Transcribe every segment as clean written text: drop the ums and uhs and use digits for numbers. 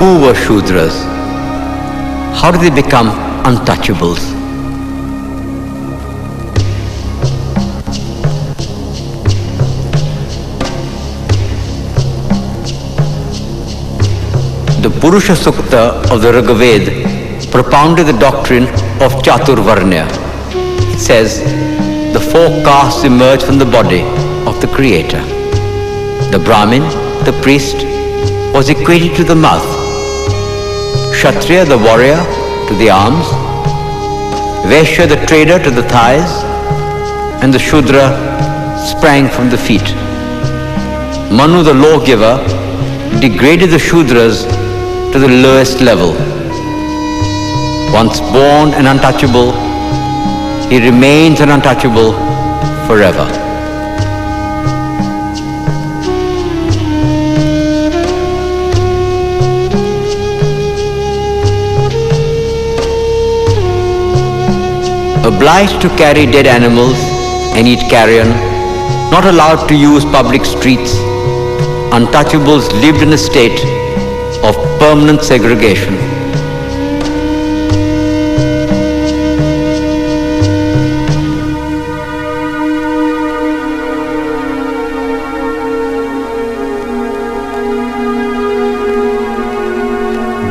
Who were Shudras? How did they become untouchables? The Purusha Sukta of the Rigveda propounded the doctrine of Chaturvarnya. It says, the four castes emerge from the body of the Creator. The Brahmin, the priest, was equated to the mouth, Kshatriya, the warrior, to the arms, Vaishya, the trader, to the thighs, and the Shudra sprang from the feet. Manu, the lawgiver, degraded the Shudras to the lowest level. Once born and untouchable, he remains an untouchable forever. Obliged to carry dead animals and eat carrion, not allowed to use public streets, untouchables lived in a state of permanent segregation.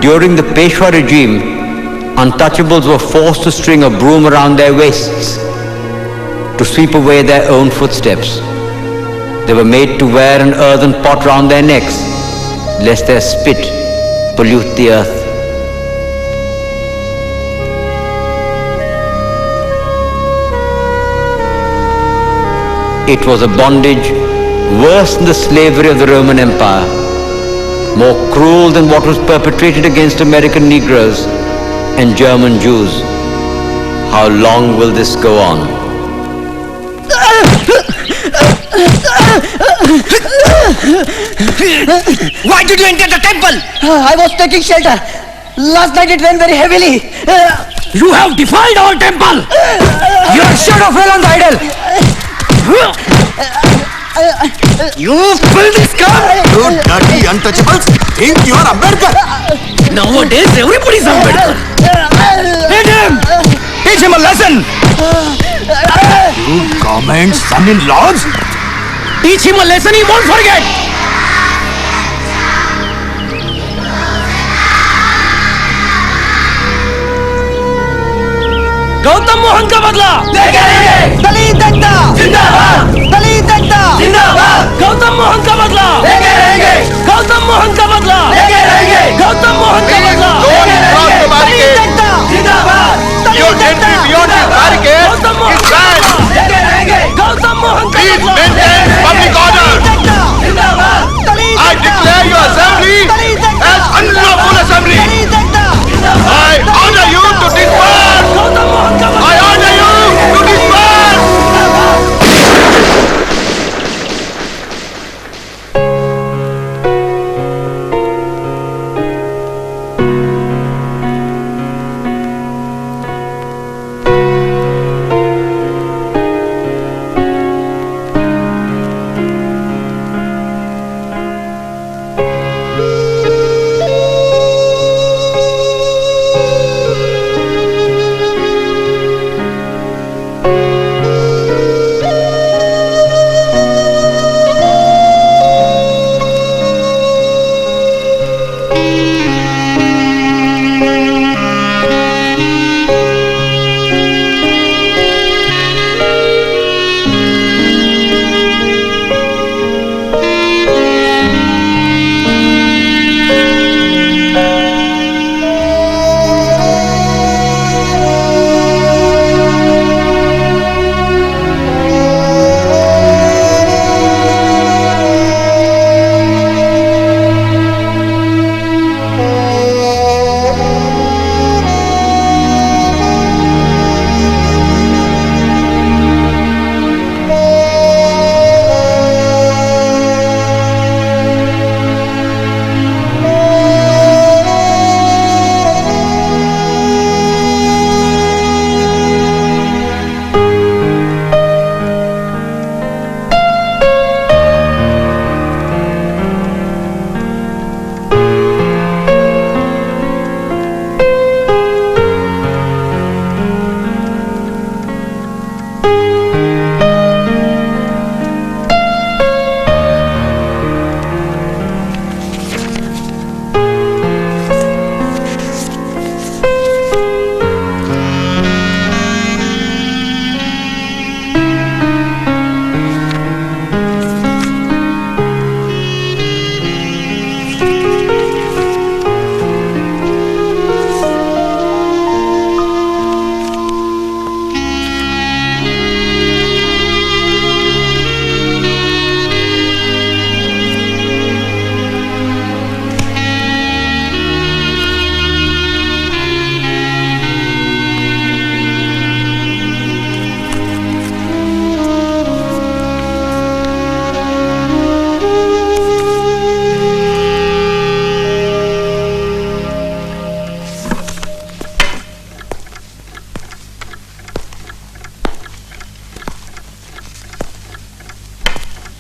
During the Peshwa regime, untouchables were forced to string a broom around their waists to sweep away their own footsteps. They were made to wear an earthen pot round their necks, lest their spit pollute the earth. It was a bondage worse than the slavery of the Roman Empire, more cruel than what was perpetrated against American Negroes and German Jews. How long will this go on? Why did you enter the temple? I was taking shelter. Last night it rained very heavily. You have defiled our temple. You are shut off well on the idol. You filthy scum! You dirty untouchables think you are Ambedkar. Nowadays everybody's Ambedkar. Hit him! Teach him a lesson! You government son-in-laws? Teach him a lesson he won't forget! Gautam Mohan का बदला लेके रहेंगे। दलित एकता जिंदाबाद। दलित एकता जिंदाबाद। गौतम मोहन का बदला लेके रहेंगे। गौतम मोहन का बदला लेके रहेंगे। गौतम मोहन का बदला लेके रहेंगे। दलित एकता जिंदाबाद। Your entry beyond the barricade is banned. लेके रहेंगे। गौतम मोहन का Please बदला maintain public order. जिंदाबाद। I declare your assembly as unlawful assembly. I order you to disperse. Gautam Mohan का बदला I order you to disperse.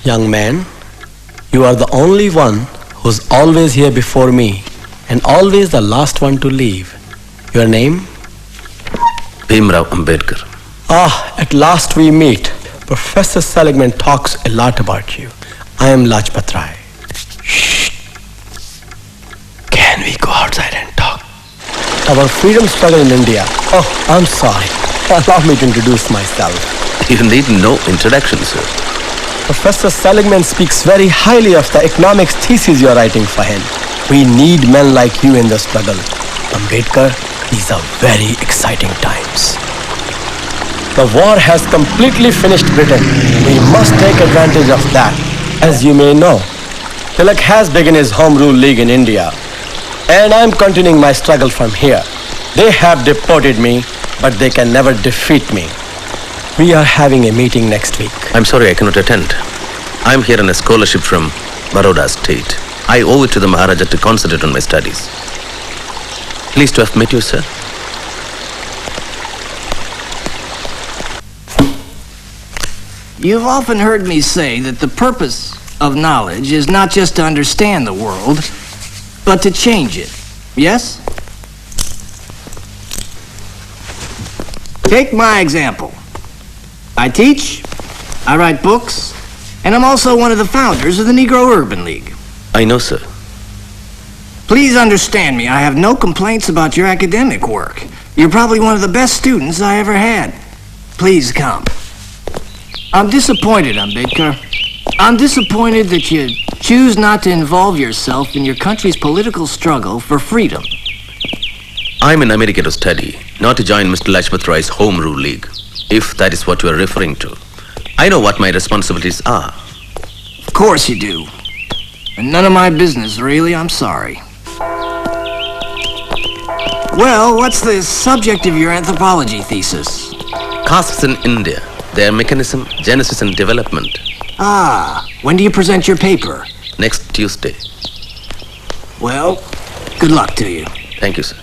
Young man, you are the only one who's always here before me and always the last one to leave. Your name? Bhimrao Ambedkar. Ah, at last we meet. Professor Seligman talks a lot about you. I am Lajpat Rai. Shh. Can we go outside and talk? Our freedom struggle in India. Oh, I'm sorry. Allow me to introduce myself. You need no introduction, sir. Professor Seligman speaks very highly of the economics thesis you're writing for him. We need men like you in the struggle. Ambedkar, these are very exciting times. The war has completely finished Britain. We must take advantage of that. As you may know, Tilak has begun his Home Rule League in India. And I'm continuing my struggle from here. They have deported me, but they can never defeat me. We are having a meeting next week. I'm sorry I cannot attend. I'm here on a scholarship from Baroda State. I owe it to the Maharaja to concentrate on my studies. Pleased to have met you, sir. You've often heard me say that the purpose of knowledge is not just to understand the world, but to change it. Yes? Take my example. I teach, I write books, and I'm also one of the founders of the Negro Urban League. I know, sir. Please understand me, I have no complaints about your academic work. You're probably one of the best students I ever had. Please come. I'm disappointed, Ambedkar. I'm disappointed that you choose not to involve yourself in your country's political struggle for freedom. I'm in America to study, not to join Mr. Lajpat Rai's Home Rule League, if that is what you are referring to. I know what my responsibilities are. Of course you do. And none of my business, really, I'm sorry. Well, what's the subject of your anthropology thesis? Castes in India, their mechanism, genesis and development. Ah, when do you present your paper? Next Tuesday. Well, good luck to you. Thank you, sir.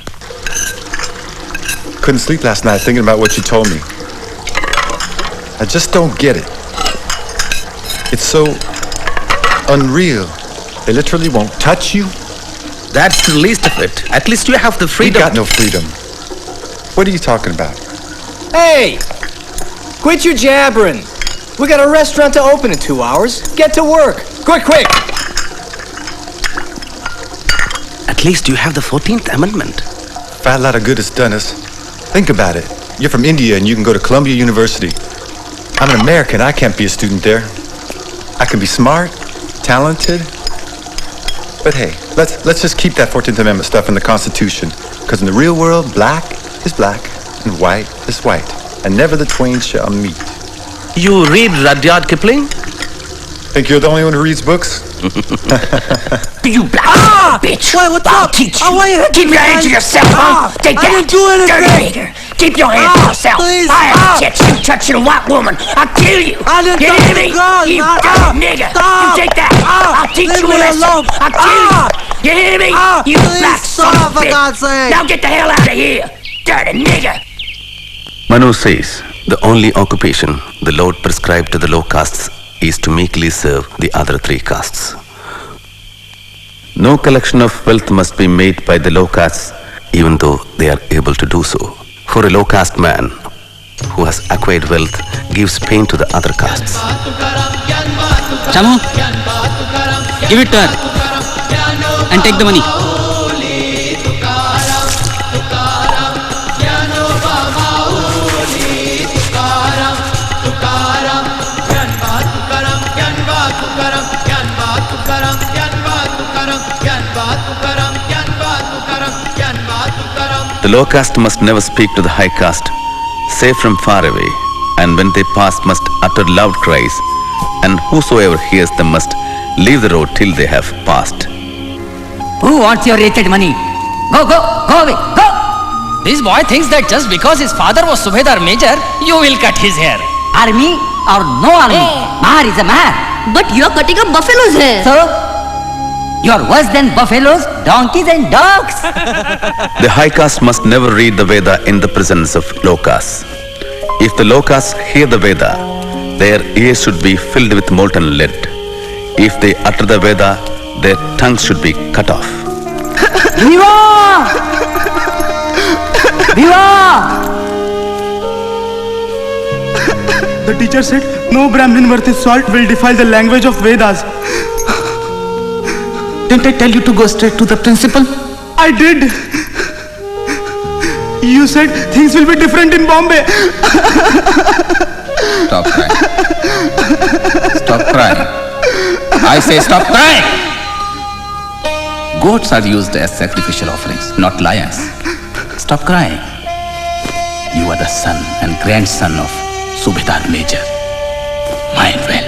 Couldn't sleep last night thinking about what you told me. I just don't get it. It's so unreal. They literally won't touch you. That's the least of it. At least you have the We freedom. got no freedom. What are you talking about? Hey! Quit your jabbering. We got a restaurant to open in 2 hours. Get to work. Quick, quick! At least you have the 14th Amendment. Fat lot of good it's done us. Think about it. You're from India and you can go to Columbia University. I'm an American. I can't be a student there. I can be smart, talented. But hey, let's just keep that 14th Amendment stuff in the Constitution. Because in the real world, black is black and white is white. And never the twain shall meet. You read Rudyard Kipling? Think you're the only one who reads books? You black bitch! What's I'll up? teach Oh, you. wait, Keep your hands to yourself, huh? Take I that. didn't do anything. Dirty nigger. Keep your hands to yourself. Please, I have you touching a white woman. I'll kill you. I didn't You touch hear the me? girl. You Stop. dirty nigger. Stop. You take that. I'll teach Leave you a me lesson. alone. I'll kill you. You hear me? You Please black son stop, of a for bitch. God's sake. Now get the hell out of here. Dirty nigger. Manu says, the only occupation the Lord prescribed to the low castes is to meekly serve the other three castes. No collection of wealth must be made by the low castes, even though they are able to do so. For a low caste man who has acquired wealth gives pain to the other castes. Shamu, give it to her and take the money. The low caste must never speak to the high caste, save from far away, and when they pass must utter loud cries, and whosoever hears them must leave the road till they have passed. Who wants your wretched money? Go away, go! This boy thinks that just because his father was Subedar Major, you will cut his hair. Army or no army, Mahar is a Mahar. But you are cutting up buffalo's hair. So, you are worse than buffaloes, donkeys and dogs. The high caste must never read the Veda in the presence of low castes. If the low castes hear the Veda, their ears should be filled with molten lead. If they utter the Veda, their tongues should be cut off. Viva! Viva! The teacher said, no Brahmin worth his salt will defile the language of Vedas. Didn't I tell you to go straight to the principal? I did. You said things will be different in Bombay. Stop crying. Stop crying. I say stop crying! Goats are used as sacrificial offerings, not lions. Stop crying. You are the son and grandson of Subedar Major. Mind well.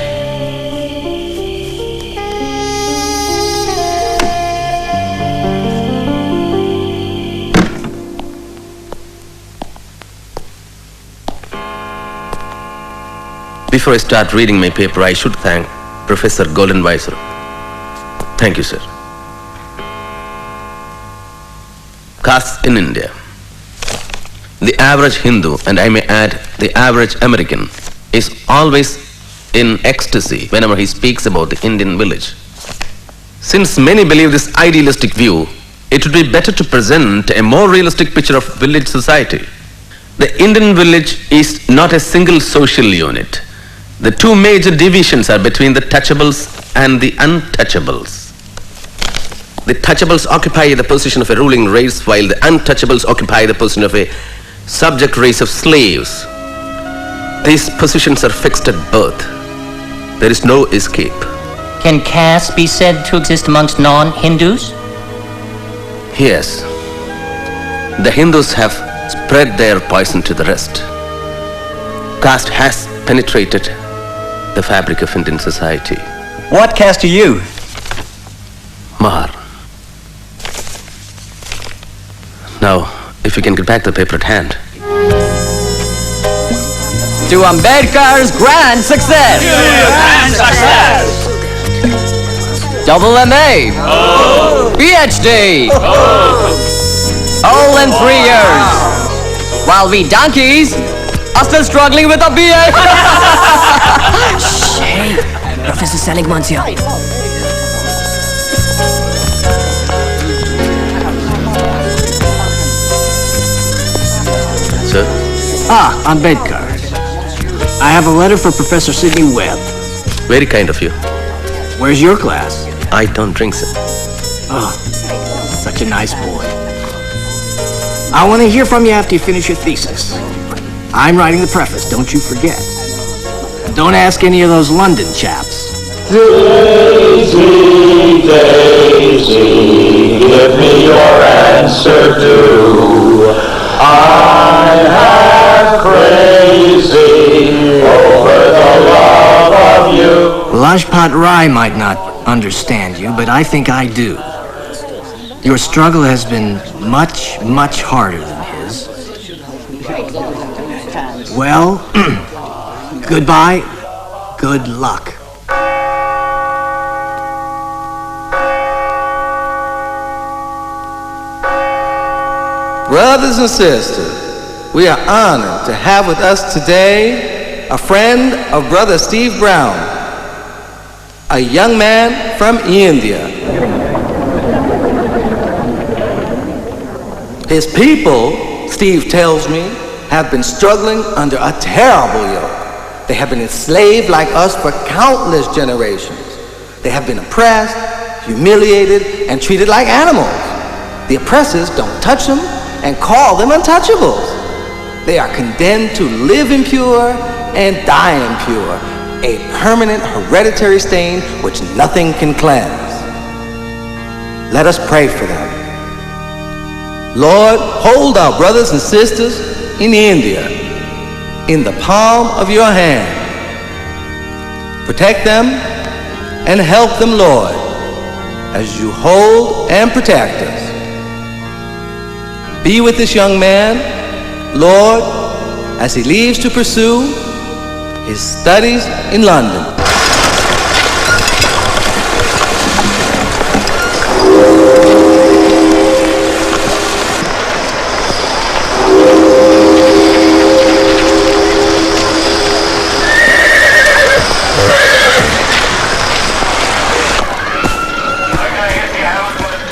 Before I start reading my paper, I should thank Professor Goldenweiser. Thank you, sir. Castes in India. The average Hindu, and I may add the average American, is always in ecstasy whenever he speaks about the Indian village. Since many believe this idealistic view, it would be better to present a more realistic picture of village society. The Indian village is not a single social unit. The two major divisions are between the touchables and the untouchables. The touchables occupy the position of a ruling race, while the untouchables occupy the position of a subject race of slaves. These positions are fixed at birth. There is no escape. Can caste be said to exist amongst non-Hindus? Yes. The Hindus have spread their poison to the rest. Caste has penetrated the fabric of Indian society. What caste are you? Mahar. Now, if you can get back the paper at hand. To Ambedkar's grand success! Grand success! Double MA! PhD! All in 3 years! While we donkeys are still struggling with a BA! Hey, Professor Seligman's here. Sir? Ah, Ambedkar. I have a letter for Professor Sidney Webb. Very kind of you. Where's your class? I don't drink, sir. Oh, such a nice boy. I want to hear from you after you finish your thesis. I'm writing the preface, don't you forget. Don't ask any of those London chaps. Daisy, Daisy, give me your answer too. I am crazy over the love of you. Lajpat Rai might not understand you, but I think I do. Your struggle has been much, much harder than his. Well, goodbye, good luck. Brothers and sisters, we are honored to have with us today a friend of Brother Steve Brown, a young man from India. His people, Steve tells me, have been struggling under a terrible yoke. They have been enslaved like us for countless generations. They have been oppressed, humiliated, and treated like animals. The oppressors don't touch them and call them untouchables. They are condemned to live impure and die impure, a permanent hereditary stain which nothing can cleanse. Let us pray for them. Lord, hold our brothers and sisters in India in the palm of your hand. Protect them and help them, Lord, as you hold and protect us. Be with this young man, Lord, as he leaves to pursue his studies in London.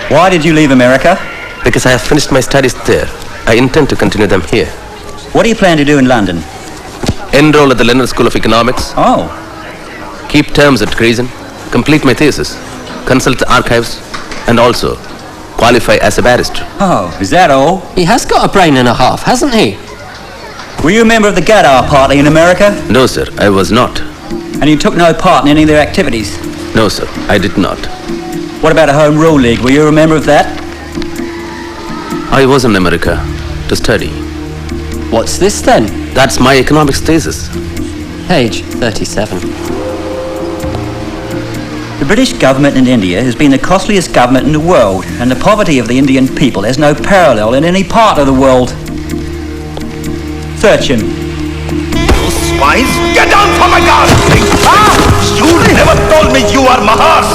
Why did you leave America? Because I have finished my studies there. I intend to continue them here. What do you plan to do in London? Enroll at the London School of Economics. Oh. Keep terms at Grayson. Complete my thesis. Consult the archives. And also qualify as a barrister. Oh, is that all? He has got a brain and a half, hasn't he? Were you a member of the Gadar Party in America? No, sir, I was not. And you took no part in any of their activities? No, sir, I did not. What about a Home Rule League? Were you a member of that? I was in America to study. What's this then? That's my economics thesis. Page 37. The British government in India has been the costliest government in the world, and the poverty of the Indian people has no parallel in any part of the world. Search him. You spies, get down from my car! You never told me you are Mahars!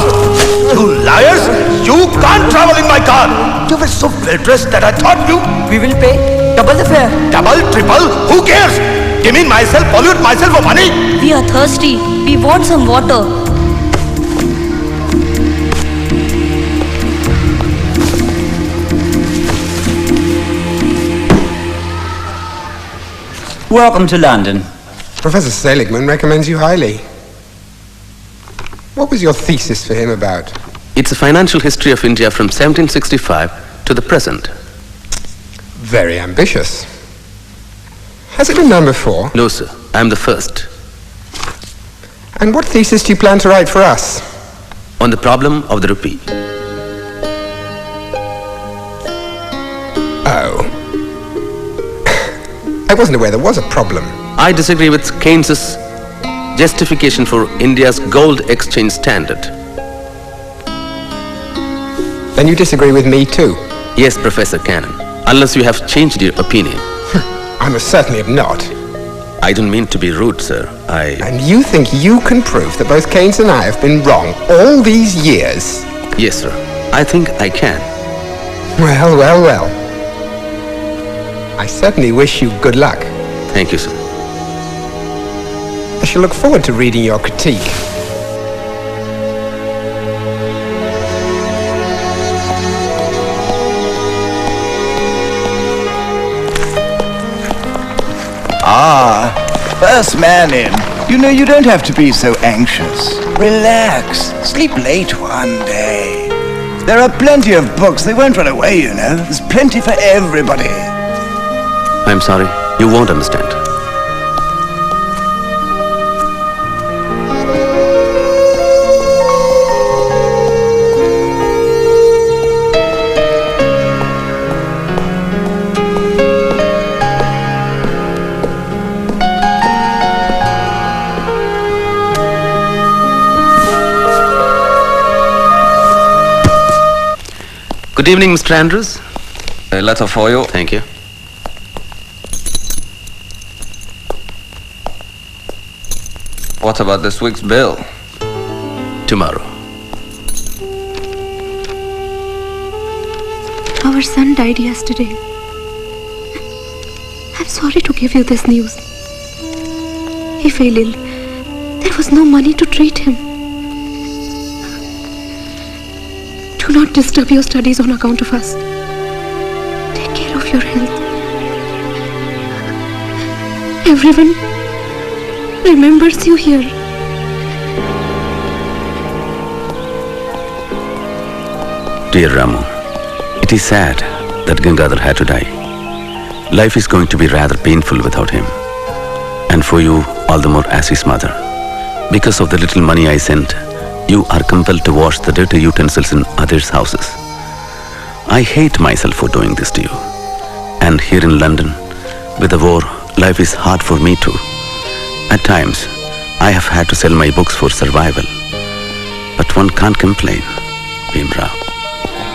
You liars! You can't travel in my car! You were so well dressed that I thought you... We will pay double the fare. Double, triple, who cares? Demean myself, pollute myself for money? We are thirsty. We want some water. Welcome to London. Professor Seligman recommends you highly. What was your thesis for him about? It's a financial history of India from 1765 to the present. Very ambitious. Has it been done before? No, sir. I'm the first. And what thesis do you plan to write for us? On the problem of the rupee. Oh. I wasn't aware there was a problem. I disagree with Keynes's justification for India's gold exchange standard. Then you disagree with me too? Yes, Professor Cannon. Unless you have changed your opinion. I most certainly have not. I don't mean to be rude, sir. And you think you can prove that both Keynes and I have been wrong all these years? Yes, sir. I think I can. Well, well, well. I certainly wish you good luck. Thank you, sir. I shall look forward to reading your critique. Ah, first man in. You know, you don't have to be so anxious. Relax. Sleep late one day. There are plenty of books. They won't run away, you know. There's plenty for everybody. I'm sorry. You won't understand. Good evening, Mr. Andrews. A letter for you. Thank you. What about this week's bill? Tomorrow. Our son died yesterday. I'm sorry to give you this news. He fell ill. There was no money to treat him. Do not disturb your studies on account of us. Take care of your health. Everyone remembers you here. Dear Ramu, it is sad that Gangadhar had to die. Life is going to be rather painful without him. And for you, all the more as his mother. Because of the little money I sent, you are compelled to wash the dirty utensils in others' houses. I hate myself for doing this to you. And here in London, with the war, life is hard for me too. At times, I have had to sell my books for survival. But one can't complain, Bhimrao.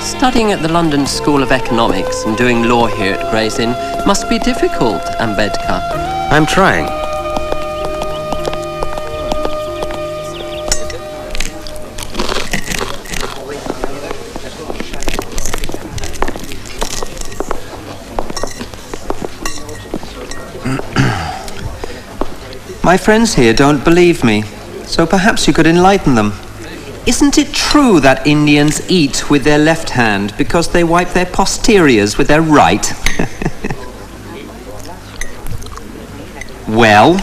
Studying at the London School of Economics and doing law here at Gray's Inn must be difficult, Ambedkar. I'm trying. My friends here don't believe me, so perhaps you could enlighten them. isn't it true that Indians eat with their left hand because they wipe their posteriors with their right? Well?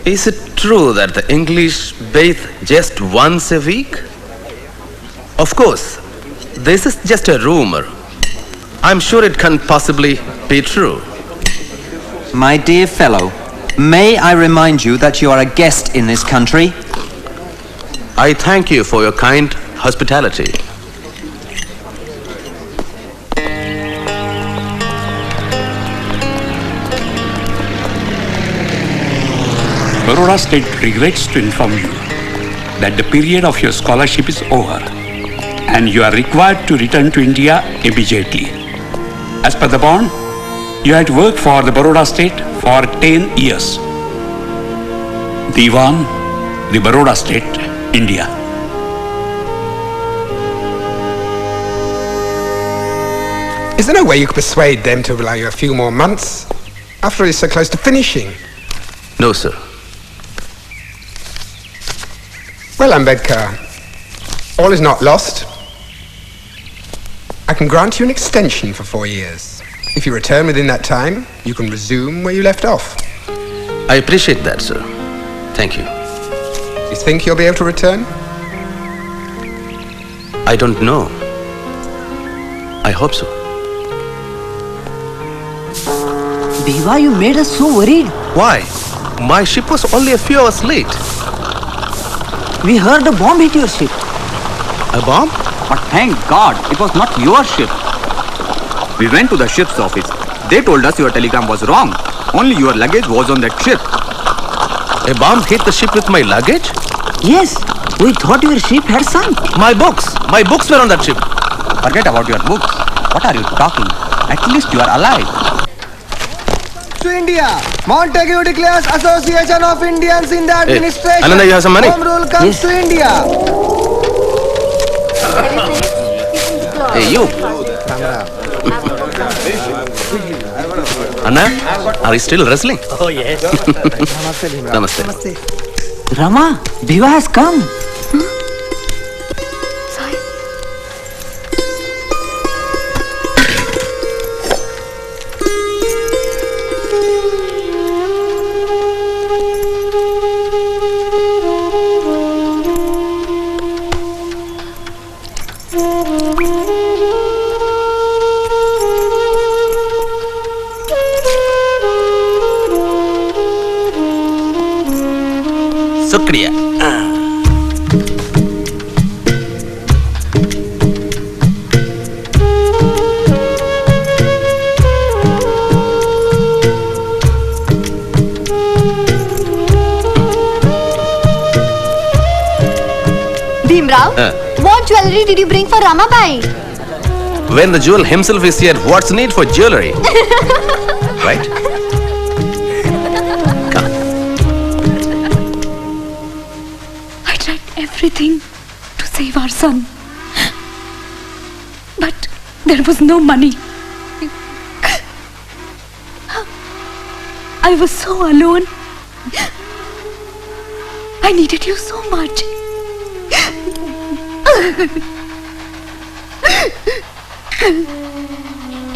Is it true that the English bathe just once a week? Of course, this is just a rumor. I'm sure it can't possibly be true. My dear fellow, may I remind you that you are a guest in this country? I thank you for your kind hospitality. Baroda State regrets to inform you that the period of your scholarship is over and you are required to return to India immediately. As per the bond, you had worked for the Baroda State for 10 years. Diwan, the Baroda State, India. Is there no way you could persuade them to allow you a few more months? After all, it's so close to finishing. No, sir. Well, Ambedkar, all is not lost. I can grant you an extension for 4 years. If you return within that time, you can resume where you left off. I appreciate that, sir. Thank you. You think you'll be able to return? I don't know. I hope so. Deva, you made us so worried. Why? My ship was only a few hours late. We heard a bomb hit your ship. A bomb? But thank God, it was not your ship. We went to the ship's office. They told us your telegram was wrong. Only your luggage was on that ship. A bomb hit the ship with my luggage? Yes, we thought your ship had sunk. My books were on that ship. Forget about your books. What are you talking? At least you are alive. To India, Montague declares Association of Indians in the Administration. Ananda, you have some money? Home rule comes to India. Hey, you. Anna, are you still wrestling? Oh, yes. Namaste. Rama, Deva has come. Shukriya. Bhimrao, what jewelry did you bring for Ramabai? When the jewel himself is here, what's need for jewelry? Right? I tried everything to save our son. But there was no money. I was so alone. I needed you so much.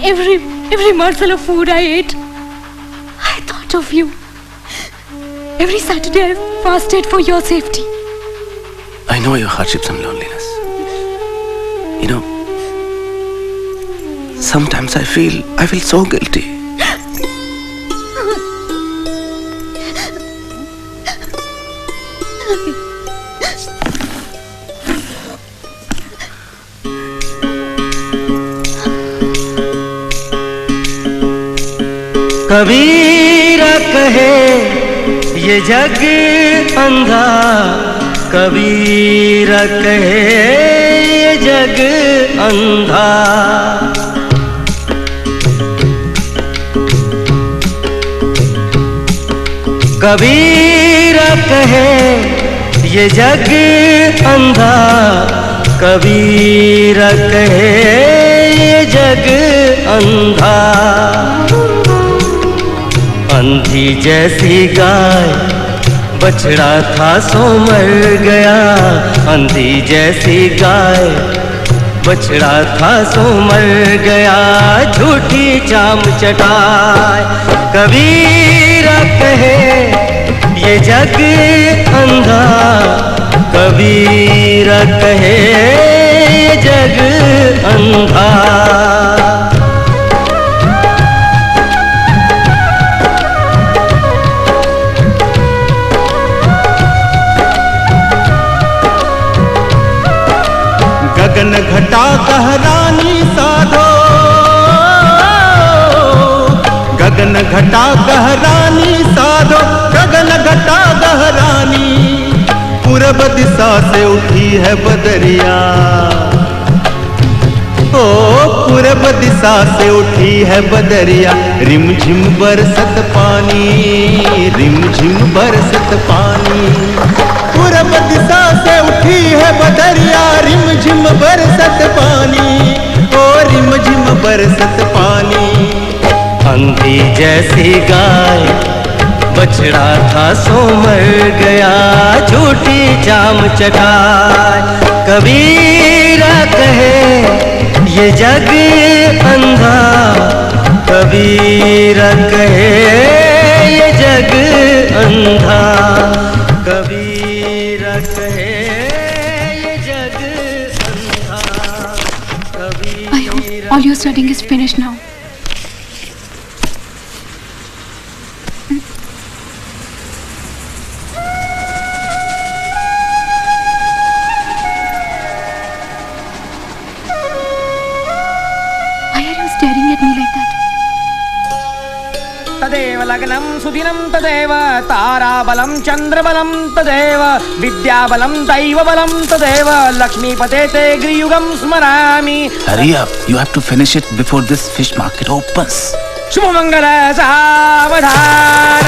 Every morsel of food I ate, I thought of you. Every Saturday I fasted for your safety. I know your hardships and loneliness. You know, sometimes I feel so guilty. कबीरा कहे ये जग अंधा, कबीरा कहे ये जग अंधा। कबीरा कहे ये जग अंधा, कबीरा कहे ये जग अंधा। अंधी जैसी गाय बछड़ा था सो मर गया अंधी जैसी गाय, बछड़ा था सो मर गया झूठी चाम चटाए। कबीरा कहे ये जग अंधा, कबीरा कहे ये जग अंधा। गगन घटा गहरानी साधो, गगन घटा गहरानी साधो, गगन घटा गहरानी। पूरब दिशा से उठी है बदरिया, ओ पूरब दिशा से उठी है बदरिया। रिमझिम बरसत पानी, रिमझिम बरसत पानी। पूरब दिशा से उठी है बदरिया, रिमझिम बरसत पानी, ओ रिमझिम बरसत पानी। अंधी जैसी गाय, बछड़ा था सो मर गया झूठी जाम चटाए। कबीरा कहे ये जग अंधा, कबीरा कहे ये जग अंधा, कबीरा कहे ये जग अंधा, कबीरा। I hope all your studying is finished now. Staring at me like that. तदेव लग्नं सुदिनं तदेव ताराबलं चन्द्रबलं तदेव विद्याबलं दैवबलं तदेव लक्ष्मीपते ते गृयुगं स्मरामि। Hurry up, you have to finish it before this fish market opens. Shubhmangal सावधान।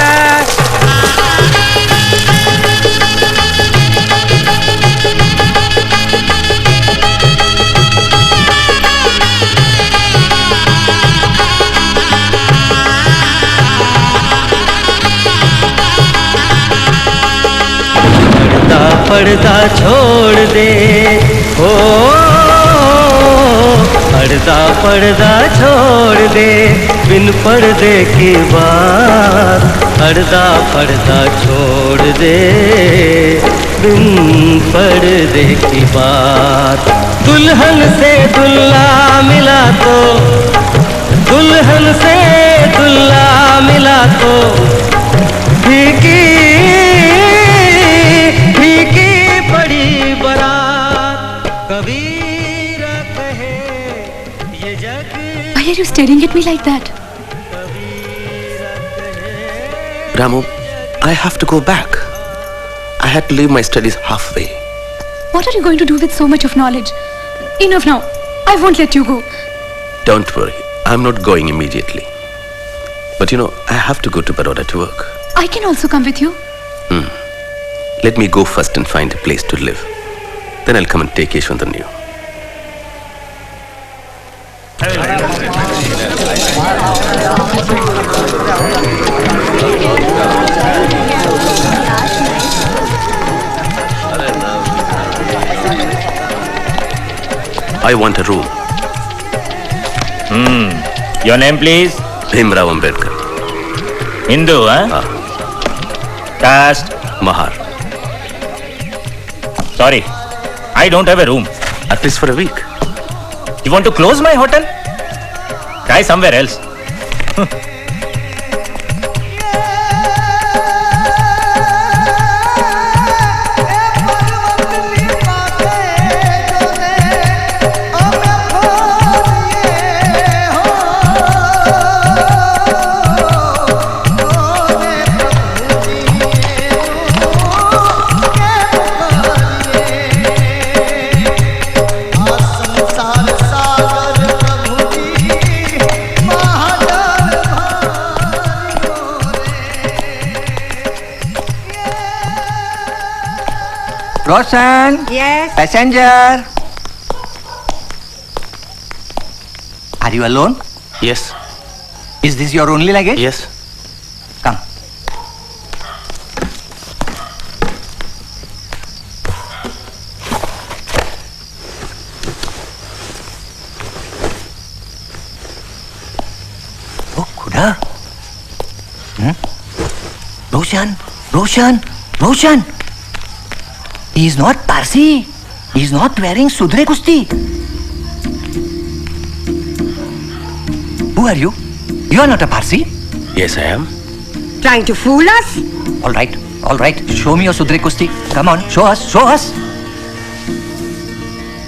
पर्दा छोड़ दे हो, पर्दा छोड़ दे बिन पर्दे की बात। पर्दा छोड़ दे बिन पर्दे की बात। दुल्हन से दुल्हा मिला तो, दुल्हन से दुल्हा मिला तो फीकी Why are you staring at me like that? Ramu, I have to go back. I had to leave my studies halfway. What are you going to do with so much of knowledge? Enough now. I won't let you go. Don't worry, I'm not going immediately. But you know, I have to go to Baroda to work. I can also come with you. Let me go first and find a place to live. Then I'll come and take Yeshwantan. I want a room. Your name, please? Bhimrao Ambedkar. Hindu, huh? Caste? Mahar. Sorry, I don't have a room. At least for a week. You want to close my hotel? Try somewhere else. Roshan? Yes? Passenger? Are you alone? Yes. Is this your only luggage? Yes. Come. Roshan. He is not Parsi. He is not wearing Sudre Kusti. Who are you? You are not a Parsi. Yes, I am. Trying to fool us? All right. Show me your Sudre Kusti. Come on, show us.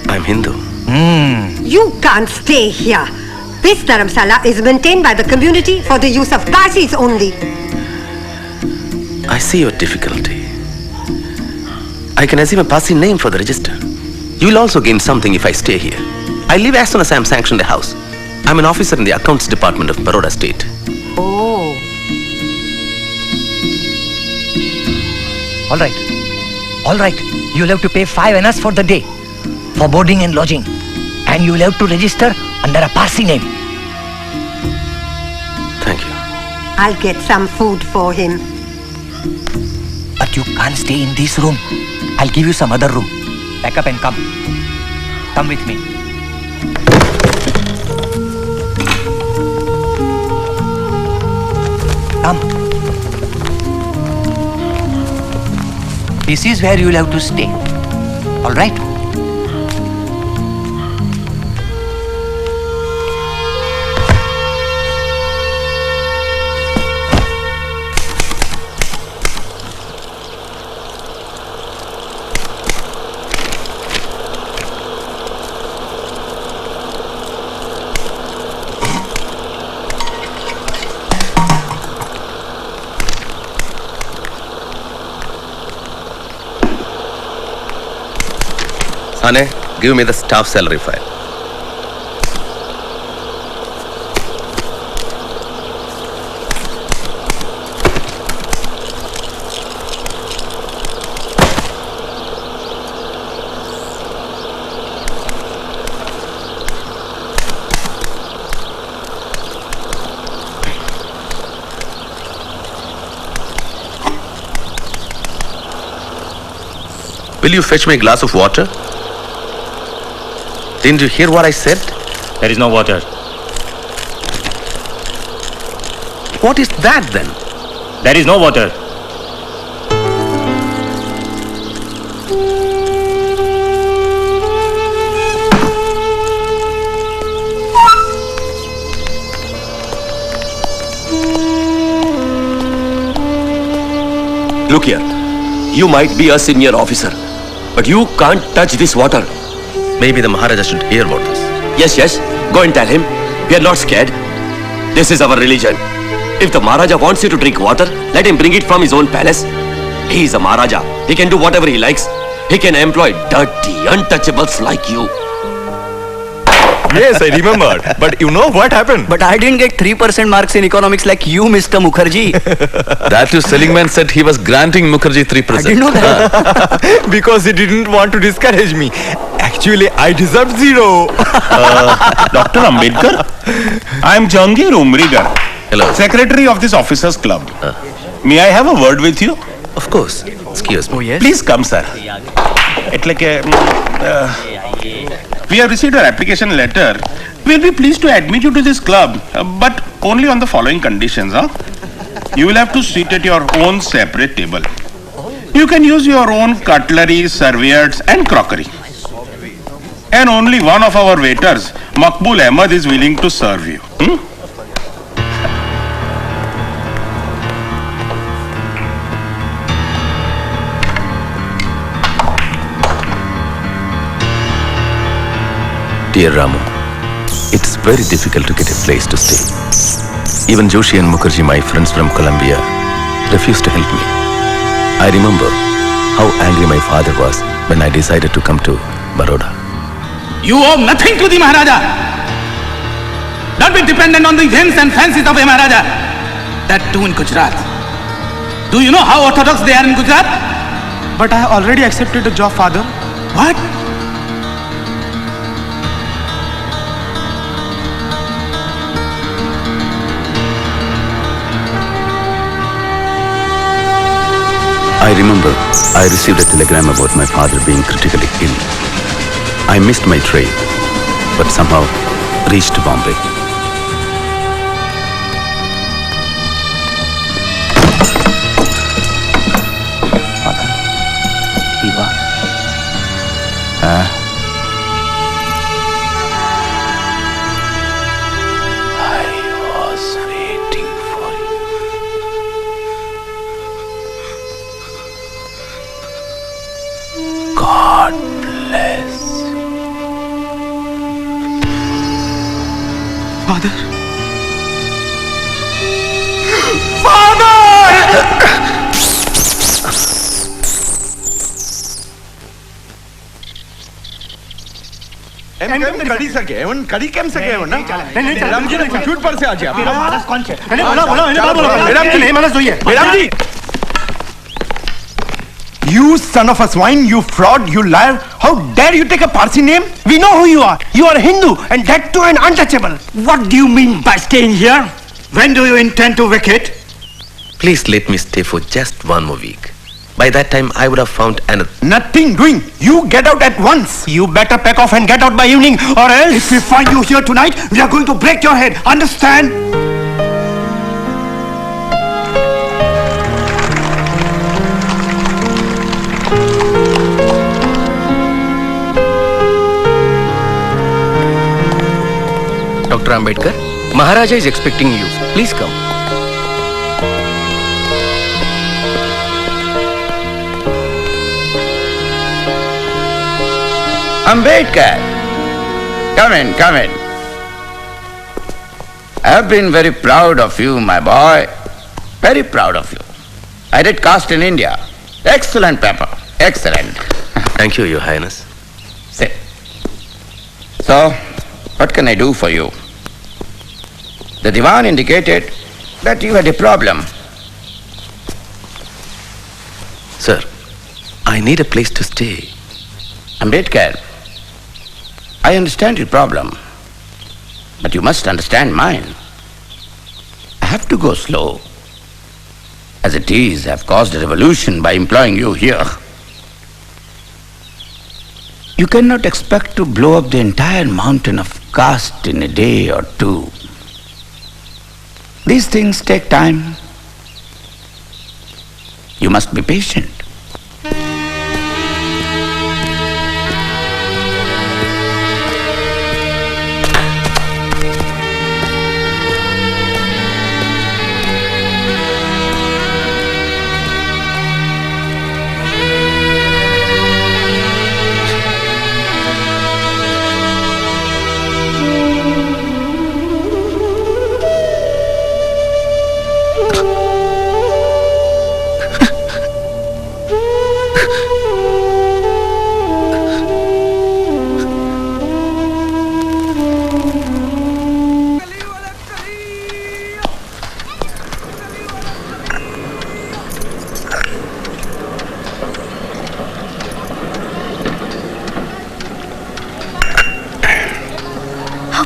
I'm Hindu. You can't stay here. This dharamsala is maintained by the community for the use of Parsis only. I see your difficulty. I can assume a Parsi name for the register. You will also gain something if I stay here. I leave as soon as I am sanctioned a house. I'm an officer in the accounts department of Baroda state. Oh. All right. You will have to pay 5 annas for the day, for boarding and lodging. And you will have to register under a Parsi name. Thank you. I'll get some food for him. But you can't stay in this room. I'll give you some other room. Pack up and come. Come with me. Come. This is where you will have to stay. All right? Ane, give me the staff salary file. Will you fetch me a glass of water? Didn't you hear what I said? There is no water. What is that then? There is no water. Look here. You might be a senior officer, but you can't touch this water. Maybe the Maharaja should hear about this. Yes. Go and tell him. We are not scared. This is our religion. If the Maharaja wants you to drink water, let him bring it from his own palace. He is a Maharaja. He can do whatever he likes. He can employ dirty, untouchables like you. Yes, I remembered. But you know what happened? But I didn't get 3% marks in economics like you, Mr. Mukherjee. That too, Seligman said he was granting Mukherjee 3%. I didn't know that. Because he didn't want to discourage me. Actually, I deserved 0. Dr. Ambedkar, I am Jahangir Umrigar. Hello. Secretary of this officers club. May I have a word with you? Of course. Excuse me. Oh, yes? Please come, sir. We have received your application letter. We'll be pleased to admit you to this club, but only on the following conditions. You will have to sit at your own separate table. You can use your own cutlery, serviettes and crockery. And only one of our waiters, Makbul Ahmed, is willing to serve you. Dear Ramu, it's very difficult to get a place to stay. Even Joshi and Mukherjee, my friends from Colombia, refused to help me. I remember how angry my father was when I decided to come to Baroda. You owe nothing to the Maharaja. Don't be dependent on the whims and fancies of a Maharaja. That too in Gujarat. Do you know how orthodox they are in Gujarat? But I have already accepted a job, father. What? I remember I received a telegram about my father being critically ill. I missed my train, but somehow reached Bombay. God bless. Father? Father! कड़ी सके Avon कड़ी केम सके Avon ना madam जी ने झूठ पर से आ गया मानस कौन है बोलो मैडम जी नहीं मानस हुई है madam ji You son of a swine, you fraud, you liar. How dare you take a Parsi name? We know who you are. You are a Hindu and that too an untouchable. What do you mean by staying here? When do you intend to vacate? Please let me stay for just one more week. By that time, I would have found another. Nothing doing. You get out at once. You better pack off and get out by evening or else. If we find you here tonight, we are going to break your head. Understand? Dr. Ambedkar, Maharaja is expecting you. Please come. Ambedkar, come in, come in. I have been very proud of you, my boy. Very proud of you. I did caste in India. Excellent paper. Excellent. Thank you, Your Highness. Sit. So, what can I do for you? The Diwan indicated that you had a problem. Sir, I need a place to stay. Ambedkar, I understand your problem, but you must understand mine. I have to go slow. As it is, I have caused a revolution by employing you here. You cannot expect to blow up the entire mountain of caste in a day or two. These things take time. You must be patient.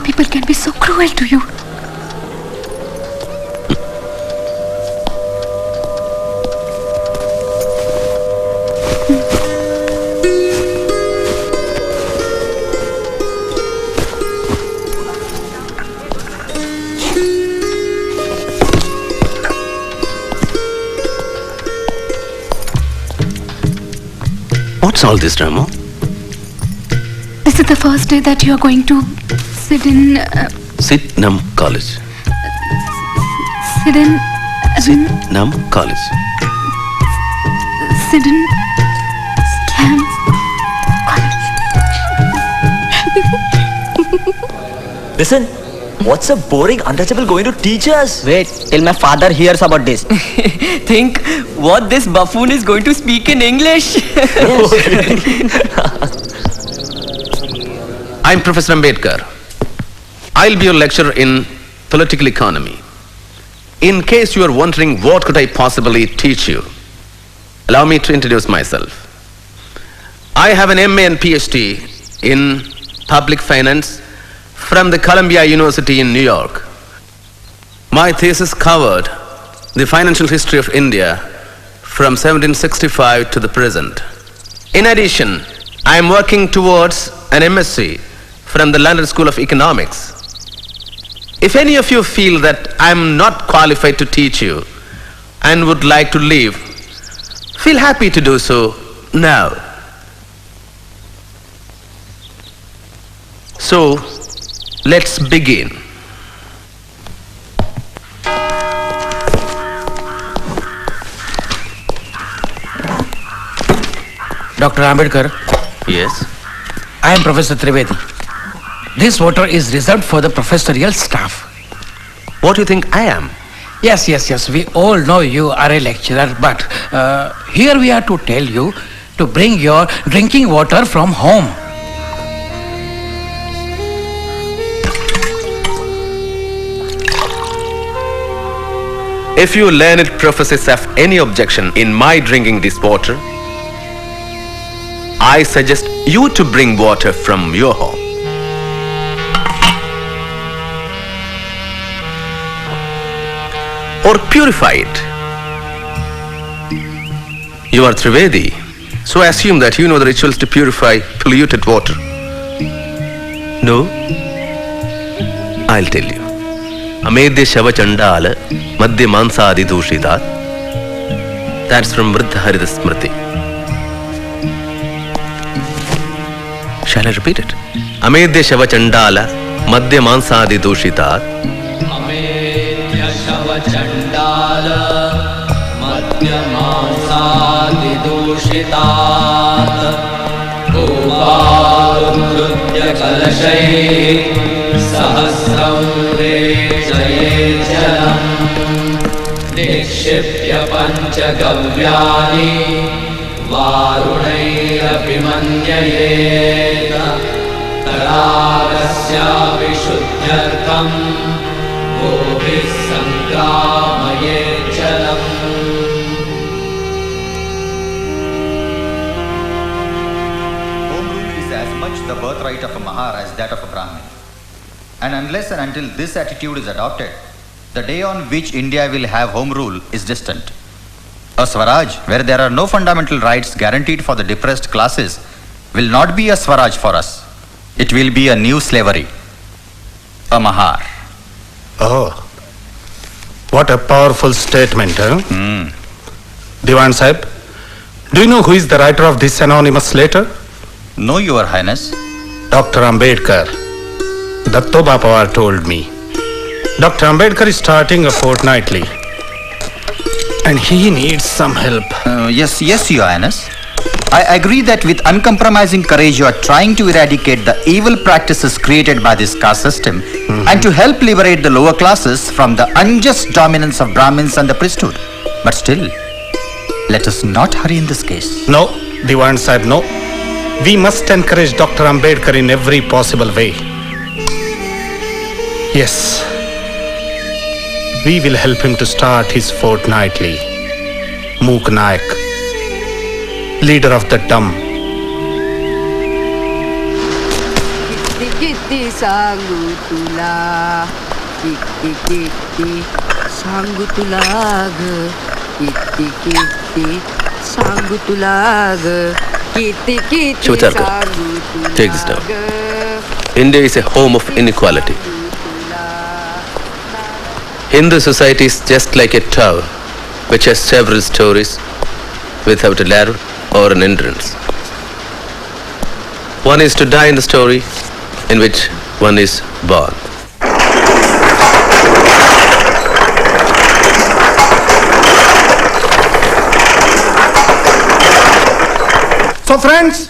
People can be so cruel to you. What's all this, Ramo? This is the first day that you are going to sit in... Sitnam College. Sit in... Sitnam College. Sit in... Stam... Listen, what's a boring untouchable going to teach us? Wait till my father hears about this. Think what this buffoon is going to speak in English. I'm Professor Ambedkar. I'll be your lecturer in political economy. In case you are wondering what could I possibly teach you, allow me to introduce myself. I have an MA and PhD in public finance from the Columbia University in New York. My thesis covered the financial history of India from 1765 to the present. In addition, I am working towards an MSc from the London School of Economics. If any of you feel that I am not qualified to teach you and would like to leave, feel happy to do so now. So, let's begin. Dr. Ambedkar. Yes? I am Professor Trivedi. This water is reserved for the professorial staff. What do you think I am? Yes. We all know you are a lecturer, but here we are to tell you to bring your drinking water from home. If you learned professors have any objection in my drinking this water, I suggest you to bring water from your home. Or purify it. You are Trivedi, so I assume that you know the rituals to purify polluted water. No? I'll tell you. Amedya Shava Chandala Madhya Mansadi Dushitat. That's from Vriddha Harita Smriti. Shall I repeat it? Amedya Shava Chandala Madhya Mansadi Dushitat. Amedya Shava Chandala Madhya Mansadi Dushitat. Gopaludrutya Kalashay Sahasram Jalam Nikshipya Panchagavyani Varunairapi Manyayeta Taragasya Vishuddhyartham Gopis Sangramaye Jalam. Home rule is as much the birthright of a Mahar as that of a Brahmin. And unless and until this attitude is adopted, the day on which India will have home rule is distant. A Swaraj, where there are no fundamental rights guaranteed for the depressed classes, will not be a Swaraj for us. It will be a new slavery. A Mahar. Oh, what a powerful statement, huh? Babasaheb, do you know who is the writer of this anonymous letter? No, Your Highness. Dr. Ambedkar. Datto Bapawar told me. Dr. Ambedkar is starting a fortnightly. And he needs some help. Yes, Your Highness. I agree that with uncompromising courage you are trying to eradicate the evil practices created by this caste system and to help liberate the lower classes from the unjust dominance of Brahmins and the priesthood. But still, let us not hurry in this case. No, Babasaheb, no. We must encourage Dr. Ambedkar in every possible way. Yes, we will help him to start his fortnightly. Mook Nayak, leader of the dumb. Kitti sangutula, kitti sangutulaag, kitti sangutulaag, kitti Shivatarka, take this down. India is a home of inequality. Hindu society is just like a tower which has several stories without a ladder or an entrance. One is to die in the story in which one is born. So friends,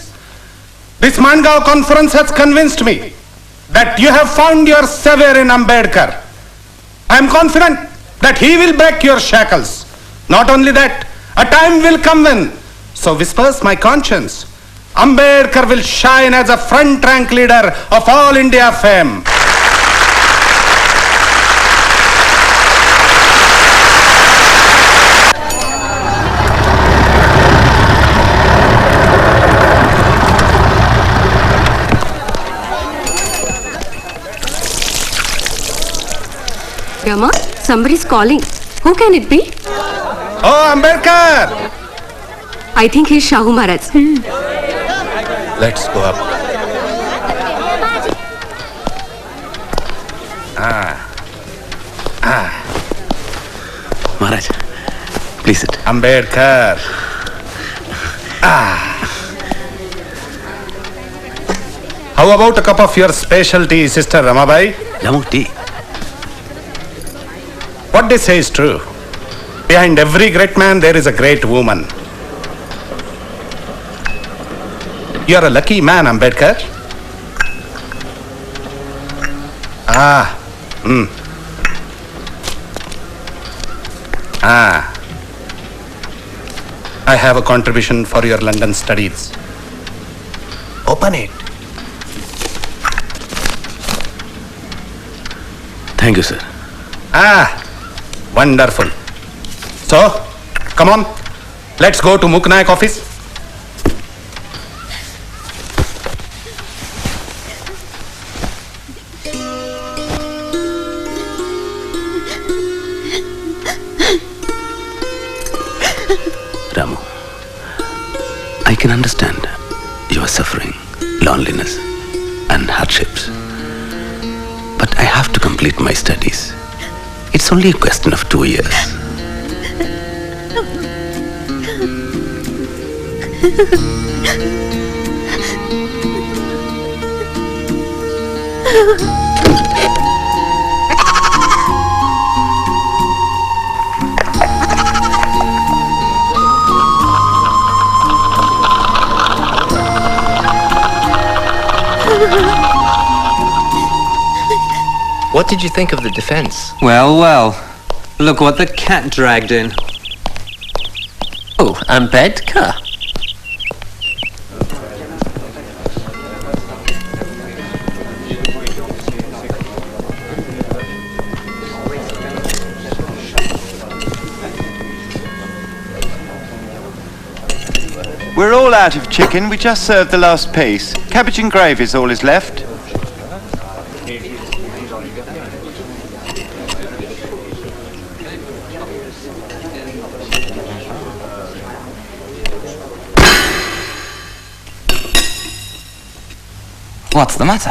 this Mangaon conference has convinced me that you have found your savior in Ambedkar. I am confident that he will break your shackles. Not only that, a time will come when, so whispers my conscience, Ambedkar will shine as a front rank leader of all India fame. Rama, somebody's calling. Who can it be? Oh, Ambedkar! I think he's Shahu Maharaj. Let's go up. Maharaj, please sit. Ambedkar. How about a cup of your specialty, Sister Ramabai? Yamu tea. What they say is true. Behind every great man, there is a great woman. You are a lucky man, Ambedkar. I have a contribution for your London studies. Open it. Thank you, sir. Wonderful. So, come on. Let's go to Muknaik office. Ramu, I can understand your suffering, loneliness, and hardships. But I have to complete my studies. It's only a question of 2 years. What did you think of the defense? Well, well. Look what the cat dragged in. Oh, Ambedkar. We're all out of chicken. We just served the last piece. Cabbage and gravy is all is left. What's the matter?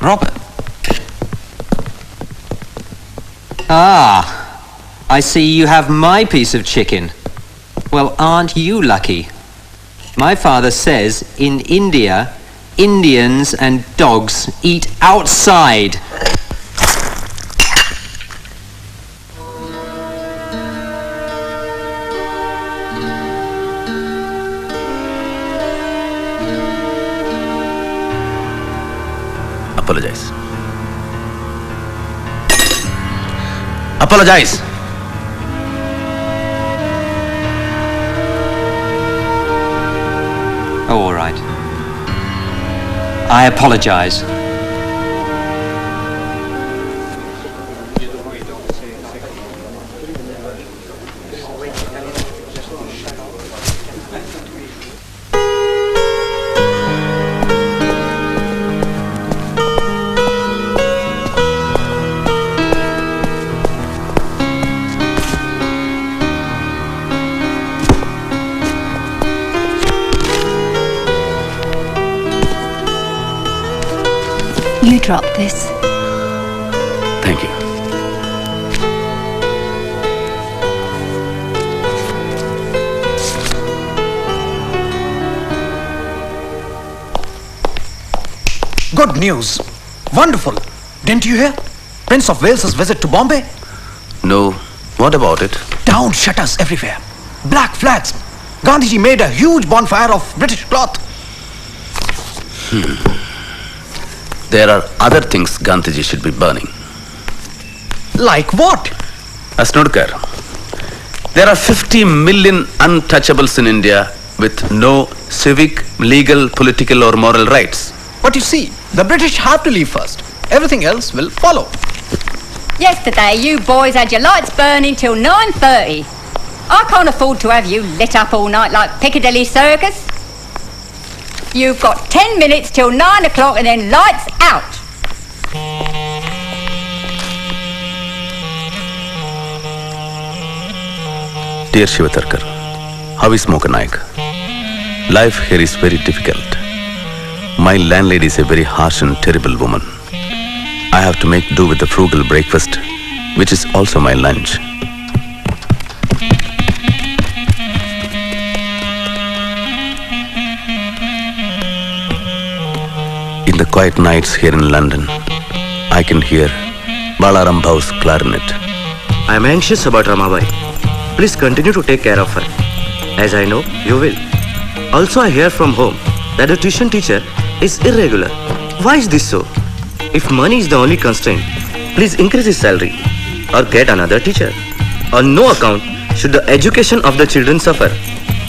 Robert. I see you have my piece of chicken. Well, aren't you lucky? My father says in India, Indians and dogs eat outside. Apologize. Apologize. Oh, all right. I apologize. You drop this. Thank you. Good news. Wonderful. Didn't you hear? Prince of Wales's visit to Bombay? No. What about it? Down shutters everywhere. Black flags. Gandhiji made a huge bonfire of British cloth. There are other things Gandhiji should be burning. Like what? Asnodkar, there are 50 million untouchables in India with no civic, legal, political or moral rights. But you see, the British have to leave first. Everything else will follow. Yesterday, you boys had your lights burning till 9:30. I can't afford to have you lit up all night like Piccadilly Circus. You've got 10 minutes till 9 o'clock and then lights out. Dear Shivatarkar, how is Muknaik? Life here is very difficult. My landlady is a very harsh and terrible woman. I have to make do with the frugal breakfast, which is also my lunch. In the quiet nights here in London, I can hear Balaram Bhau's clarinet. I am anxious about Ramabai. Please continue to take care of her, as I know you will. Also, I hear from home that the tuition teacher is irregular. Why is this so? If money is the only constraint, please increase his salary or get another teacher. On no account should the education of the children suffer.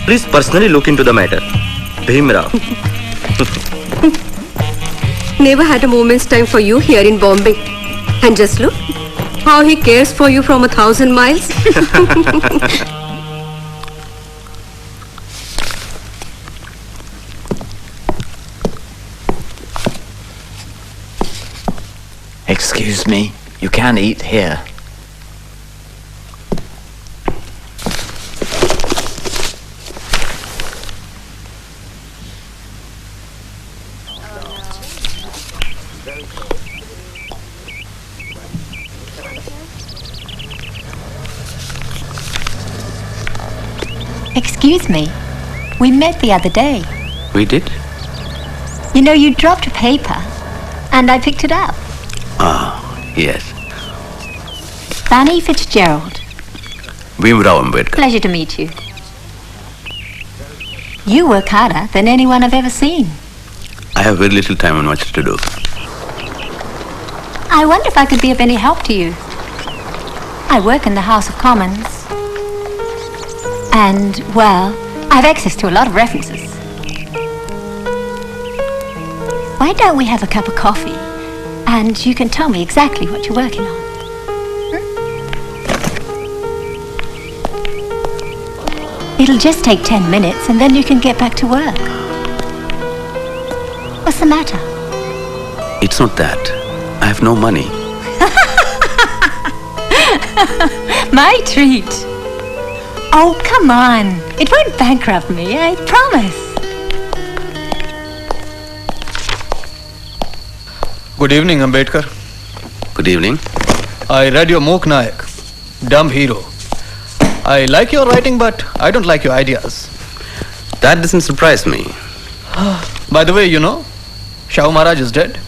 Please personally look into the matter. Bhimrao. Never had a moment's time for you here in Bombay. And just look how he cares for you from 1,000 miles. Excuse me, you can eat here. Excuse me, we met the other day. We did? You know, you dropped a paper, and I picked it up. Ah, yes. Fanny Fitzgerald. Bhimrao Ambedkar. Pleasure to meet you. You work harder than anyone I've ever seen. I have very little time and much to do. I wonder if I could be of any help to you. I work in the House of Commons. And, well, I have access to a lot of references. Why don't we have a cup of coffee? And you can tell me exactly what you're working on. It'll just take 10 minutes and then you can get back to work. What's the matter? It's not that. I have no money. My treat. Oh, come on. It won't bankrupt me, I promise. Good evening, Ambedkar. Good evening. I read your Mook Nayak, Dumb Hero. I like your writing, but I don't like your ideas. That doesn't surprise me. By the way, you know, Shahu Maharaj is dead.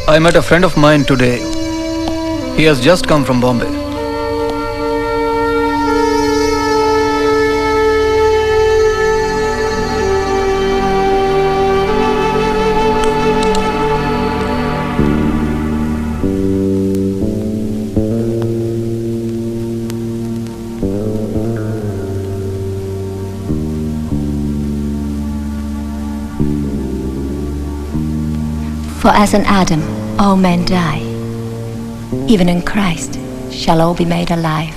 I met a friend of mine today. He has just come from Bombay. For as in Adam, all men die, even in Christ shall all be made alive.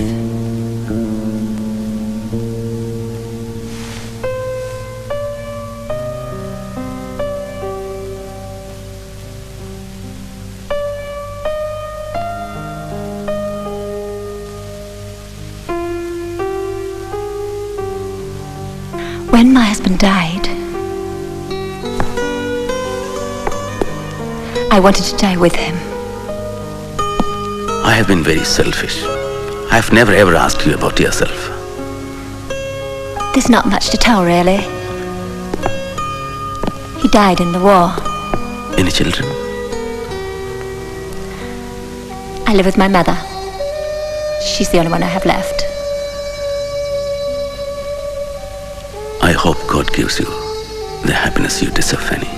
When my husband died, I wanted to die with him. I have been very selfish. I have never ever asked you about yourself. There's not much to tell, really. He died in the war. Any children? I live with my mother. She's the only one I have left. I hope God gives you the happiness you deserve, Fanny.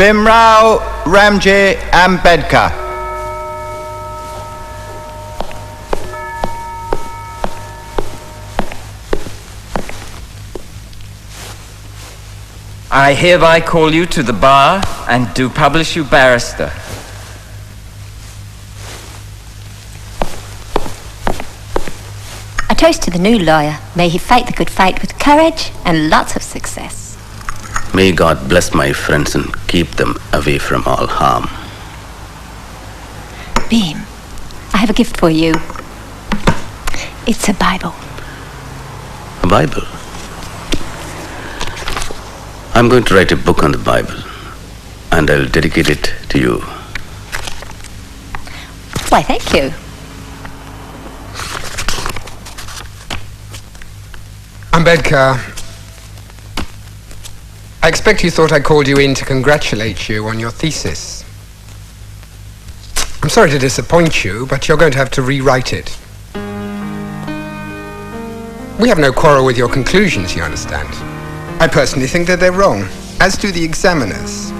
Bhimrao Ramji Ambedkar. I hereby call you to the bar and do publish you barrister. A toast to the new lawyer. May he fight the good fight with courage and lots of success. May God bless my friends and keep them away from all harm. Beam, I have a gift for you. It's a Bible. A Bible? I'm going to write a book on the Bible, and I'll dedicate it to you. Why, thank you. Ambedkar, I expect you thought I called you in to congratulate you on your thesis. I'm sorry to disappoint you, but you're going to have to rewrite it. We have no quarrel with your conclusions, you understand. I personally think that they're wrong, as do the examiners.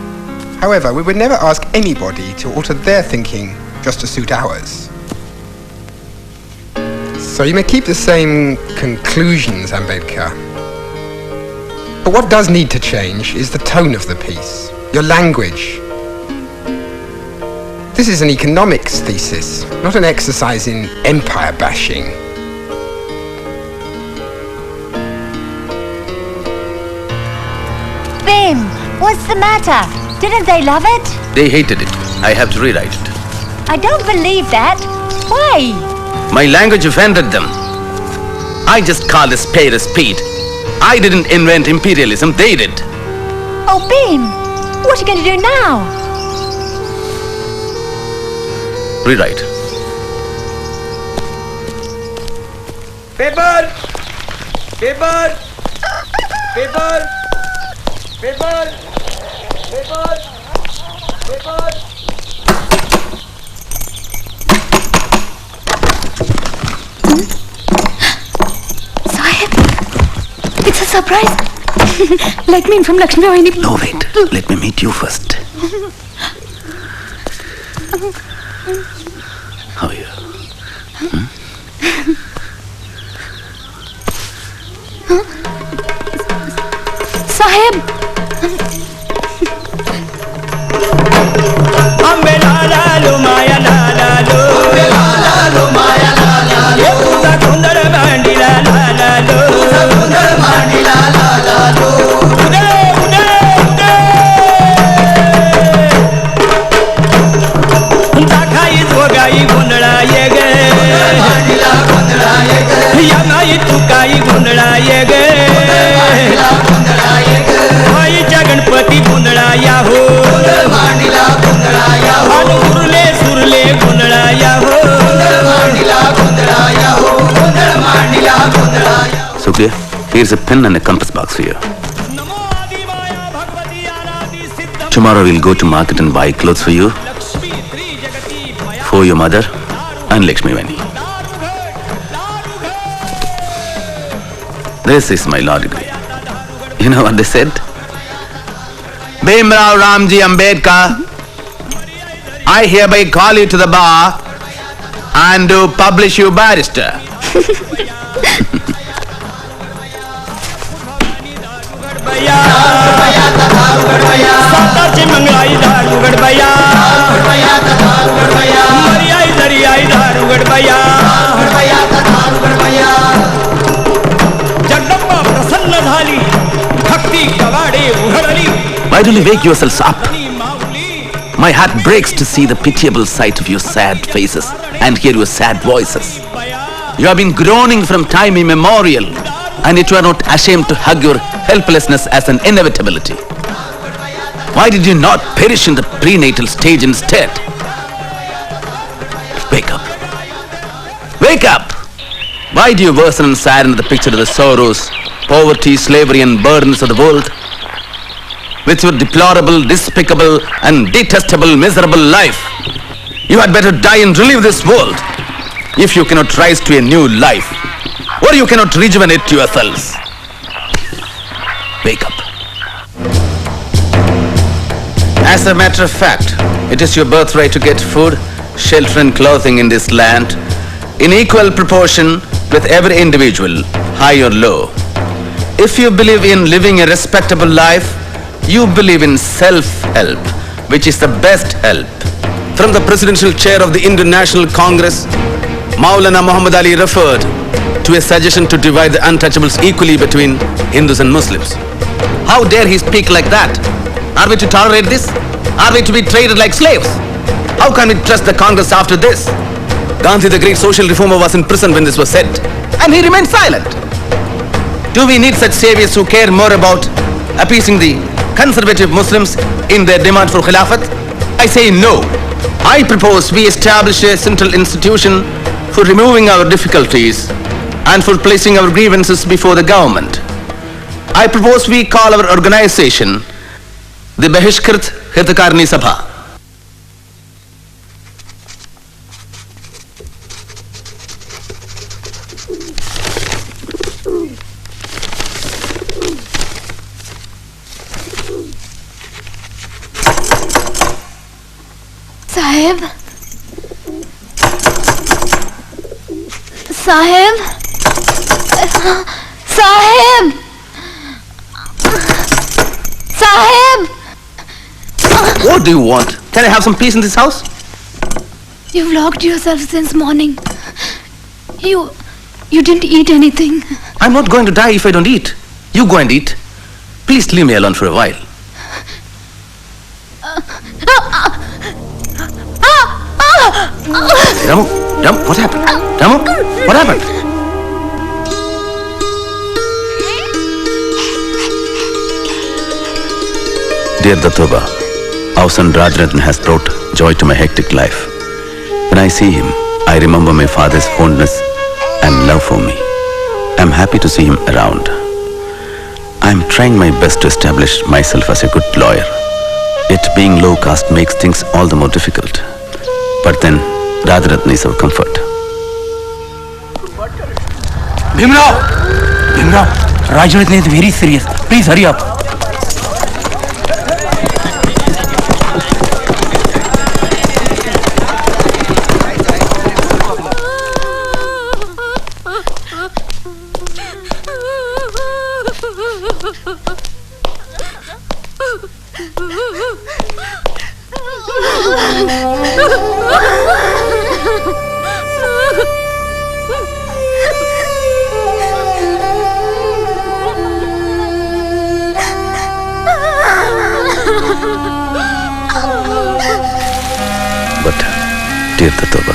However, we would never ask anybody to alter their thinking just to suit ours. So you may keep the same conclusions, Ambedkar. But what does need to change is the tone of the piece, your language. This is an economics thesis, not an exercise in empire bashing. Bim, what's the matter? Didn't they love it? They hated it. I have to rewrite it. I don't believe that. Why? My language offended them. I just called a spade a spade. I didn't invent imperialism, they did. Oh, Bim, what are you going to do now? Rewrite. Paper! Paper! Paper! Paper! Paper! Paper! Sahib, it's a surprise. Let me inform Lakshmi Vahini. No, wait. Let me meet you first. How are you? Sahib! Ambe la la lo maya la la lo. Ambe la la lo maya la la lo. Ye puza kundar bandi la la la lo. Puza kundar bandi la la la lo. Ude ude ude. Unta khai zogai gundla yege. Bandi la gundla yege. Yangai tu kai gundla yege. Bandi la gundla yege. Hai jaganpati gundla ya ho. Bandi la gundla ya ho. Surle surle gundla ya ho. Bandi la gundla ya ho. Bandi la gundla ya ho. Sukhya, here's a pen and a compass box for you. Tomorrow we'll go to market and buy clothes for you, for your mother and Lakshmi Vani. This is my law degree. You know what they said? Bhimrao Ramji Ambedkar, I hereby call you to the bar and do publish you barrister. Why don't you wake yourselves up? My heart breaks to see the pitiable sight of your sad faces and hear your sad voices. You have been groaning from time immemorial, and yet you are not ashamed to hug your helplessness as an inevitability. Why did you not perish in the prenatal stage instead? Wake up. Wake up! Why do you worsen and sadden the picture of the sorrows, poverty, slavery and burdens of the world? With your deplorable, despicable and detestable, miserable life, you had better die and relive this world if you cannot rise to a new life, or you cannot rejuvenate yourselves. Wake up. As a matter of fact, it is your birthright to get food, shelter and clothing in this land in equal proportion with every individual, high or low. If you believe in living a respectable life, you believe in self-help, which is the best help. From the presidential chair of the Indian National Congress, Maulana Muhammad Ali referred to a suggestion to divide the untouchables equally between Hindus and Muslims. How dare he speak like that? Are we to tolerate this? Are we to be treated like slaves? How can we trust the Congress after this? Gandhi, the great social reformer, was in prison when this was said, and he remained silent. Do we need such saviors who care more about appeasing the conservative Muslims in their demand for Khilafat? I say no. I propose we establish a central institution for removing our difficulties and for placing our grievances before the government. I propose we call our organization the Bahishkrit Hitakarni Sabha. Saheb? Saheb? Saheb? Saheb? What do you want? Can I have some peace in this house? You've locked yourself since morning. You didn't eat anything. I'm not going to die if I don't eat. You go and eat. Please leave me alone for a while. Ramu, what happened? Ramu, what happened? Dear Datoba, our son Rajrathan has brought joy to my hectic life. When I see him, I remember my father's fondness and love for me. I'm happy to see him around. I'm trying my best to establish myself as a good lawyer. Yet being low caste makes things all the more difficult. But then, Radharatna is our comfort. Bhimrao! Bhimrao, Rajaratna is very serious. Please hurry up. But, dear Datoba,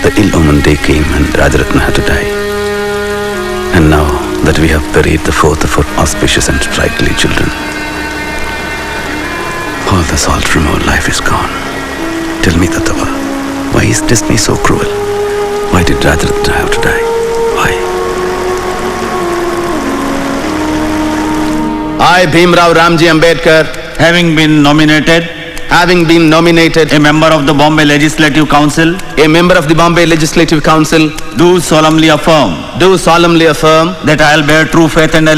the ill-omened day came and Rajaratna had to die. And now that we have buried the fourth of our auspicious and sprightly children, all the salt from our life is gone. Tell me, Datoba, why is destiny so cruel? Why did Rajaratna have to die? Why? I, Bhimrao Ramji Ambedkar, having been nominated a member of the Bombay Legislative Council, do solemnly affirm that I will bear true faith and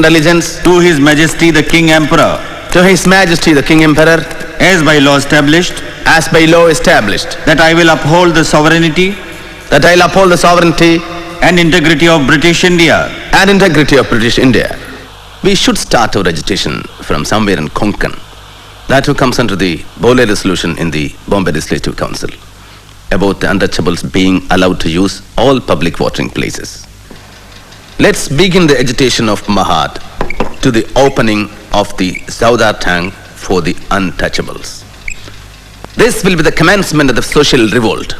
allegiance to His Majesty the King Emperor, as by law established, that I will uphold the sovereignty and integrity of British India. We should start our agitation from somewhere in Konkan. That who comes under the Bole resolution in the Bombay Legislative Council about the untouchables being allowed to use all public watering places. Let's begin the agitation of Mahad to the opening of the Saudar tank for the untouchables. This will be the commencement of the social revolt.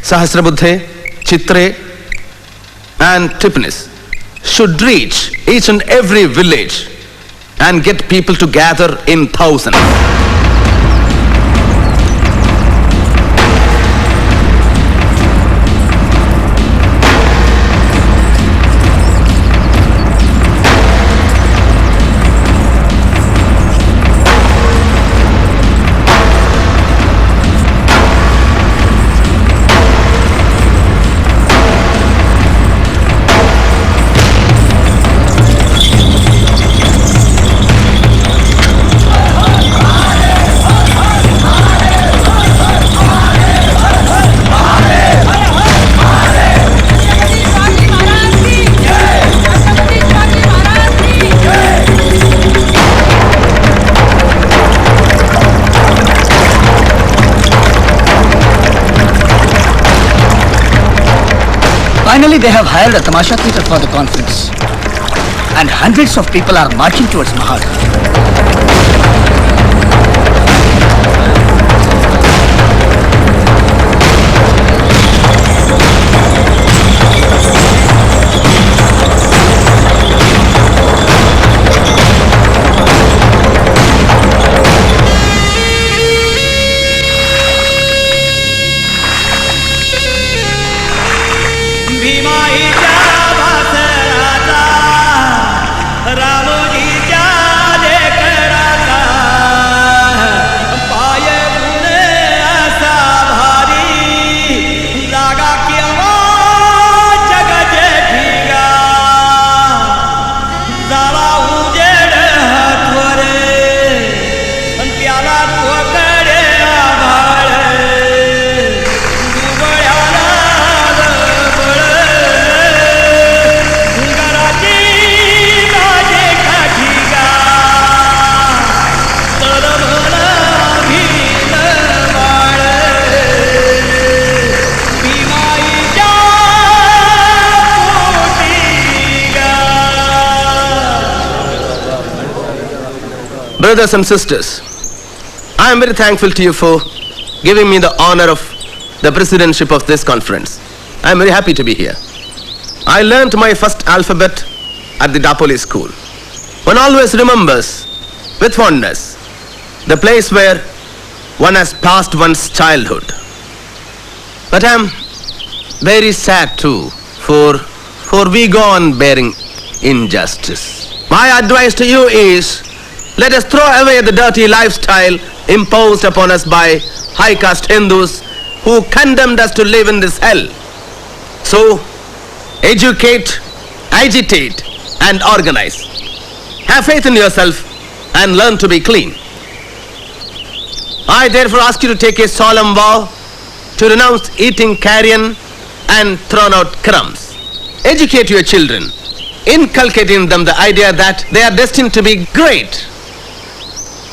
Sahasrabuddhe, Chitre, and Tipanis should reach each and every village and get people to gather in thousands. Finally, they have hired a tamasha theatre for the conference. And hundreds of people are marching towards Mahad. brothers and sisters, I am very thankful to you for giving me the honor of the presidentship of this conference. I am very happy to be here. I learnt my first alphabet at the Dapoli school. One always remembers with fondness the place where one has passed one's childhood. But I am very sad too, for we go on bearing injustice. My advice to you is, let us throw away the dirty lifestyle imposed upon us by high caste Hindus who condemned us to live in this hell. So, educate, agitate, and organize. Have faith in yourself and learn to be clean. I therefore ask you to take a solemn vow to renounce eating carrion and thrown out crumbs. Educate your children, inculcating in them the idea that they are destined to be great.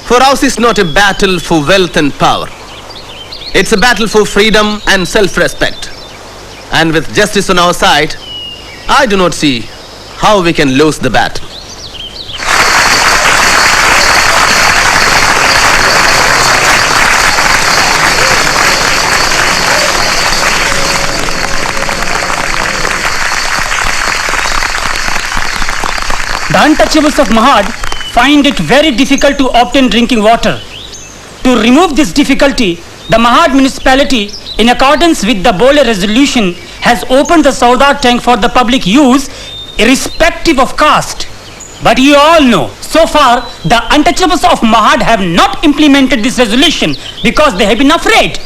For ours is not a battle for wealth and power. It's a battle for freedom and self-respect. And with justice on our side, I do not see how we can lose the battle. The untouchables of Mahad find it very difficult to obtain drinking water. To remove this difficulty, the Mahad municipality, in accordance with the Bole resolution, has opened the Saudar tank for the public use, irrespective of caste. But you all know, so far, the untouchables of Mahad have not implemented this resolution because they have been afraid.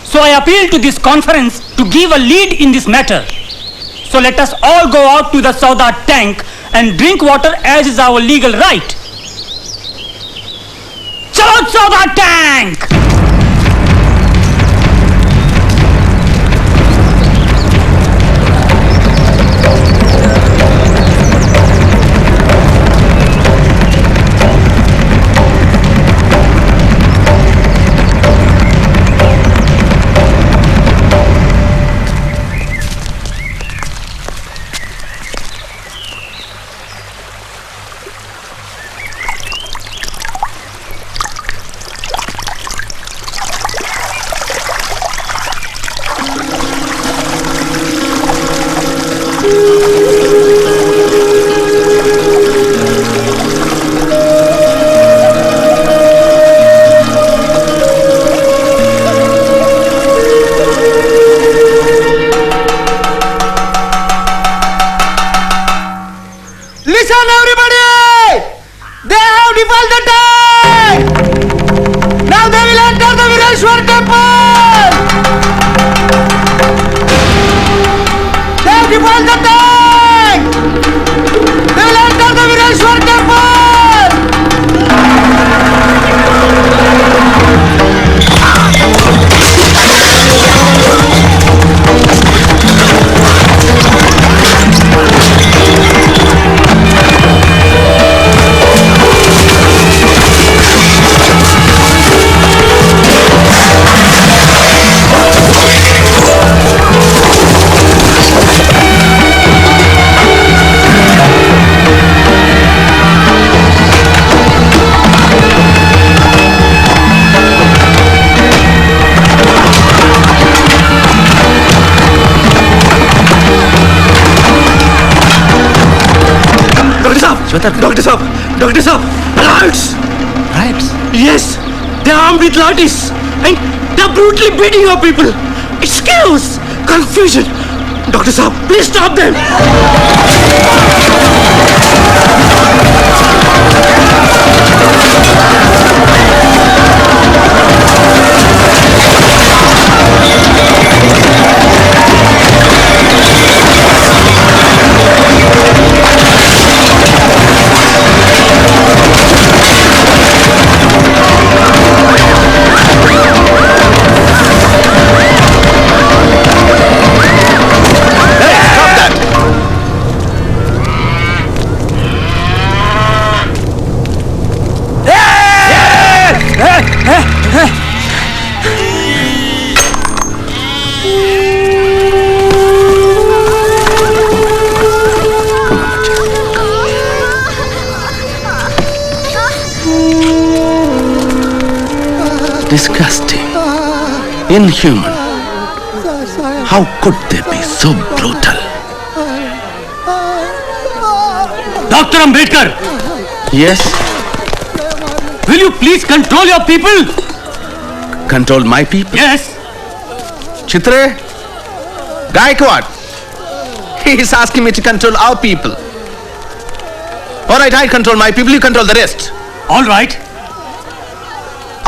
So I appeal to this conference to give a lead in this matter. So let us all go out to the Saudar tank and drink water as is our legal right. Chalo Saudar tank! Doctor Sahab, riots! Riots? Yes, they are armed with lathis and they are brutally beating our people. It's chaos, confusion. Doctor Sahab, please stop them. Disgusting. Inhuman. How could they be so brutal? Dr. Ambedkar! Yes? Will you please control your people? Control my people? Yes. Chitre? Gaikwad? He is asking me to control our people. Alright, I control my people, you control the rest. Alright.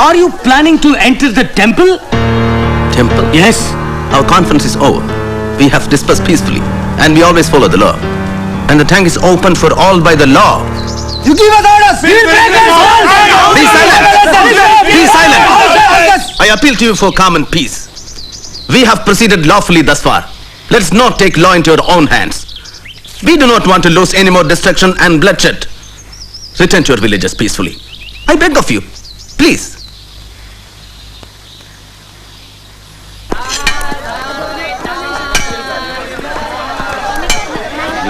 Are you planning to enter the temple? Temple? Yes. Our conference is over. We have dispersed peacefully and we always follow the law. And the tank is open for all by the law. You give us orders! Be silent! Be silent! I appeal to you for calm and peace. We have proceeded lawfully thus far. Let's not take law into our own hands. We do not want to lose any more destruction and bloodshed. Return to your villages peacefully. I beg of you. Please.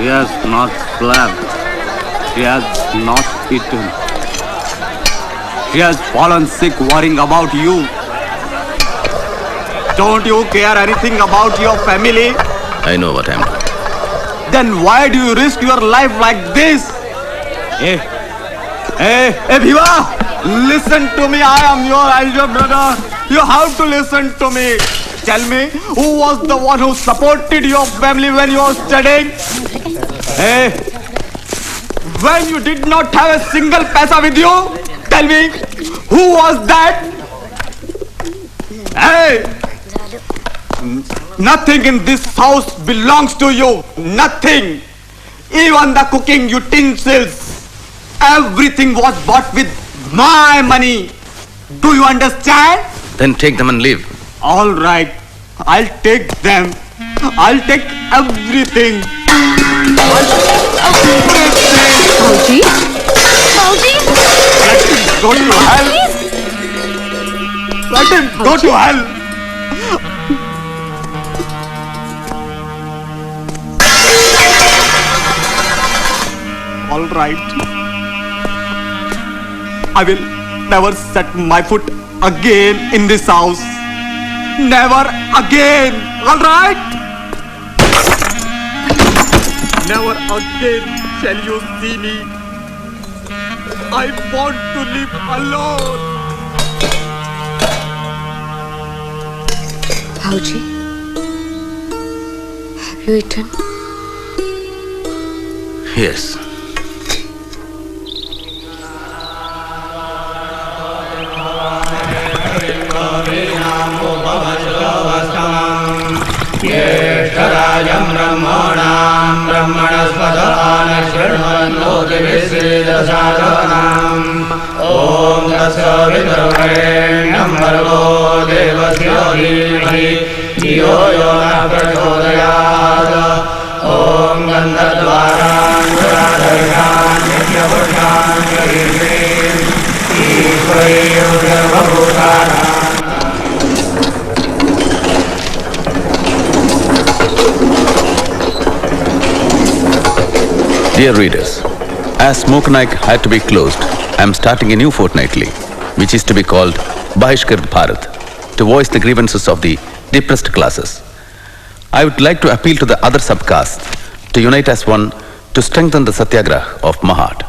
He has not slept. He has not eaten. He has fallen sick worrying about you. Don't you care anything about your family? I know what I'm doing. Then why do you risk your life like this? Hey, Bhiva! Listen to me, I am your elder brother. You have to listen to me. Tell me, who was the one who supported your family when you were studying? Hey, when you did not have a single paisa with you? Tell me, who was that? Hey! Nothing in this house belongs to you. Nothing. Even the cooking utensils. Everything was bought with my money. Do you understand? Then take them and leave. All right. I'll take them. I'll take everything. Bauji? Bauji? Let him go to hell. Let him go to hell. All right. I will never set my foot again in this house. Never again. All right? Never again shall you see me. I want to live alone. Bauji, have you eaten? Yes. ज्येष्ठराजं ब्रह्मणां ब्रह्मणस्पदान शृण्वन्नोतिभिश्रीदशादनाम् ॐ तत्सवितुर्वरेण्यं भर्गो देवस्य धीमहि धियो यो न प्रचोदयात् ॐ गन्धद्वारान् नित्यपुरुषान् गरीबीन् ईश्वरीं सर्वभूतानां Dear readers, as Smoke Naik had to be closed, I am starting a new fortnightly, which is to be called Bahishkar Bharat, to voice the grievances of the depressed classes. I would like to appeal to the other subcastes to unite as one to strengthen the Satyagraha of Mahad.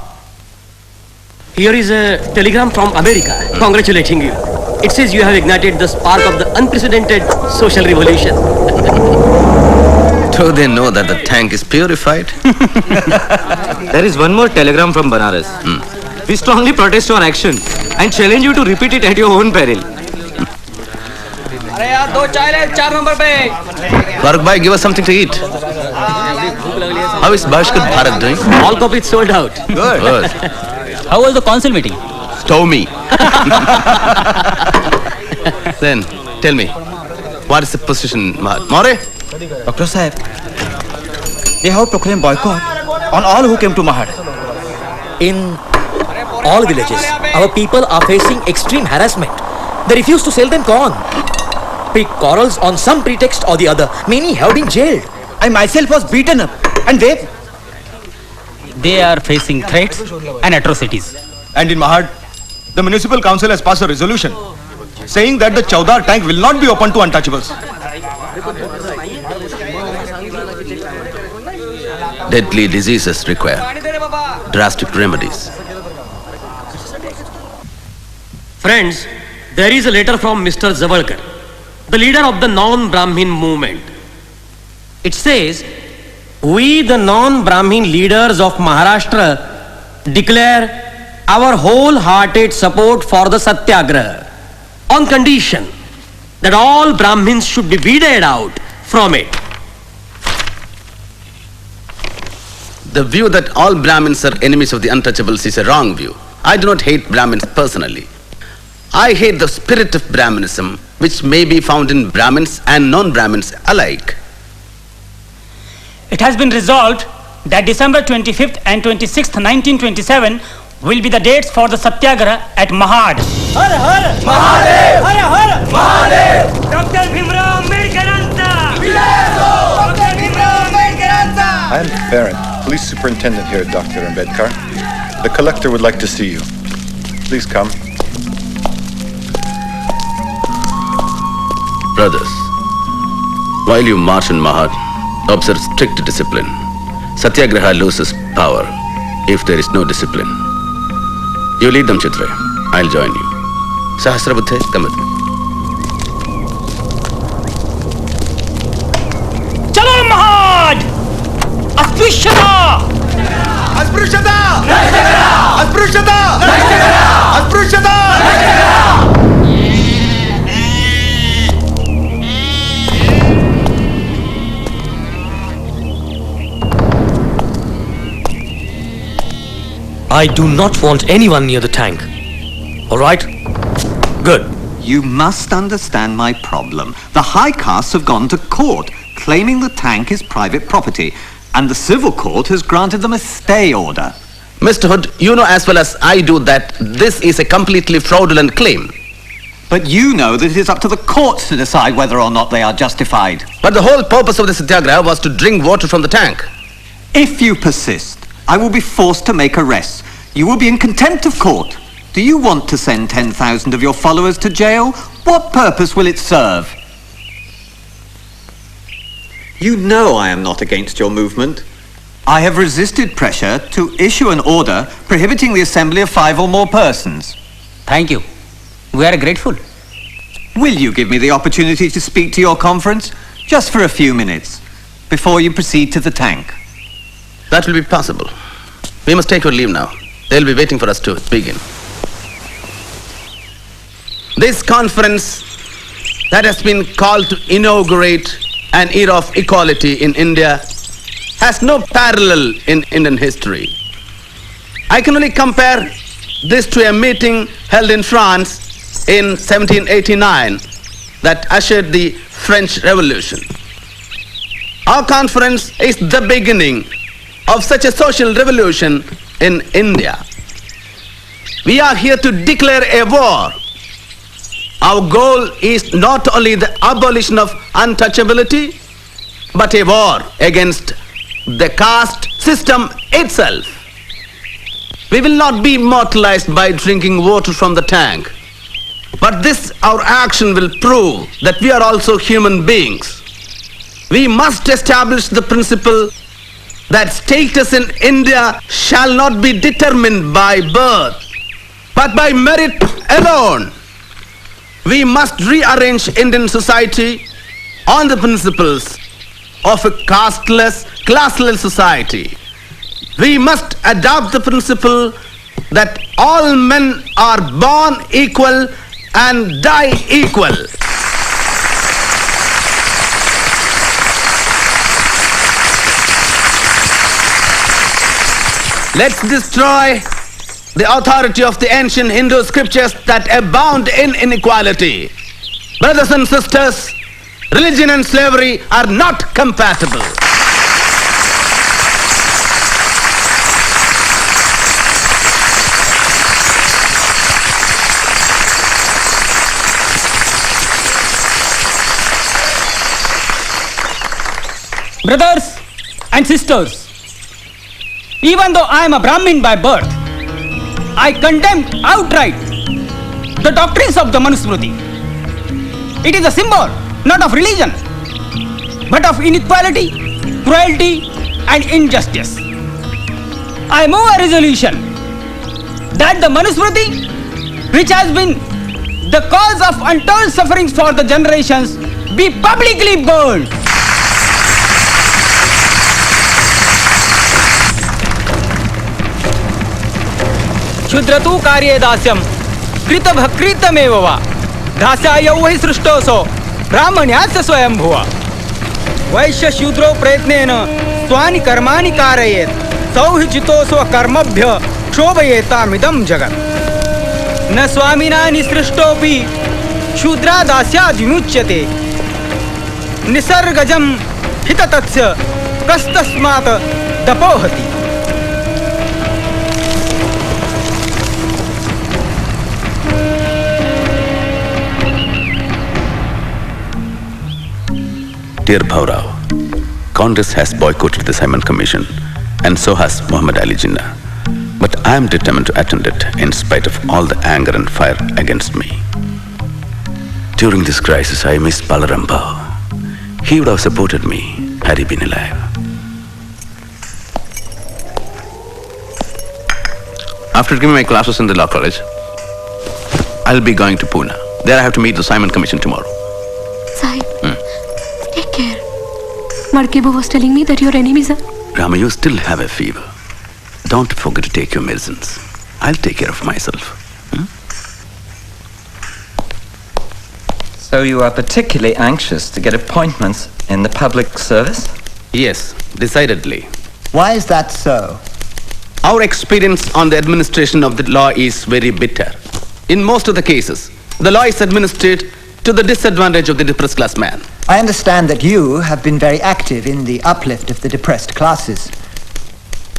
Here is a telegram from America congratulating you. It says you have ignited the spark of the unprecedented social revolution. Do they know that the tank is purified? There is one more telegram from Banaras. We strongly protest your action and challenge you to repeat it at your own peril. अरे यार 2 चाय ले 4 number पे. Faruk bhai, give us something to eat. How is Bahishkar Bharat doing? All copies sold out. Good. How was the council meeting? Stow me. Then, tell me, what is the position, Mahad? More? Dr. Saheb, they have proclaimed boycott on all who came to Mahad. In all villages, our people are facing extreme harassment. They refuse to sell them corn. Pick quarrels on some pretext or the other. Many have been jailed. I myself was beaten up, and they are facing threats and atrocities. And in Mahad, the municipal council has passed a resolution saying that the Chaudhar tank will not be open to untouchables. Deadly diseases require drastic remedies. Friends, there is a letter from Mr. Zavalkar, the leader of the non-Brahmin movement. It says, "We, the non-Brahmin leaders of Maharashtra, declare our wholehearted support for the Satyagraha on condition that all Brahmins should be weeded out from it." The view that all Brahmins are enemies of the untouchables is a wrong view. I do not hate Brahmins personally. I hate the spirit of Brahminism, which may be found in Brahmins and non-Brahmins alike. It has been resolved that December 25th and 26th, 1927 will be the dates for the Satyagraha at Mahad. Har Har Mahadev! Har Har Mahadev! Dr. Bhimrao Ambedkaranta! Dr. Bhimrao Ambedkaranta! I am the parent, police superintendent here at Dr. Ambedkar. The collector would like to see you. Please come. Brothers, while you march in Mahad, observe strict discipline. Satyagraha loses power if there is no discipline. You lead them, Chitra. I'll join you. Sahasrabuddhe, come with me. Chalo Mahad! Asprishyata! Asprishyata! Asprishyata! Asprishyata! I do not want anyone near the tank. All right? Good. You must understand my problem. The high castes have gone to court, claiming the tank is private property, and the civil court has granted them a stay order. Mr. Hood, you know as well as I do that this is a completely fraudulent claim. But you know that it is up to the courts to decide whether or not they are justified. But the whole purpose of the Satyagraha was to drink water from the tank. If you persist, I will be forced to make arrests. You will be in contempt of court. Do you want to send 10,000 of your followers to jail? What purpose will it serve? You know I am not against your movement. I have resisted pressure to issue an order prohibiting the assembly of 5 or more persons. Thank you. We are grateful. Will you give me the opportunity to speak to your conference? Just for a few minutes, before you proceed to the tank. That will be possible. We must take your leave now. They'll be waiting for us to begin. This conference that has been called to inaugurate an era of equality in India has no parallel in Indian history. I can only compare this to a meeting held in France in 1789 that ushered the French Revolution. Our conference is the beginning of such a social revolution in India. We are here to declare a war. Our goal is not only the abolition of untouchability, but a war against the caste system itself. We will not be immortalized by drinking water from the tank, but this, our action, will prove that we are also human beings. We must establish the principle that status in India shall not be determined by birth, but by merit alone. We must rearrange Indian society on the principles of a casteless, classless society. We must adopt the principle that all men are born equal and die equal. Let's destroy the authority of the ancient Hindu scriptures that abound in inequality. Brothers and sisters, religion and slavery are not compatible. Brothers and sisters, even though I am a Brahmin by birth, I condemn outright the doctrines of the Manusmriti. It is a symbol, not of religion, but of inequality, cruelty, and injustice. I move a resolution that the Manusmriti, which has been the cause of untold sufferings for the generations, be publicly burned. क्षुद्रतु कार्ये दास्यं कृतभकृतमेव वा दास्यायौ हि सृष्टोऽसौ ब्राह्मण्यास्य स्वयंभुव वैश्य शूद्रो प्रयत्नेन स्वानि कर्माणि कारयेत् सौ हि चितो स्वकर्मभ्य क्षोभयेतामिदं जगत् न स्वामिना निसृष्टोऽपि शूद्रा दास्याद् विमुच्यते निसर्गजं हिततस्य कस्तस्मात् दपोहति. Dear Bhaurao, Congress has boycotted the Simon Commission, and so has Muhammad Ali Jinnah. But I am determined to attend it in spite of all the anger and fire against me. During this crisis, I miss Balaram Bhau. He would have supported me had he been alive. After giving my classes in the law college, I'll be going to Pune. There I have to meet the Simon Commission tomorrow. Sahib, take care. Markebo was telling me that your enemies are... Rama, you still have a fever. Don't forget to take your medicines. I'll take care of myself. So you are particularly anxious to get appointments in the public service? Yes, decidedly. Why is that so? Our experience on the administration of the law is very bitter. In most of the cases, the law is administered to the disadvantage of the depressed class man. I understand that you have been very active in the uplift of the depressed classes.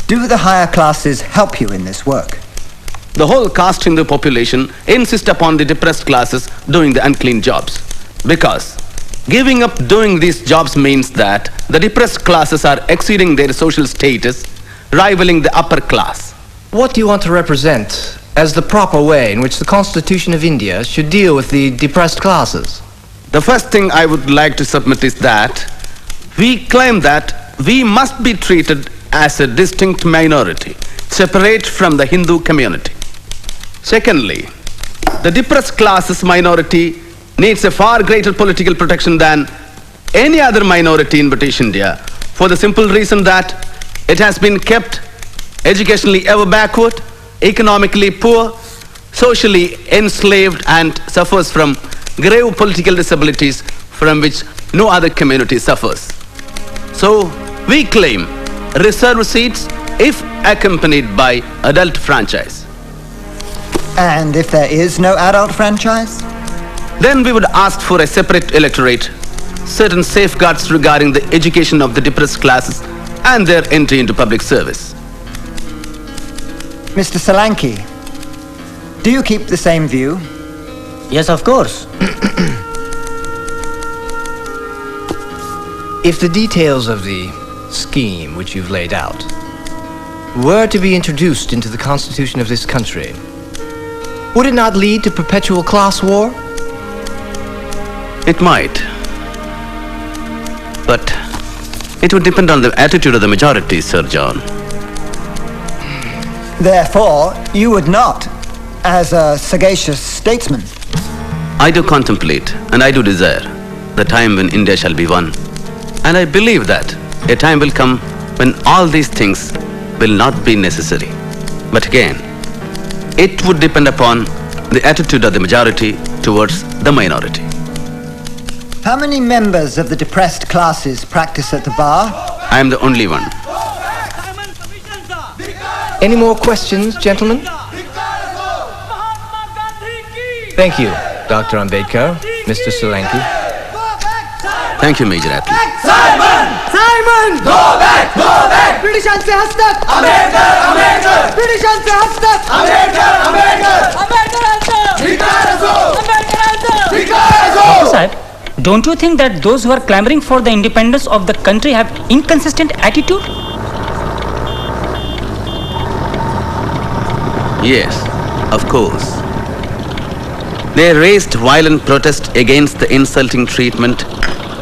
Do the higher classes help you in this work? The whole caste Hindu population insist upon the depressed classes doing the unclean jobs. Because giving up doing these jobs means that the depressed classes are exceeding their social status, rivaling the upper class. What do you want to represent as the proper way in which the Constitution of India should deal with the depressed classes? The first thing I would like to submit is that we claim that we must be treated as a distinct minority, separate from the Hindu community. Secondly, the depressed classes minority needs a far greater political protection than any other minority in British India, for the simple reason that it has been kept educationally ever backward, economically poor, socially enslaved, and suffers from grave political disabilities from which no other community suffers. So, we claim reserved seats if accompanied by adult franchise. And if there is no adult franchise? Then we would ask for a separate electorate, certain safeguards regarding the education of the depressed classes and their entry into public service. Mr. Solanki, do you keep the same view? Yes, of course. If the details of the scheme which you've laid out were to be introduced into the constitution of this country, would it not lead to perpetual class war? It might. But it would depend on the attitude of the majority, Sir John. Therefore, you would not, as a sagacious statesman. I do contemplate and I do desire the time when India shall be one. And I believe that a time will come when all these things will not be necessary. But again, it would depend upon the attitude of the majority towards the minority. How many members of the depressed classes practice at the bar? I am the only one. Any more questions, gentlemen? Thank you, Dr. Ambedkar, Mr. Solanki. Thank you, Major Atley. Simon! Simon! Go back! Go back! ब्रिटिशांचे हस्तक! Ambedkar! Ambedkar! ब्रिटिशांचे हस्तक! Ambedkar! Ambedkar! Dr. Sahib, don't you think that those who are clamoring for the independence of the country have inconsistent attitude? Yes, of course. They raised violent protest against the insulting treatment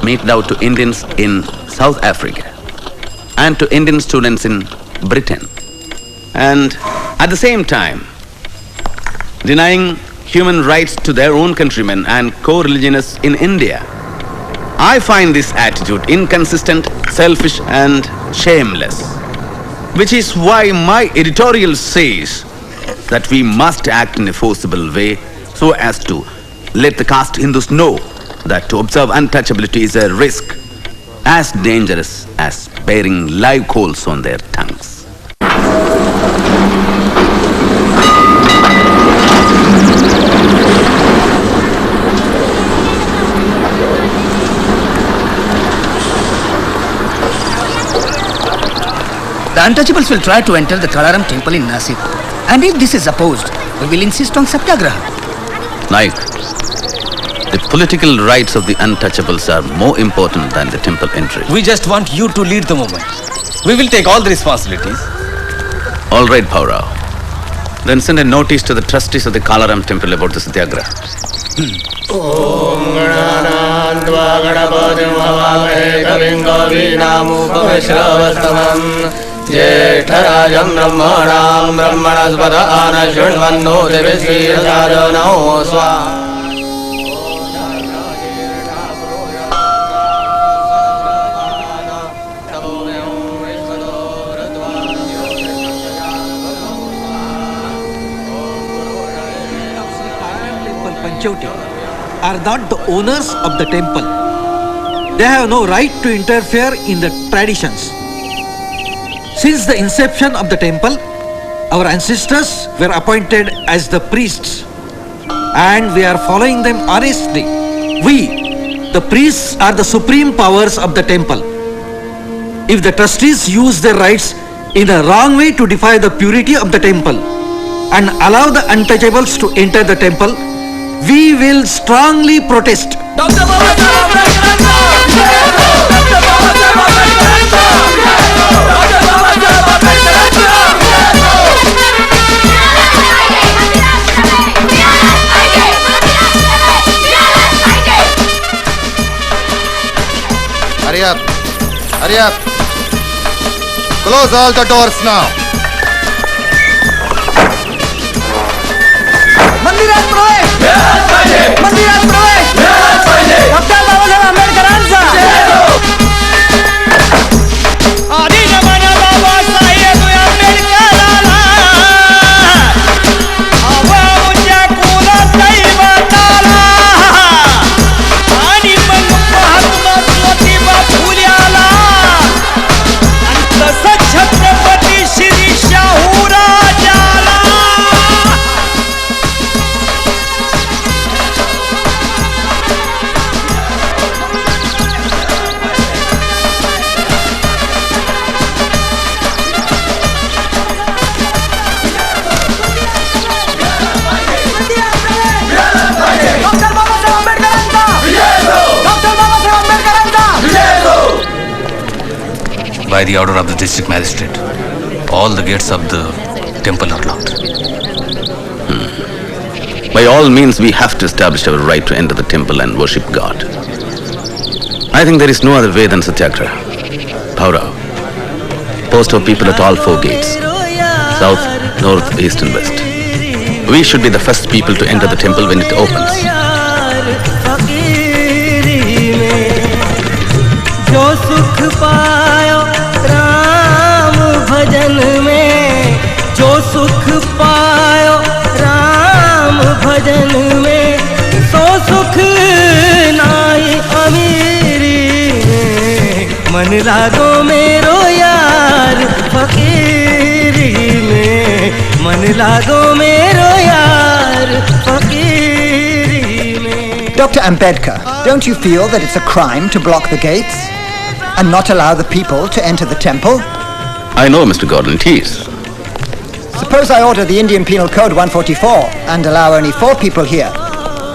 meted out to Indians in South Africa and to Indian students in Britain. And at the same time, denying human rights to their own countrymen and co-religionists in India. I find this attitude inconsistent, selfish and shameless. Which is why my editorial says that we must act in a forcible way so as to let the caste Hindus know that to observe untouchability is a risk as dangerous as bearing live coals on their tongues. The untouchables will try to enter the Kalaram temple in Nasik. And if this is opposed, we will insist on Satyagraha. Naik, the political rights of the untouchables are more important than the temple entry. We just want you to lead the movement. We will take all the responsibilities. All right, Paurao. Then send a notice to the trustees of the Kalaram temple about the Satyagraha. Om Gananandva Ganapatim Havamahe Kavim Kavinamupavishravastavam Jethtarajam Brahmanam Brahmanaspata Anashunvanno Devisvirajano Swa. Are not the owners of the temple. They have no right to interfere in the traditions. Since the inception of the temple, our ancestors were appointed as the priests, and we are following them honestly. We, the priests, are the supreme powers of the temple. If the trustees use their rights in a wrong way to defy the purity of the temple and allow the untouchables to enter the temple, we will strongly protest. Dr. Hurry up. Hurry up. Close all the doors now. मंदिरात प्रवेश! मंदिरात प्रवेश! Doctor Babasaheb आंबेडकरांचा! आदिनमन बाबासाहेब आंबेडकराला आवाच्या कुलदैवताला आणि मग महात्मा ज्योतिबा फुल्याला आणि तसंच Chhatrapati Shri शाहूराजाला. By the order of the district magistrate, all the gates of the temple are locked. By all means, we have to establish our right to enter the temple and worship God. I think there is no other way than Satyagraha. Paurao, post our people at all four gates, south, north, east and west. We should be the first people to enter the temple when it opens. जो सुख पायो राम भजन में, जो सुख पायो राम भजन में, सो सुख नाई अमीरी में. मन लागो मेरो यार फकीरी में, मन लागो मेरो यार फकीरी में. Dr. Ambedkar, don't you feel that it's a crime to block the gates and not allow the people to enter the temple? I know, Mr. Gordon, it is. Suppose I order the Indian Penal Code 144 and allow only 4 people here.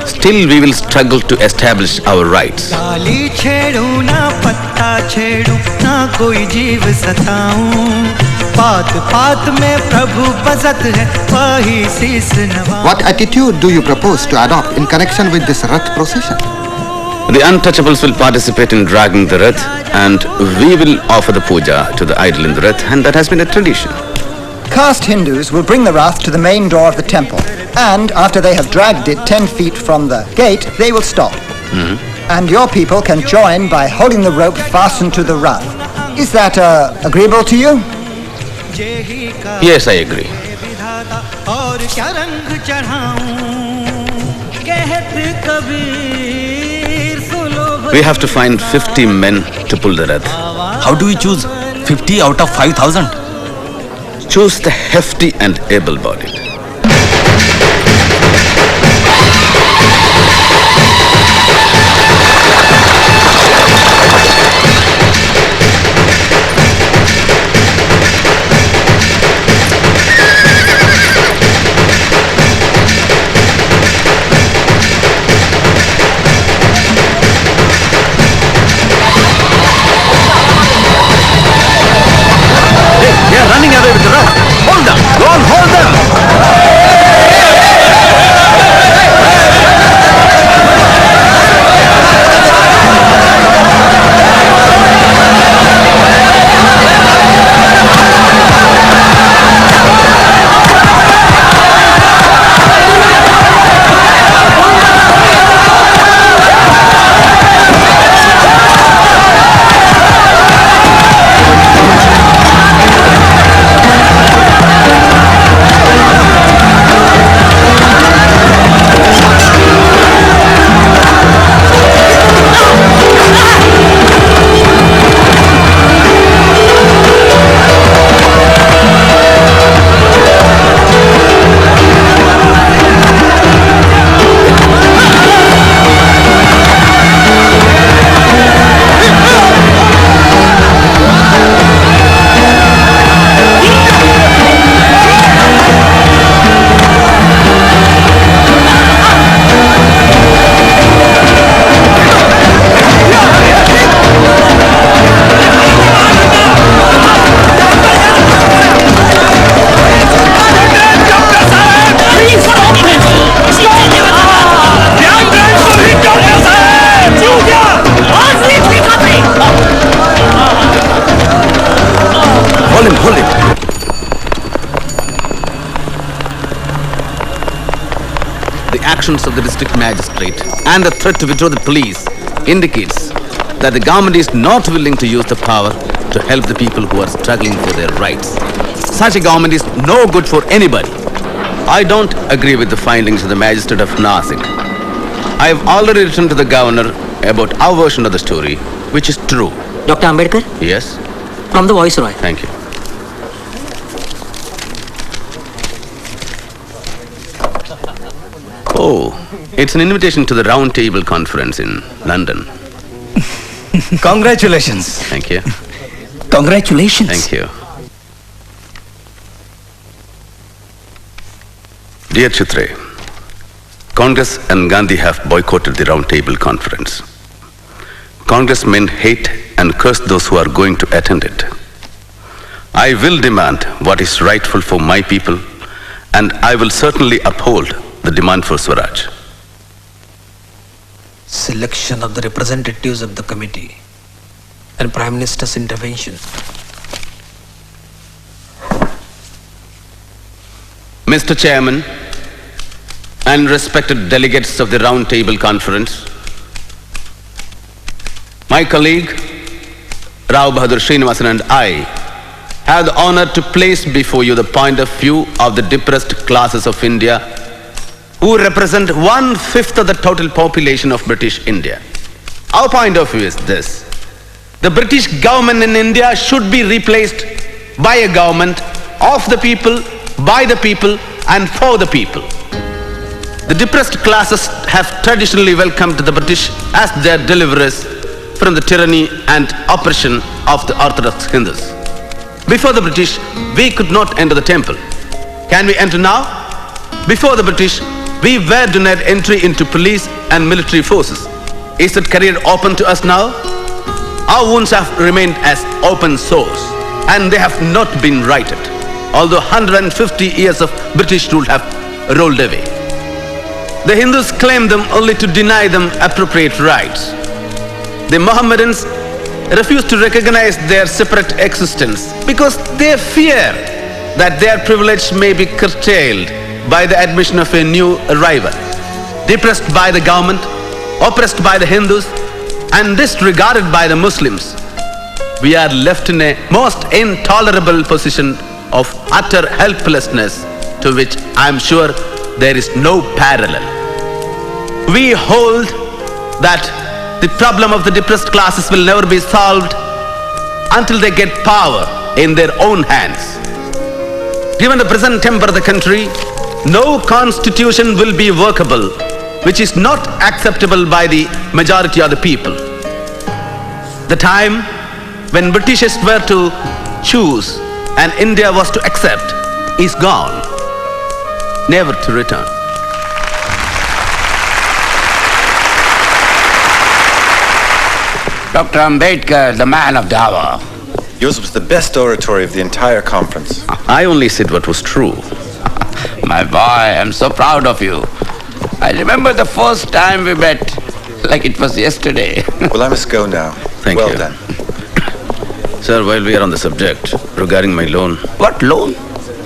Still, we will struggle to establish our rights. डाली छेड़ू ना पत्ता छेड़ू ना कोई जीव सताऊं, पात पात में प्रभु बसत है वही शीस नवा. What attitude do you propose to adopt in connection with this Rath procession? The untouchables will participate in dragging the Rath, and we will offer the puja to the idol in the Rath, and that has been a tradition. Caste Hindus will bring the Rath to the main door of the temple, and after they have dragged it 10 feet from the gate, they will stop. And your people can join by holding the rope fastened to the Rath. Is that agreeable to you? Yes, I agree. और क्या रंग चढ़ाऊं कहते कबीर सुनो. We have to find 50 men to pull the Rath. How do we choose 50 out of 5,000? Choose the hefty and able-bodied. They are running away with the Rath. Hold them! Go on, hold them! Hold him. The actions of the district magistrate and the threat to withdraw the police indicates that the government is not willing to use the power to help the people who are struggling for their rights. Such a government is no good for anybody. I don't agree with the findings of the magistrate of Nasik. I have already written to the governor about our version of the story, which is true. Dr. Ambedkar? Yes? From the Viceroy. Thank you. Oh, it's an invitation to the Round Table Conference in London. Congratulations. Thank you. Congratulations. Thank you. Dear Chitre, Congress and Gandhi have boycotted the Round Table Conference. Congressmen hate and curse those who are going to attend it. I will demand what is rightful for my people, and I will certainly uphold the demand for Swaraj. Selection of the representatives of the committee and Prime Minister's intervention. Mr. Chairman and respected delegates of the Round Table Conference, my colleague Rao Bahadur Srinivasan and I have the honor to place before you the point of view of the depressed classes of India who represent 1/5 of the total population of British India. Our point of view is this: the British government in India should be replaced by a government of the people, by the people, and for the people. The depressed classes have traditionally welcomed the British as their deliverers from the tyranny and oppression of the Orthodox Hindus. Before the British, we could not enter the temple. Can we enter now? Before the British, we were denied entry into police and military forces. Is that career open to us now? Our wounds have remained as open sores. and they have not been righted, although 150 years of British rule have rolled away. The Hindus claim them only to deny them appropriate rights. The Mohammedans refuse to recognize their separate existence because they fear that their privilege may be curtailed by the admission of a new arrival. Depressed by the government, oppressed by the Hindus, and disregarded by the Muslims, we are left in a most intolerable position of utter helplessness to which I am sure there is no parallel. We hold that the problem of the depressed classes will never be solved until they get power in their own hands. Given the present temper of the country, no constitution will be workable which is not acceptable by the majority of the people. The time when Britishers were to choose and India was to accept is gone, never to return. Dr. Ambedkar, the man of the hour. Yours was the best oratory of the entire conference. I only said what was true. My boy, I'm so proud of you. I remember the first time we met, like it was yesterday. Well, I must go now. Thank well you. done. Sir, while we are on the subject, regarding my loan. What loan?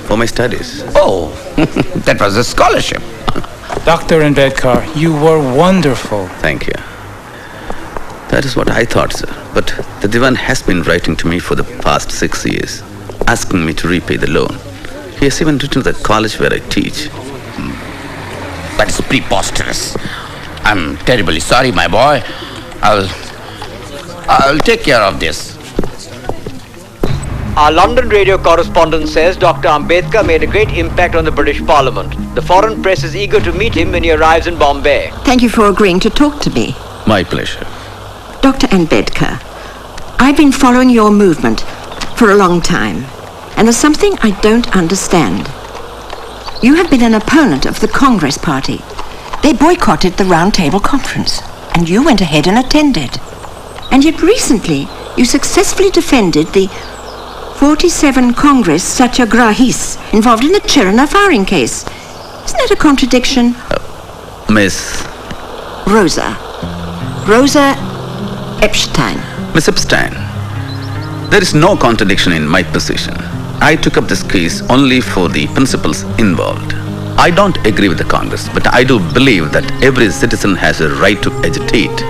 For my studies. Oh, that was a scholarship. Dr. Ambedkar, you were wonderful. Thank you. That is what I thought, sir. But the Divan has been writing to me for the past 6 years, asking me to repay the loan. He has even written to the college where I teach. That is preposterous. I'm terribly sorry, my boy. I'll take care of this. Our London radio correspondent says Dr. Ambedkar made a great impact on the British Parliament. The foreign press is eager to meet him when he arrives in Bombay. Thank you for agreeing to talk to me. My pleasure. Dr. Ambedkar, I've been following your movement for a long time, and there's something I don't understand. You have been an opponent of the Congress Party. They boycotted the Round Table Conference, and you went ahead and attended. And yet recently, you successfully defended the 47 Congress Satyagrahis involved in the Chirana firing case. Isn't that a contradiction? Miss Rosa Epstein. Miss Epstein, there is no contradiction in my position. I took up this case only for the principles involved. I don't agree with the Congress, but I do believe that every citizen has a right to agitate.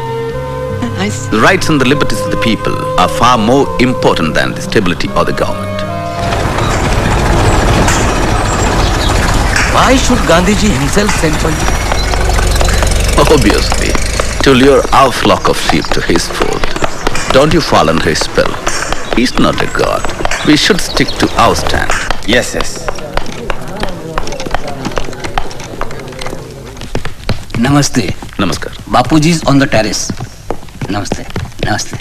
The rights and the liberties of the people are far more important than the stability of the government. Why should Gandhiji himself send for you? Obviously, to lure our flock of sheep to his fold. Don't you fall under his spell. He's not a god. We should stick to our stand. Yes, yes. Namaste. Namaskar. Bapuji is on the terrace. Namaste. Namaste.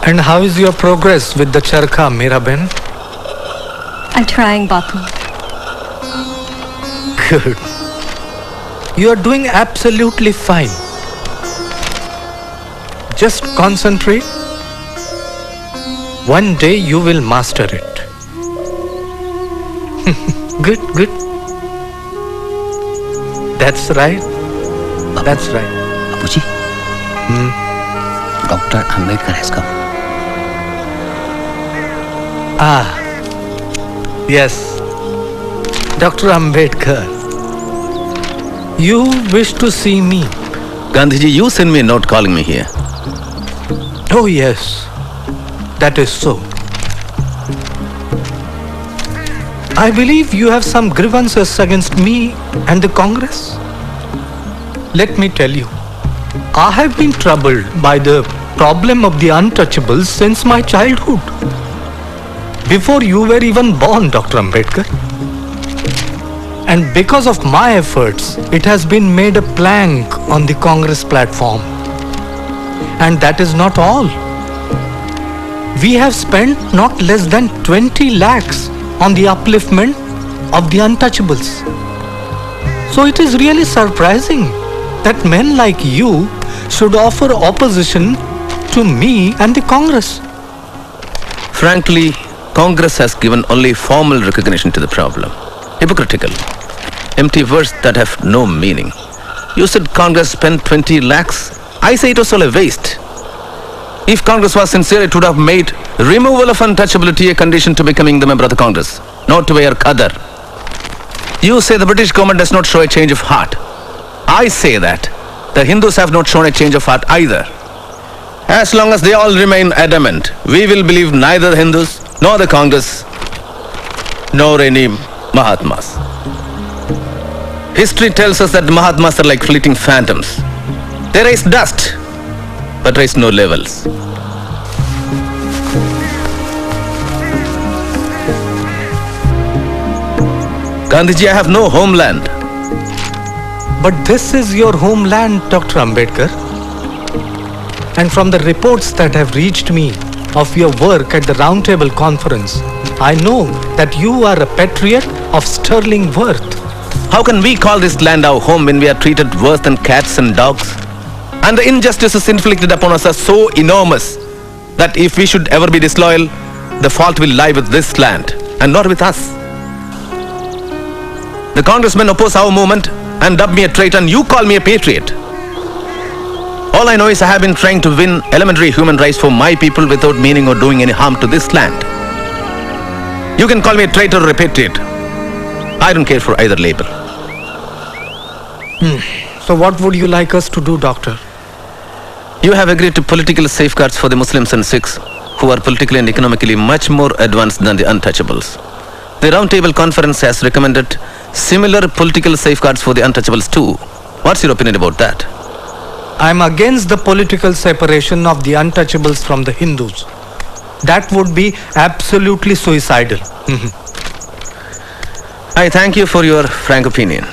And how is your progress with the charkha, Miraben? I'm trying, Bapu. Good. You are doing absolutely fine. Just concentrate. One day you will master it. Good, good. That's right. That's right. Bapuji. Dr. Ambedkar has come. Ah, yes. Dr. Ambedkar, you wish to see me? Gandhiji, you sent me a note calling me here. Oh yes, that is so. I believe you have some grievances against me and the Congress. Let me tell you, I have been troubled by the problem of the untouchables since my childhood. Before you were even born, Dr. Ambedkar. And because of my efforts, it has been made a plank on the Congress platform. And that is not all. We have spent not less than 20 lakhs on the upliftment of the untouchables. So it is really surprising that men like you should offer opposition to me and the Congress? Frankly, Congress has given only formal recognition to the problem. Hypocritical. Empty words that have no meaning. You said Congress spent 20 lakhs. I say it was all a waste. If Congress was sincere, it would have made removal of untouchability a condition to becoming the member of the Congress, not to wear qadar. You say the British government does not show a change of heart. I say that the Hindus have not shown a change of heart either. As long as they all remain adamant, we will believe neither the Hindus, nor the Congress, nor any Mahatmas. History tells us that the Mahatmas are like fleeting phantoms. They raise dust, but raise no levels. Gandhiji, I have no homeland. But this is your homeland, Dr. Ambedkar. And from the reports that have reached me of your work at the Roundtable Conference, I know that you are a patriot of sterling worth. How can we call this land our home when we are treated worse than cats and dogs? And the injustices inflicted upon us are so enormous that if we should ever be disloyal, the fault will lie with this land and not with us. The congressmen oppose our movement and dub me a traitor, and you call me a patriot. All I know is I have been trying to win elementary human rights for my people without meaning or doing any harm to this land. You can call me a traitor or a patriot. I don't care for either label. So what would you like us to do, Doctor? You have agreed to political safeguards for the Muslims and Sikhs, who are politically and economically much more advanced than the untouchables. The Roundtable Conference has recommended similar political safeguards for the untouchables too. What's your opinion about that? I'm against the political separation of the untouchables from the Hindus. That would be absolutely suicidal. I thank you for your frank opinion.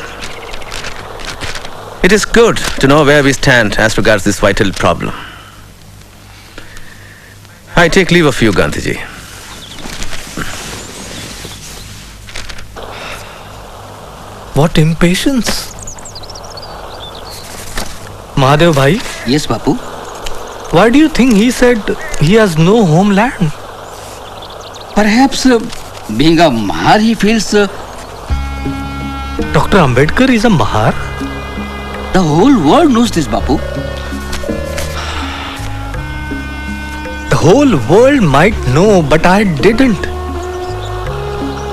It is good to know where we stand as regards this vital problem. I take leave of you, Gandhiji. What impatience! Mahadev Bhai? Yes, Bapu? Why do you think he said he has no homeland? Perhaps being a Mahar, he feels... Dr. Ambedkar is a Mahar? The whole world knows this, Bapu. The whole world might know, but I didn't.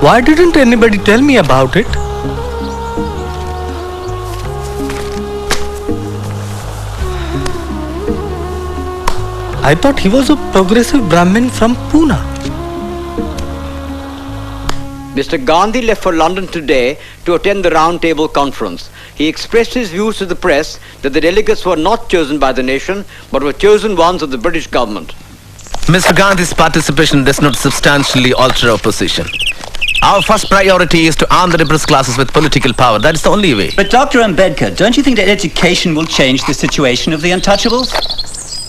Why didn't anybody tell me about it? I thought he was a progressive Brahmin from Pune. Mr. Gandhi left for London today to attend the Roundtable Conference. He expressed his views to the press that the delegates were not chosen by the nation, but were chosen ones of the British government. Mr. Gandhi's participation does not substantially alter our position. Our first priority is to arm the depressed classes with political power. That is the only way. But Dr. Ambedkar, don't you think that education will change the situation of the untouchables?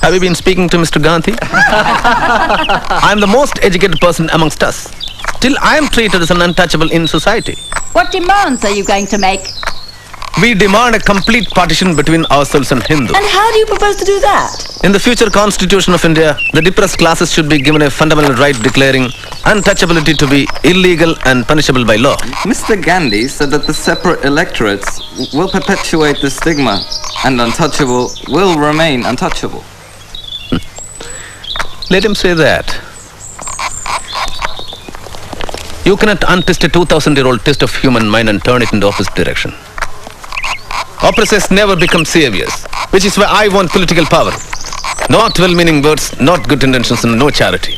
Have you been speaking to Mr. Gandhi? I am the most educated person amongst us. Still, I am treated as an untouchable in society. What demands are you going to make? We demand a complete partition between ourselves and Hindus. And how do you propose to do that? In the future Constitution of India, the depressed classes should be given a fundamental right declaring untouchability to be illegal and punishable by law. Mr. Gandhi said that the separate electorates will perpetuate the stigma and untouchable will remain untouchable. Let him say that. You cannot untwist a 2,000-year-old twist of human mind and turn it in the opposite direction. Oppressors never become saviors, which is why I want political power. Not well-meaning words, not good intentions, and no charity.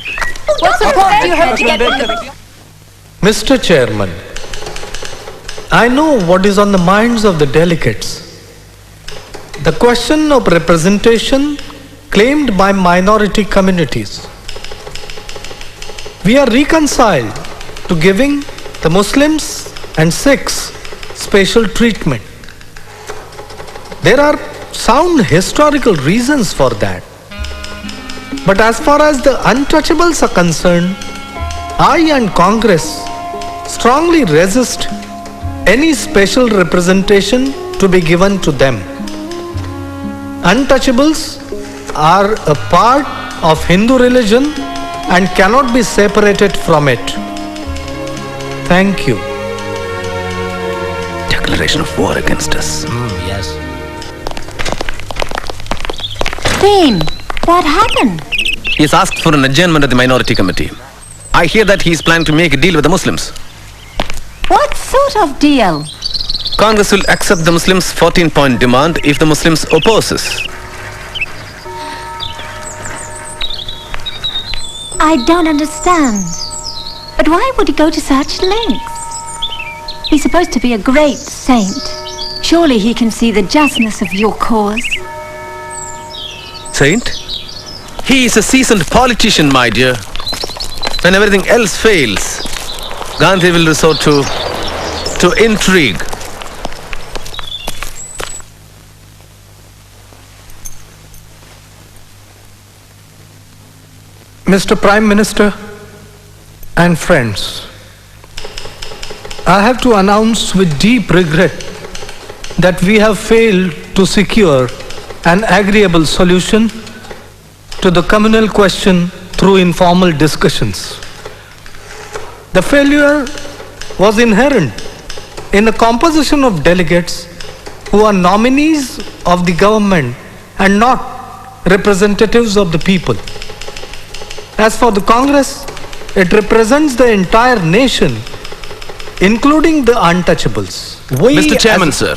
What support do you have to get rid of it? Mr. Chairman, I know what is on the minds of the delegates. The question of representation claimed by minority communities. We are reconciled to giving the Muslims and Sikhs special treatment. There are sound historical reasons for that. But as far as the untouchables are concerned, I and Congress strongly resist any special representation to be given to them. Untouchables are a part of Hindu religion and cannot be separated from it. Thank you. Declaration of war against us. Yes. Dean, what happened? He's asked for an adjournment of the minority committee. I hear that he's planning to make a deal with the Muslims. What sort of deal? Congress will accept the Muslims' 14-point demand if the Muslims opposes. I don't understand. But why would he go to such lengths? He's supposed to be a great saint. Surely he can see the justness of your cause. Saint? He is a seasoned politician, my dear. When everything else fails, Gandhi will resort to intrigue. Mr. Prime Minister and friends, I have to announce with deep regret that we have failed to secure an agreeable solution to the communal question through informal discussions. The failure was inherent in the composition of delegates who are nominees of the government and not representatives of the people. As for the Congress, it represents the entire nation, including the untouchables. Mr. Chairman, sir,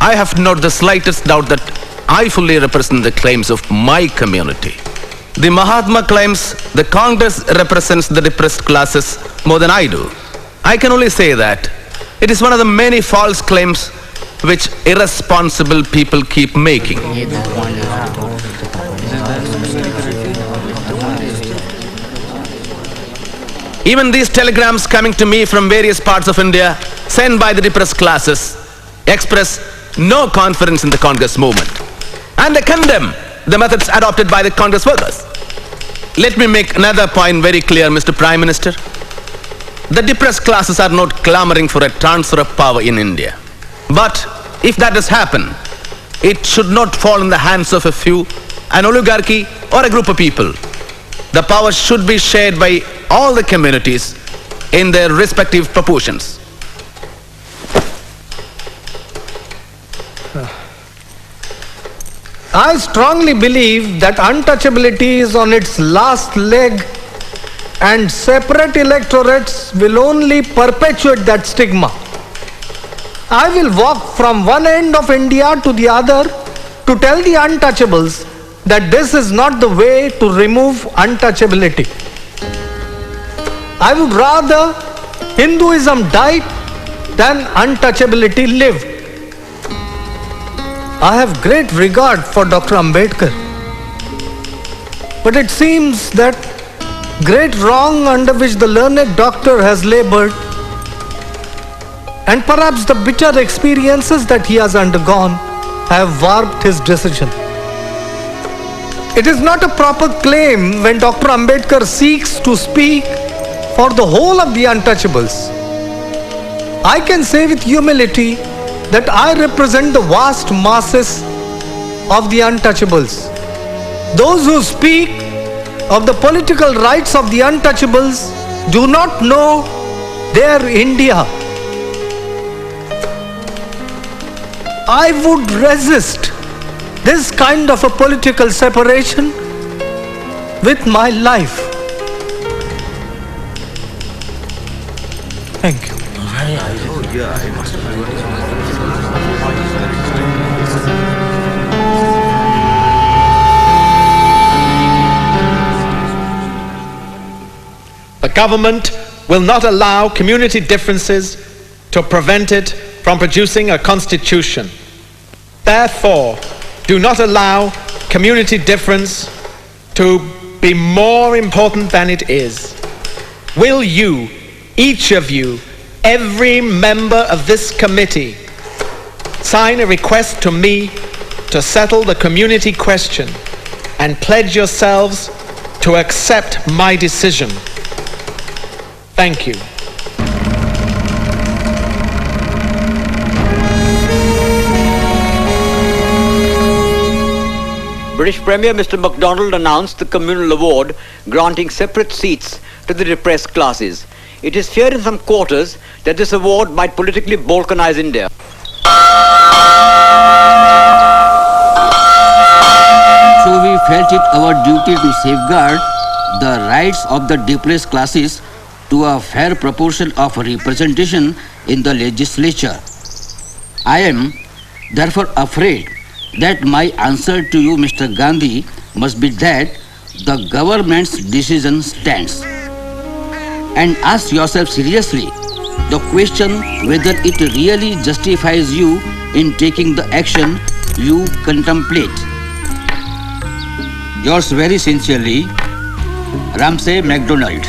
I have not the slightest doubt that I fully represent the claims of my community. The Mahatma claims the Congress represents the depressed classes more than I do. I can only say that it is one of the many false claims which irresponsible people keep making. Even these telegrams coming to me from various parts of India, sent by the depressed classes, express no confidence in the Congress movement. And they condemn the methods adopted by the Congress workers. Let me make another point very clear, Mr. Prime Minister. The depressed classes are not clamoring for a transfer of power in India. But if that does happen, it should not fall in the hands of a few, an oligarchy or a group of people. The power should be shared by all the communities in their respective proportions. I strongly believe that untouchability is on its last leg and separate electorates will only perpetuate that stigma. I will walk from one end of India to the other to tell the untouchables that this is not the way to remove untouchability. I would rather Hinduism died than untouchability lived. I have great regard for Dr. Ambedkar. But it seems that great wrong under which the learned doctor has labored and perhaps the bitter experiences that he has undergone have warped his decision. It is not a proper claim when Dr. Ambedkar seeks to speak for the whole of the untouchables. I can say with humility that I represent the vast masses of the untouchables. Those who speak of the political rights of the untouchables do not know their India. I would resist this kind of a political separation with my life. Thank you. The government will not allow community differences to prevent it from producing a constitution. Therefore, do not allow community difference to be more important than it is. Will you, each of you, every member of this committee, sign a request to me to settle the community question and pledge yourselves to accept my decision? Thank you. British Premier Mr. MacDonald announced the communal award granting separate seats to the depressed classes. It is feared in some quarters that this award might politically balkanize India. So we felt it our duty to safeguard the rights of the depressed classes to a fair proportion of representation in the legislature. I am therefore afraid that my answer to you, Mr. Gandhi, must be that the government's decision stands. And ask yourself seriously the question whether it really justifies you in taking the action you contemplate. Yours very sincerely, Ramsay MacDonald.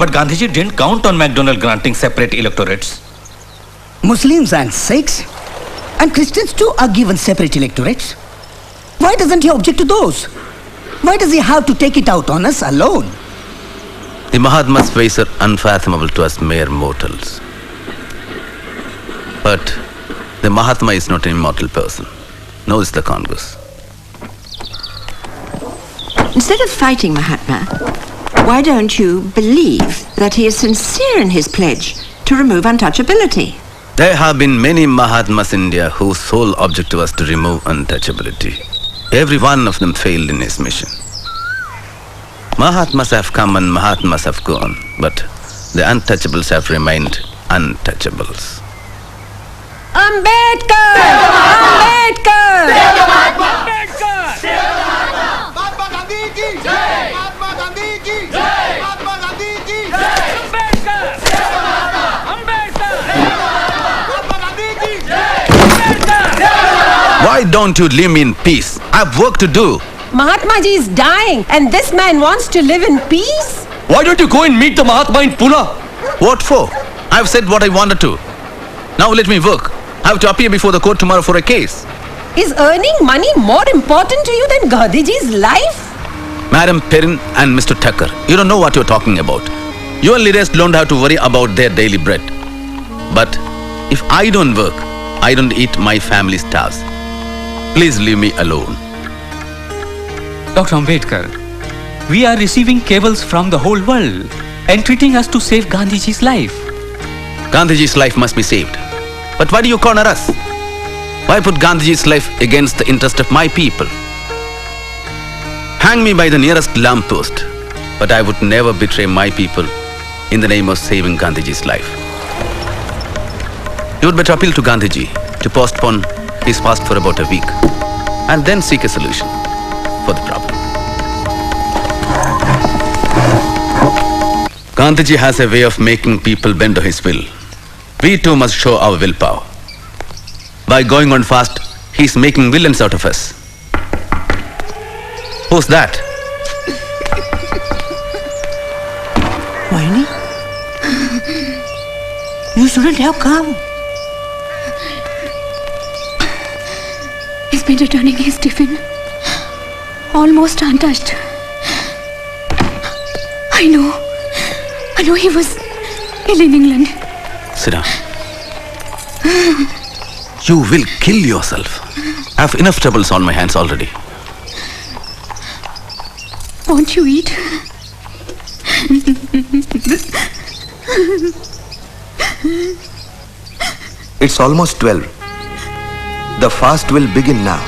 But Gandhiji didn't count on MacDonald granting separate electorates. Muslims and Sikhs and Christians too are given separate electorates. Why doesn't he object to those? Why does he have to take it out on us alone? The Mahatma's ways are unfathomable to us mere mortals. But the Mahatma is not an immortal person, nor is the Congress. Instead of fighting Mahatma, why don't you believe that he is sincere in his pledge to remove untouchability? There have been many Mahatmas in India whose sole object was to remove untouchability. Every one of them failed in his mission. Mahatmas have come and Mahatmas have gone, but the untouchables have remained untouchables. Ambedkar! Ambedkar! Why don't you leave me in peace? I have work to do. Mahatma ji is dying and this man wants to live in peace? Why don't you go and meet the Mahatma in Pune? What for? I have said what I wanted to. Now let me work. I have to appear before the court tomorrow for a case. Is earning money more important to you than Gandhiji's life? Madam Perrin and Mr. Tucker, you don't know what you're talking about. Your leaders don't have to worry about their daily bread. But if I don't work, I don't eat, my family starves. Please leave me alone. Dr. Ambedkar, we are receiving cables from the whole world, entreating us to save Gandhiji's life. Gandhiji's life must be saved. But why do you corner us? Why put Gandhiji's life against the interest of my people? Hang me by the nearest lamppost, but I would never betray my people in the name of saving Gandhiji's life. You would better appeal to Gandhiji to postpone his fast for about a week and then seek a solution for the problem. Gandhiji has a way of making people bend to his will. We too must show our willpower. By going on fast, he is making villains out of us. Who's that? Vahini? You shouldn't have come. He's been returning his tiffin, almost untouched. I know he was ill in England. Sit down. You will kill yourself. I have enough troubles on my hands already. Won't you eat? It's almost 12. The fast will begin now.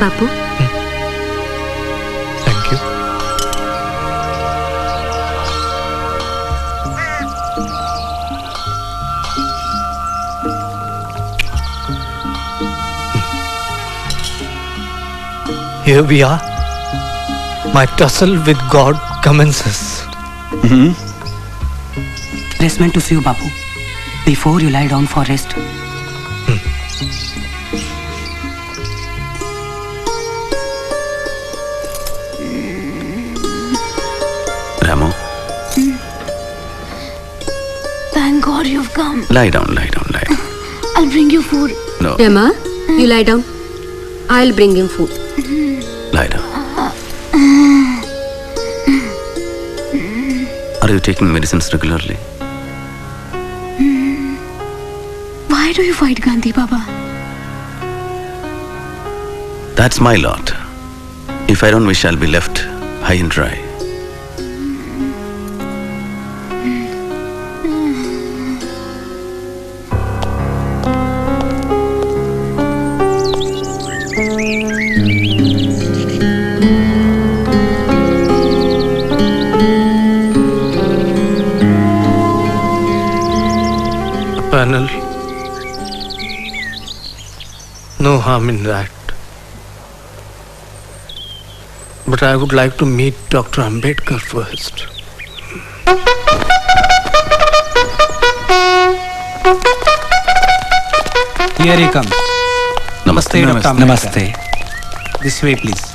Babu? Thank you. Here we are. My tussle with God commences. Rest meant to see you, Babu, before you lie down for rest. Ramu, Thank God God you've come. Lie down, lie down, lie down. I'll bring you food. No. Emma, you lie down. I'll bring him food. Lie down. Are you taking medicines regularly? Why do you fight Gandhi, Baba? That's my lot. If I don't wish, I'll be left high and dry. Panel. No harm in that. But I would like to meet Dr. Ambedkar first. Here he comes. Namaste. Dr. Ambedkar. This way, please.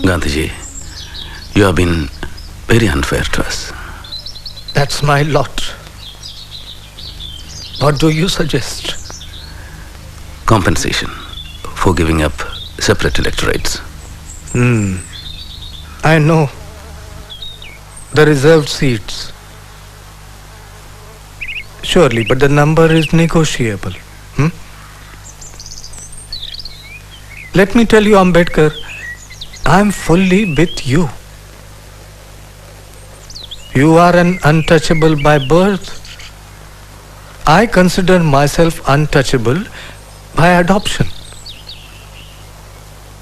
Gandhiji, you have been very unfair to us. That's my lot. What do you suggest? Compensation for giving up separate electorates. I know. The reserved seats. Surely, but the number is negotiable. Let me tell you, Ambedkar, I am fully with you. You are an untouchable by birth. I consider myself untouchable by adoption.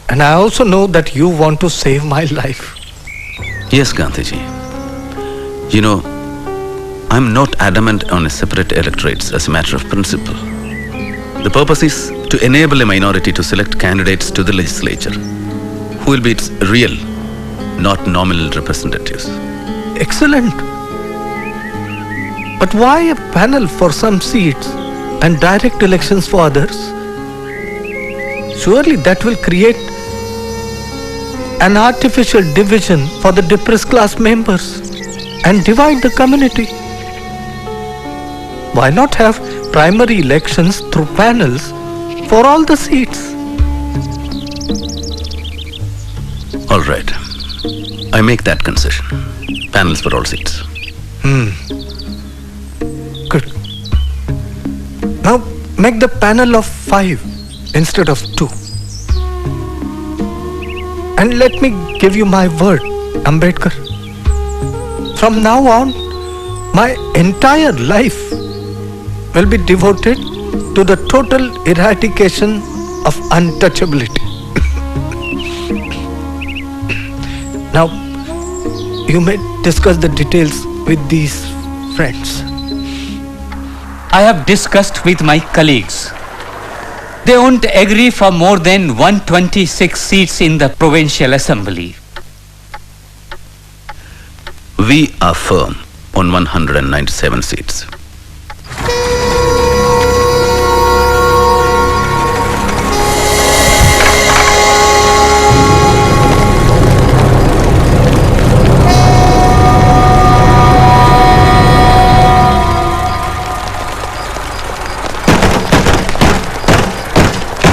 And I also know that you want to save my life. Yes, Gandhiji. You know, I'm not adamant on a separate electorates as a matter of principle. The purpose is to enable a minority to select candidates to the legislature who will be its real, not nominal representatives. Excellent. But why a panel for some seats and direct elections for others? Surely that will create an artificial division for the depressed class members and divide the community. Why not have primary elections through panels for all the seats? All right. I make that concession. Panels for all seats. Good. Now make the panel of 5 instead of 2. And let me give you my word, Ambedkar. From now on, my entire life will be devoted to the total eradication of untouchability. Now, you may discuss the details with these friends. I have discussed with my colleagues. They won't agree for more than 126 seats in the provincial assembly. We are firm on 197 seats.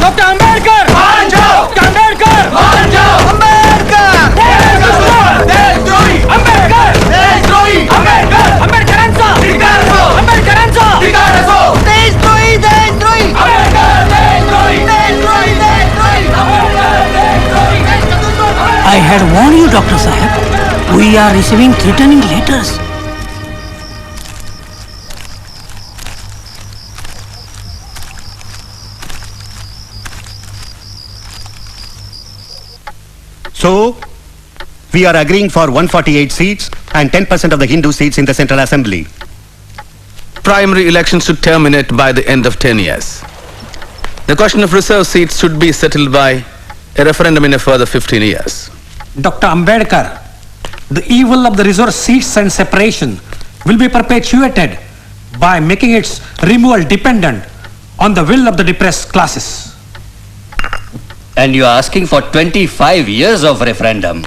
Dr. Ambedkar! मान जाओ! Dr. Ambedkar! मान जाओ! Ambedkar! देशद्रोही! Ambedkar! देशद्रोही! Ambedkar! Ambedkar! Ambedkar! I had warned you, Dr. Saheb. We are receiving threatening letters. So, we are agreeing for 148 seats and 10% of the Hindu seats in the Central Assembly. Primary elections should terminate by the end of 10 years. The question of reserve seats should be settled by a referendum in a further 15 years. Dr. Ambedkar, the evil of the reserve seats and separation will be perpetuated by making its removal dependent on the will of the depressed classes. And you are asking for 25 years of referendum.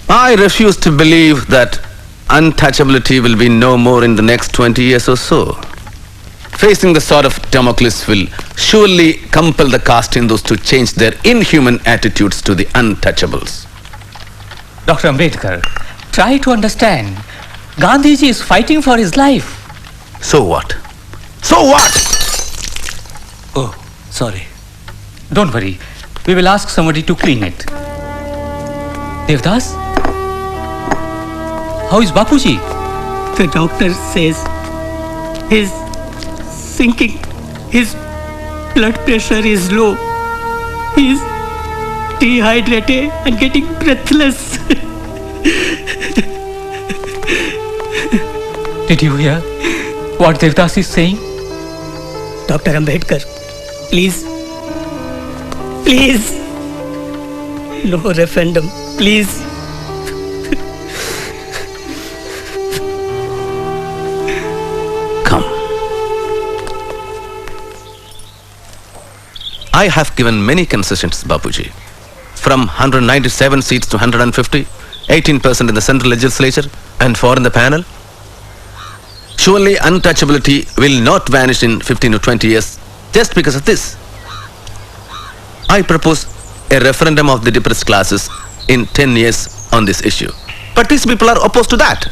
I refuse to believe that untouchability will be no more in the next 20 years or so. Facing the sword of Damocles will surely compel the caste Hindus to change their inhuman attitudes to the untouchables. Dr. Ambedkar, try to understand. Gandhiji is fighting for his life. So what? So what? Oh, sorry. Don't worry. We will ask somebody to clean it. Devdas? How is Bapuji? The doctor says he's sinking. His blood pressure is low. He's dehydrated and getting breathless. Did you hear what Devdas is saying? Dr. Ambedkar, please. Please. No referendum, please. I have given many concessions, Bapuji. From 197 seats to 150, 18% in the central legislature and 4 in the panel. Surely untouchability will not vanish in 15 to 20 years just because of this. I propose a referendum of the depressed classes in 10 years on this issue. But these people are opposed to that.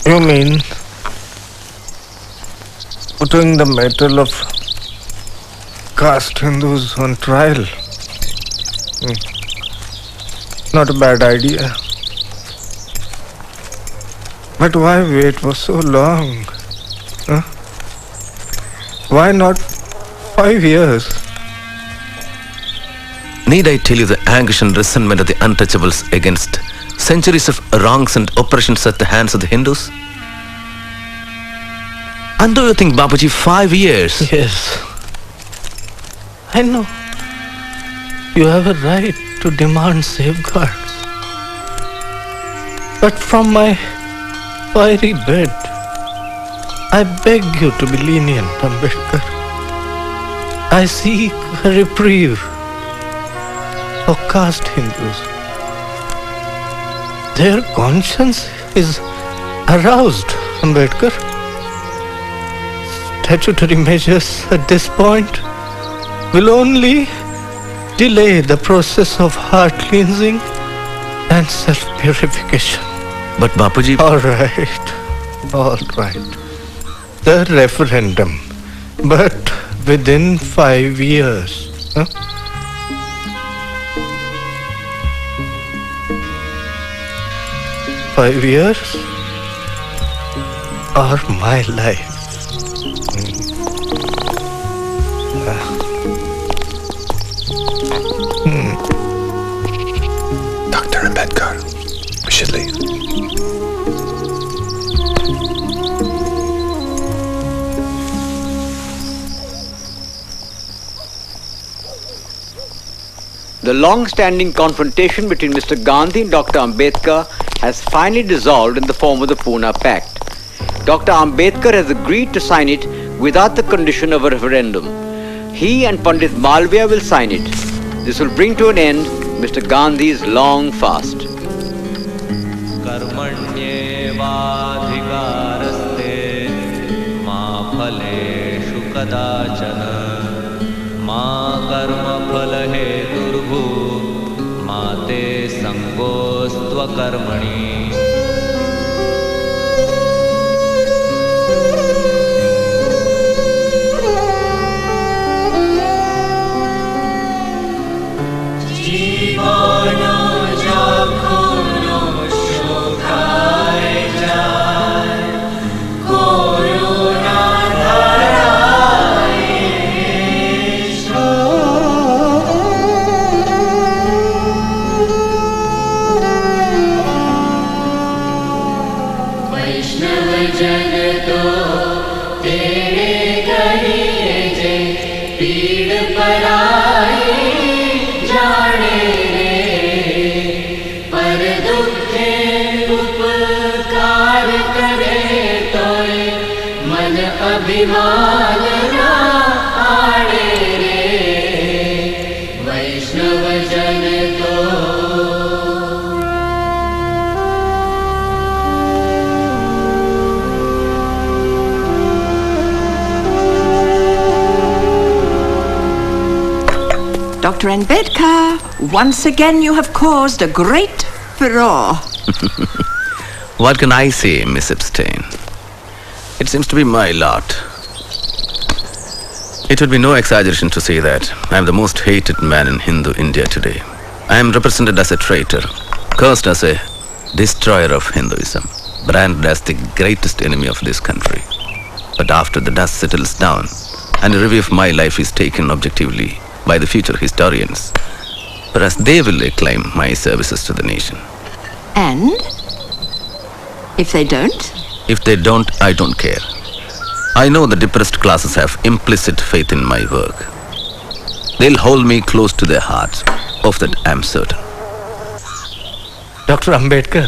You mean putting the matter of caste Hindus on trial? Not a bad idea. But why wait for so long? Huh? Why not 5 years? Need I tell you the anguish and resentment of the untouchables against centuries of wrongs and oppressions at the hands of the Hindus? And do you think, Bapuji, 5 years? Yes. I know. You have a right to demand safeguards. But from my fiery bed, I beg you to be lenient, Ambedkar. I seek a reprieve for caste Hindus. Their conscience is aroused, Ambedkar. Statutory measures at this point will only delay the process of heart cleansing and self-purification. But Bapuji... All right. The referendum, but within 5 years. Huh? Five years or my life. Dr. Ambedkar, we should leave. The long-standing confrontation between Mr. Gandhi and Dr. Ambedkar has finally dissolved in the form of the Pune Pact. Dr. Ambedkar has agreed to sign it without the condition of a referendum. He and Pandit Malviya will sign it. This will bring to an end Mr. Gandhi's long fast. कर्मण्येवाधिकारस्ते मा फलेषु कदाचन मा कर्मफलहेतुर्भू मा ते संगोऽस्त्वकर्मणि पराई जाने रे पर दुखे उपकार करे तोय मन अभिमान ना आड़े रे वैष्णव जन तो Dr. Ambedkar, once again you have caused a great furore. What can I say, Miss Epstein? It seems to be my lot. It would be no exaggeration to say that I am the most hated man in Hindu India today. I am represented as a traitor, cursed as a destroyer of Hinduism, branded as the greatest enemy of this country. But after the dust settles down and a review of my life is taken objectively by the future historians, perhaps they will acclaim my services to the nation. And if they don't? If they don't, I don't care. I know the depressed classes have implicit faith in my work. They'll hold me close to their hearts. Of that I'm certain. Dr. Ambedkar,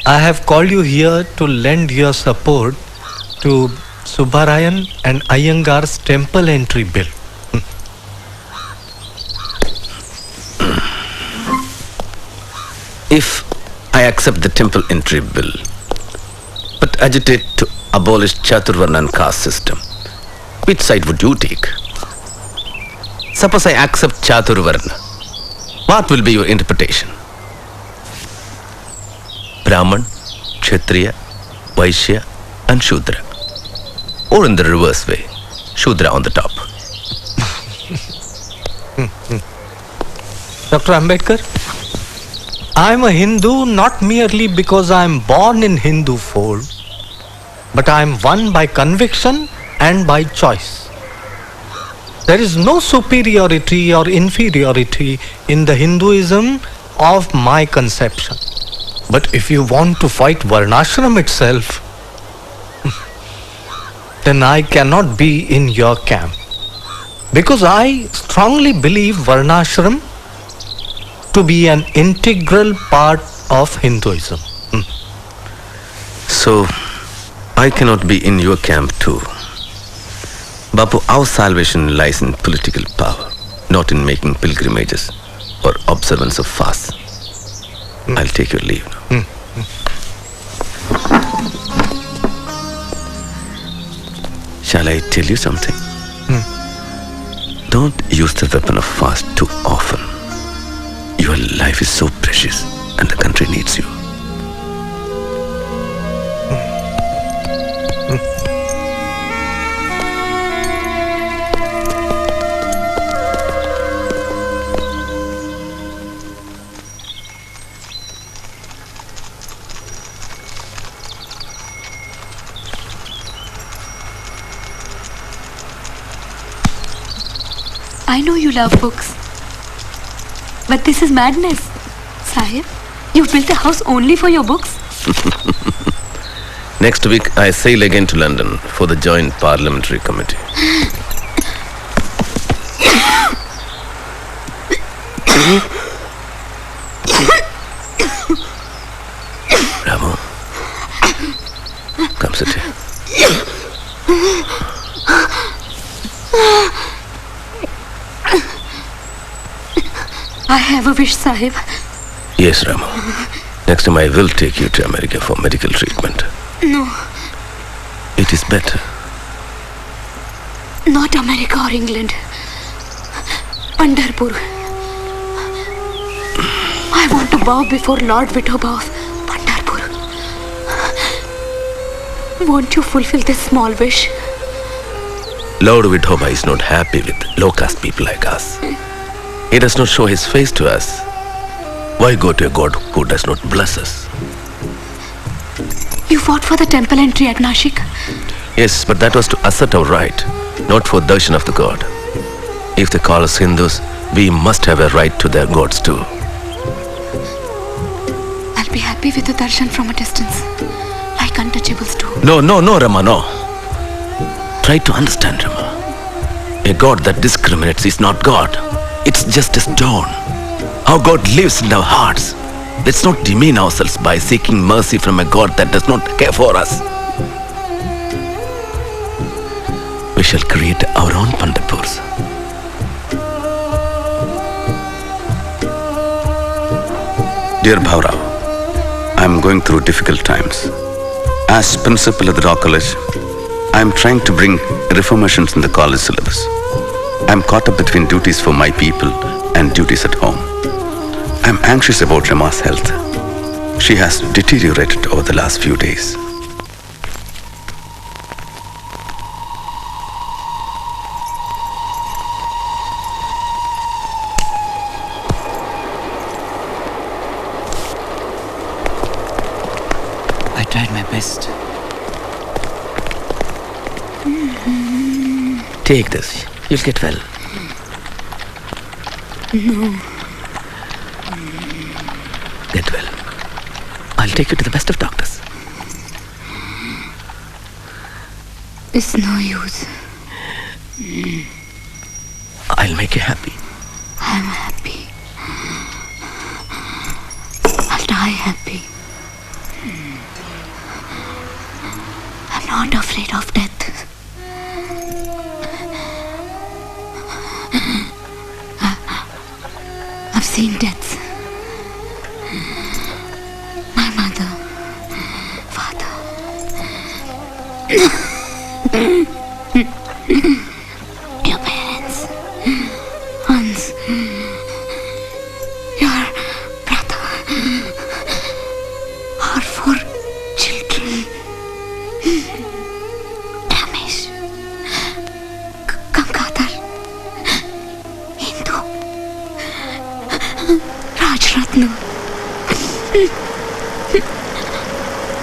I have called you here to lend your support to Subbarayan and Iyengar's temple entry bill. If I accept the temple entry bill, but agitate to abolish Chaturvarnan caste system, which side would you take? Suppose I accept Chaturvarna, what will be your interpretation? Brahman, Kshatriya, Vaishya and Shudra. Or in the reverse way, Shudra on the top. Dr. Ambedkar, I am a Hindu not merely because I am born in Hindu fold, but I am one by conviction and by choice. There is no superiority or inferiority in the Hinduism of my conception. But if you want to fight Varnashram itself, then I cannot be in your camp. Because I strongly believe Varnashram to be an integral part of Hinduism. So, I cannot be in your camp too. Bapu, our salvation lies in political power, not in making pilgrimages or observance of fasts. I'll take your leave now. Shall I tell you something? Don't use the weapon of fast too often. Your life is so precious and the country needs you. I know you love books. But this is madness. Sahib, you've built a house only for your books? Next week, I sail again to London for the Joint Parliamentary Committee. Ramu, come sit here. I have a wish, Sahib. Yes, Ramu. Next time I will take you to America for medical treatment. No, It is better. not America or England. Pandharpur. I want to bow before Lord Vithoba of Pandharpur. Won't you fulfill this small wish? Lord Vithoba is not happy with low-caste people like us. He does not show his face to us. Why go to a God who does not bless us? You fought for the temple entry at Nashik. Yes, but that was to assert our right, not for darshan of the God. If they call us Hindus, we must have a right to their gods too. I'll be happy with the darshan from a distance, like untouchables do. No, Rama, no. Try to understand, Rama. A God that discriminates is not God. It's just a stone. Our God lives in our hearts. Let's not demean ourselves by seeking mercy from a God that does not care for us. We shall create our own Pandapurs. Dear Bhaurao, I am going through difficult times. As principal of the Law College, I am trying to bring reformations in the college syllabus. I am caught up between duties for my people and duties at home. I am anxious about Rama's health. She has deteriorated over the last few days. I tried my best. Take this. You'll get well. No. Get well. I'll take you to the best of doctors. It's no use. I'll make you happy. I'm happy. I'll die happy. I'm not afraid of death. I've seen death. My mother, father. Your parents. Hans. Your brother. Our 4 children. Ramesh. Gangadhar. Hindu. Rajratna.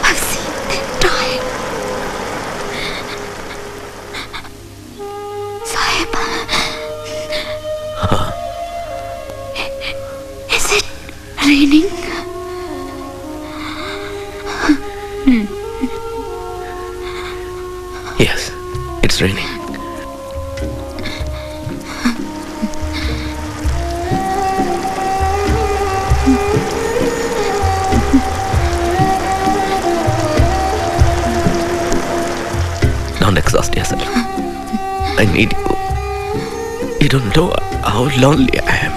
I've seen them die. Sahib. Is it raining? Yes, it's raining. Don't exhaust yourself. I need you. You don't know how lonely I am.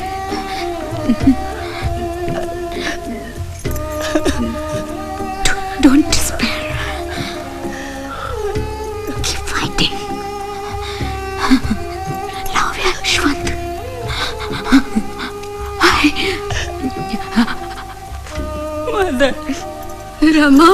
Don't despair. Keep fighting. Love you, Shwant. Mother. Rama.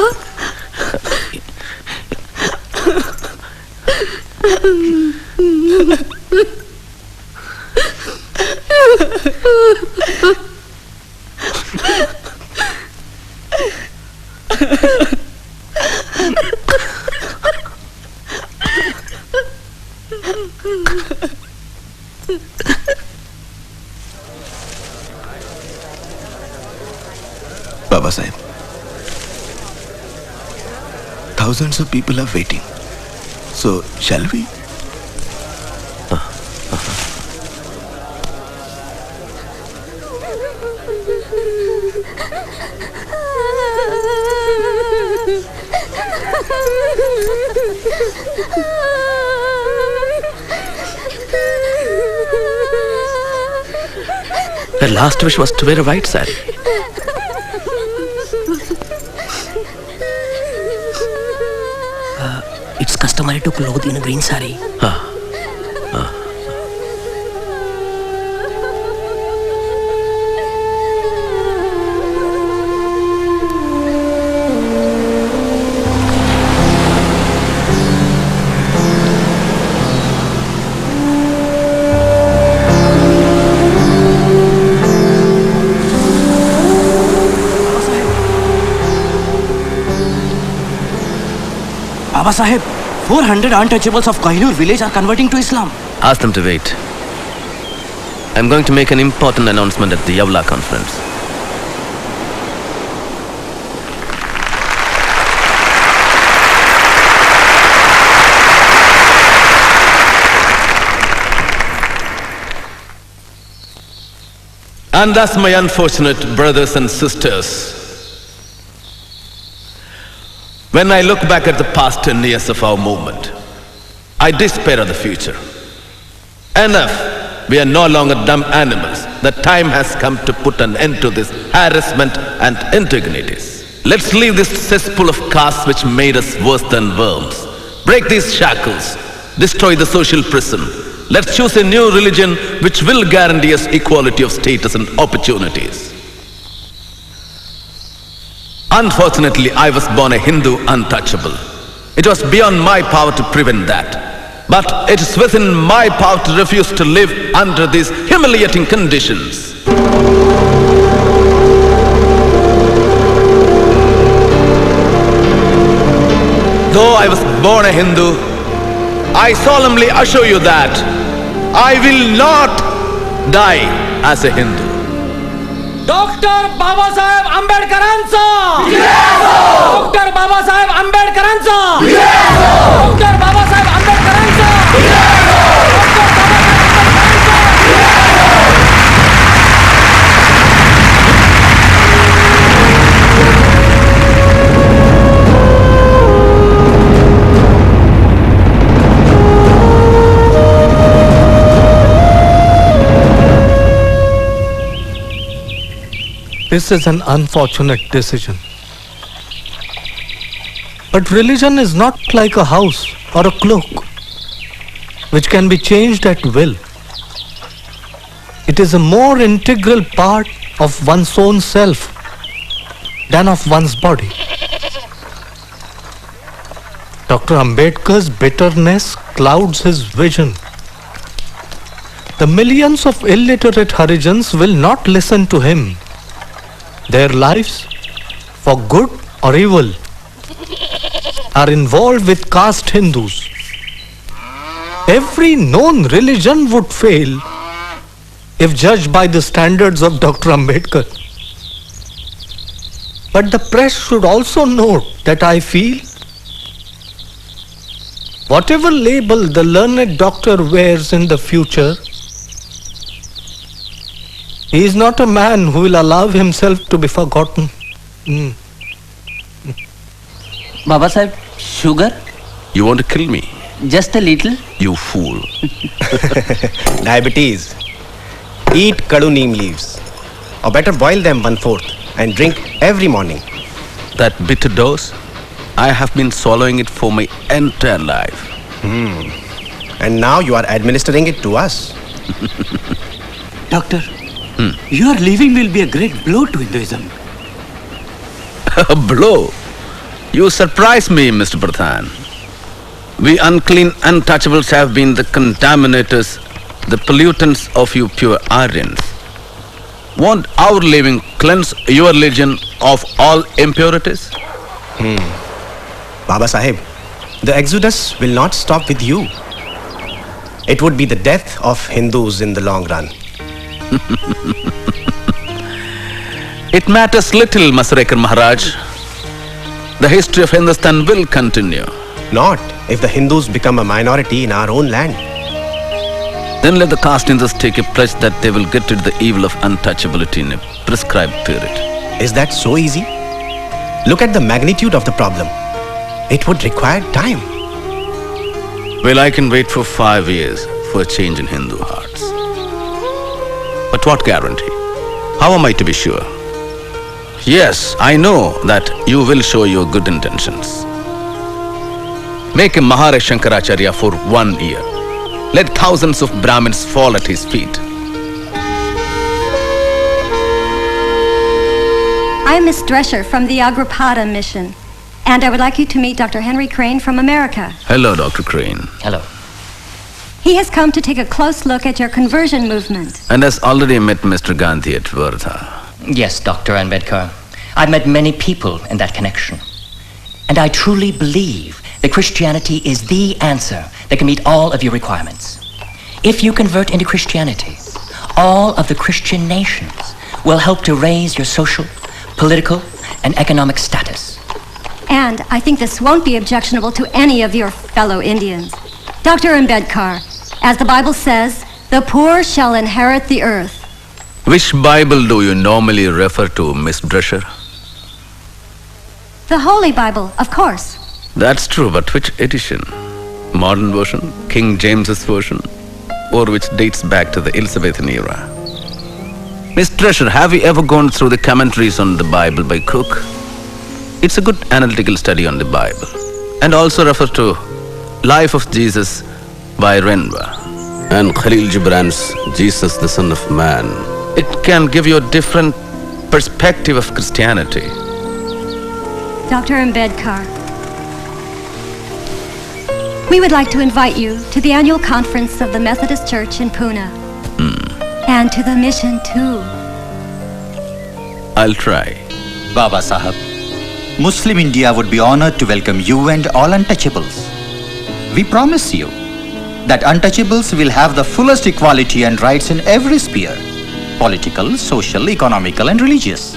Babasaheb, thousands of people are waiting. So, shall we? Her last wish was to wear a white sari. It's customary to clothe in a green sari. Babasaheb, 400 untouchables of Kohinoor village are converting to Islam. Ask them to wait. I'm going to make an important announcement at the Yavla conference. And thus, my unfortunate brothers and sisters, when I look back at the past 10 years of our movement, I despair of the future. Enough. We are no longer dumb animals. The time has come to put an end to this harassment and indignities. Let's leave this cesspool of caste which made us worse than worms. Break these shackles. Destroy the social prison. Let's choose a new religion which will guarantee us equality of status and opportunities. Unfortunately, I was born a Hindu untouchable. It was beyond my power to prevent that. But it is within my power to refuse to live under these humiliating conditions. Though I was born a Hindu, I solemnly assure you that I will not die as a Hindu. Dr. Babasaheb Ambedkaranचा! Dr. Babasaheb Ambedkaranचा! Dr. Babasaheb Ambedkaranचा! This is an unfortunate decision. But religion is not like a house or a cloak, which can be changed at will. It is a more integral part of one's own self than of one's body. Dr. Ambedkar's bitterness clouds his vision. The millions of illiterate Harijans will not listen to him. Their lives, for good or evil, are involved with caste Hindus. Every known religion would fail if judged by the standards of Dr. Ambedkar. But the press should also note that I feel whatever label the learned doctor wears in the future, he is not a man who will allow himself to be forgotten. Babasaheb, sugar? You want to kill me? Just a little. You fool. Diabetes. Eat kadu neem leaves. Or better boil them 1/4 and drink every morning. That bitter dose, I have been swallowing it for my entire life. And now you are administering it to us. Doctor, your leaving will be a great blow to Hinduism. A blow? You surprise me, Mr. Pradhan. We unclean untouchables have been the contaminators, the pollutants of you pure Aryans. Won't our leaving cleanse your religion of all impurities? Babasaheb, the exodus will not stop with you. It would be the death of Hindus in the long run. It matters little, Masrekar Maharaj. The history of Hindustan will continue. Not if the Hindus become a minority in our own land. Then let the caste Hindus take a pledge that they will get rid of the evil of untouchability in a prescribed period. Is that so easy? Look at the magnitude of the problem. It would require time. Well, I can wait for 5 years for a change in Hindu hearts. But what guarantee? How am I to be sure? Yes, I know that you will show your good intentions. Make him Maharishi Shankaracharya for 1 year. Let thousands of Brahmins fall at his feet. I'm Miss Drescher from the Agripada mission, and I would like you to meet Dr. Henry Crane from America. Hello, Dr. Crane. Hello. He has come to take a close look at your conversion movement. And has already met Mr. Gandhi at Wardha. Yes, Dr. Ambedkar. I've met many people in that connection. And I truly believe that Christianity is the answer that can meet all of your requirements. If you convert into Christianity, all of the Christian nations will help to raise your social, political, and economic status. And I think this won't be objectionable to any of your fellow Indians. Dr. Ambedkar, as the Bible says, the poor shall inherit the earth. Which Bible do you normally refer to, Miss Drescher? The Holy Bible, of course. That's true, but which edition? Modern version, King James's version, or which dates back to the Elizabethan era? Miss Drescher, have you ever gone through the commentaries on the Bible by Cook? It's a good analytical study on the Bible. And also refer to Life of Jesus by Renwa. And Khalil Gibran's Jesus, the Son of Man. It can give you a different perspective of Christianity. Dr. Ambedkar, we would like to invite you to the annual conference of the Methodist Church in Pune. And to the mission too. I'll try. Babasaheb, Muslim India would be honored to welcome you and all untouchables. We promise you that untouchables will have the fullest equality and rights in every sphere: political, social, economical and religious.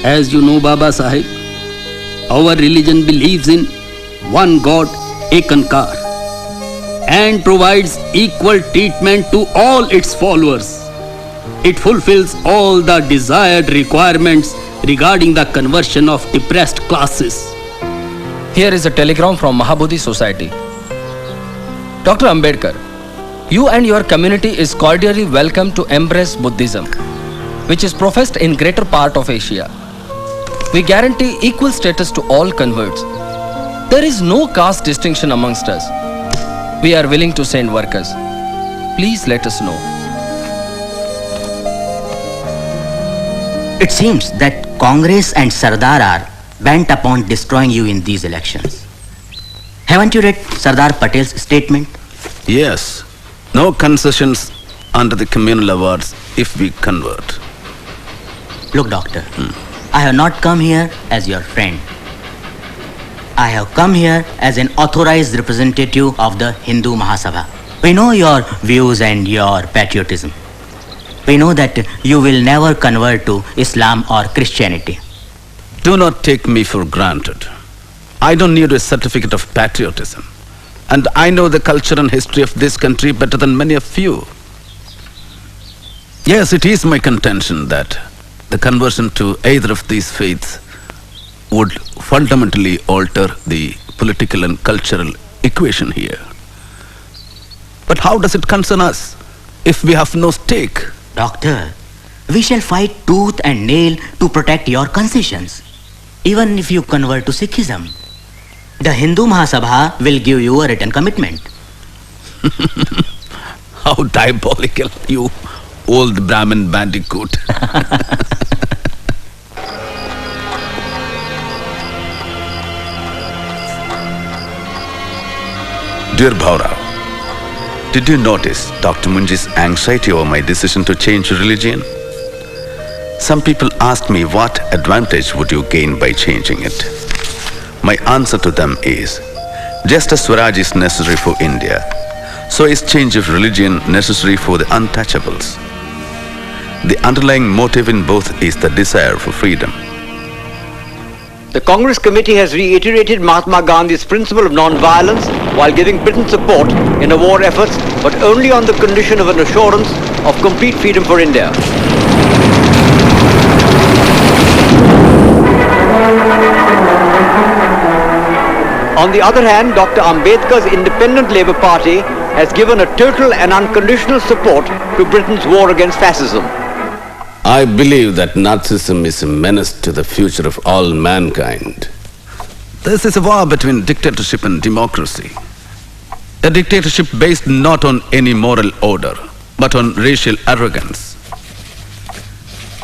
As you know, Babasaheb, our religion believes in one God, Ekankar, and provides equal treatment to all its followers. It fulfills all the desired requirements regarding the conversion of depressed classes. Here is a telegram from Mahabodhi Society. Dr. Ambedkar, you and your community is cordially welcome to embrace Buddhism, which is professed in greater part of Asia. We guarantee equal status to all converts. There is no caste distinction amongst us. We are willing to send workers. Please let us know. It seems that Congress and Sardar are bent upon destroying you in these elections. Haven't you read Sardar Patel's statement? Yes. No concessions under the communal awards if we convert. Look, doctor, I have not come here as your friend. I have come here as an authorized representative of the Hindu Mahasabha. We know your views and your patriotism. We know that you will never convert to Islam or Christianity. Do not take me for granted. I don't need a certificate of patriotism. And I know the culture and history of this country better than many of you. Yes, it is my contention that the conversion to either of these faiths would fundamentally alter the political and cultural equation here. But how does it concern us if we have no stake? Doctor, we shall fight tooth and nail to protect your concessions. Even if you convert to Sikhism, the Hindu Mahasabha will give you a written commitment. How diabolical, you old Brahmin bandicoot. Dear Bhaurao, did you notice Dr. Munji's anxiety over my decision to change religion? Some people asked me what advantage would you gain by changing it. My answer to them is, just as Swaraj is necessary for India, so is change of religion necessary for the untouchables. The underlying motive in both is the desire for freedom. The Congress Committee has reiterated Mahatma Gandhi's principle of non-violence while giving Britain support in the war efforts, but only on the condition of an assurance of complete freedom for India. On the other hand, Dr. Ambedkar's Independent Labour Party has given a total and unconditional support to Britain's war against fascism. I believe that Nazism is a menace to the future of all mankind. This is a war between dictatorship and democracy. A dictatorship based not on any moral order, but on racial arrogance.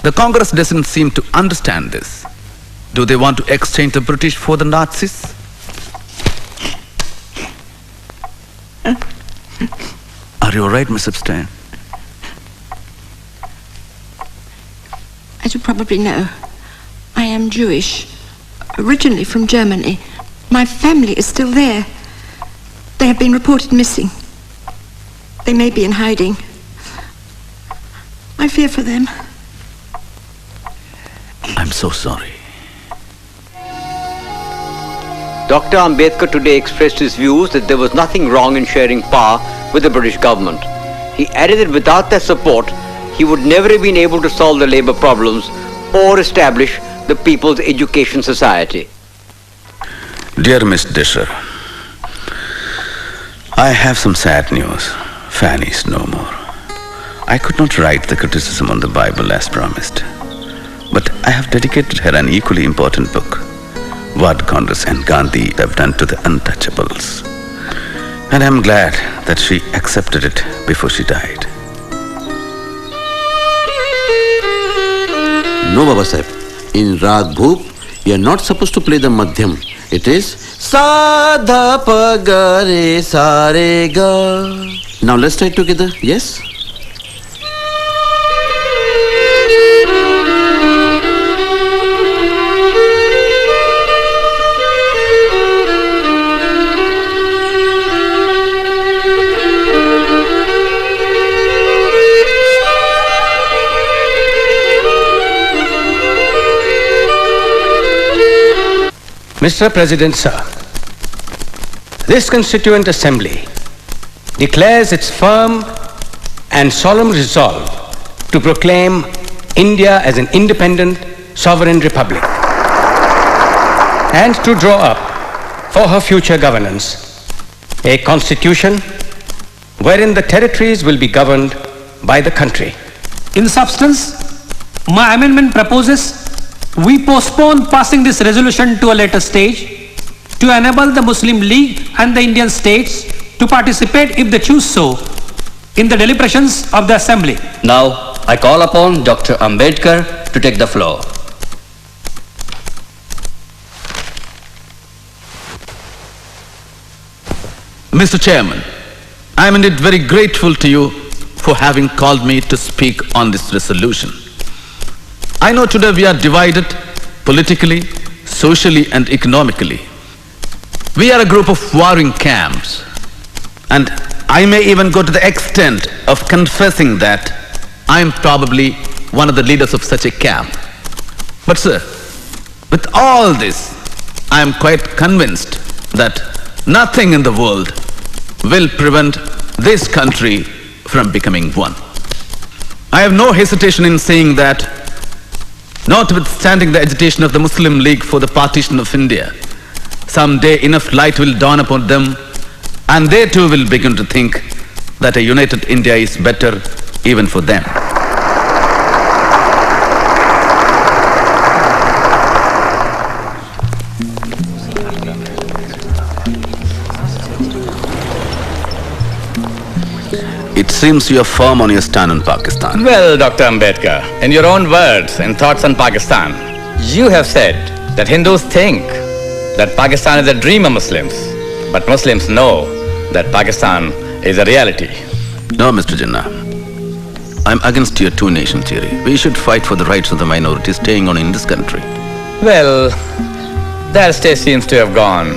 The Congress doesn't seem to understand this. Do they want to exchange the British for the Nazis? Are you all right, Miss Epstein? As you probably know, I am Jewish, originally from Germany. My family is still there. They have been reported missing. They may be in hiding. I fear for them. I'm so sorry. Dr. Ambedkar today expressed his views that there was nothing wrong in sharing power with the British government. He added that without their support, he he would never have been able to solve the labor problems or establish the People's Education Society. Dear Miss Disher, I have some sad news. Fanny is no more. I could not write the criticism on the Bible as promised, but I have dedicated her an equally important book, What Congress and Gandhi Have Done to the Untouchables. And I am glad that she accepted it before she died. No, Babasaheb. In Rag Bhoop, you are not supposed to play the Madhyam. It is Sa Dha Pa Ga Re Sa Re Ga. Now let's try it together. Yes? Mr. President, sir, this Constituent Assembly declares its firm and solemn resolve to proclaim India as an independent, sovereign republic and to draw up for her future governance a constitution wherein the territories will be governed by the country. In substance, my amendment proposes we postpone passing this resolution to a later stage to enable the Muslim League and the Indian states to participate, if they choose so, in the deliberations of the Assembly. Now, I call upon Dr. Ambedkar to take the floor. Mr. Chairman, I am indeed very grateful to you for having called me to speak on this resolution. I know today we are divided politically, socially and economically. We are a group of warring camps, and I may even go to the extent of confessing that I am probably one of the leaders of such a camp. But sir, with all this, I am quite convinced that nothing in the world will prevent this country from becoming one. I have no hesitation in saying that, notwithstanding the agitation of the Muslim League for the partition of India, someday enough light will dawn upon them, and they too will begin to think that a united India is better even for them. It seems you are firm on your stand on Pakistan. Well, Dr. Ambedkar, in your own words and thoughts on Pakistan, you have said that Hindus think that Pakistan is a dream of Muslims, but Muslims know that Pakistan is a reality. No, Mr. Jinnah. I'm against your two-nation theory. We should fight for the rights of the minorities staying on in this country. Well, that stage seems to have gone.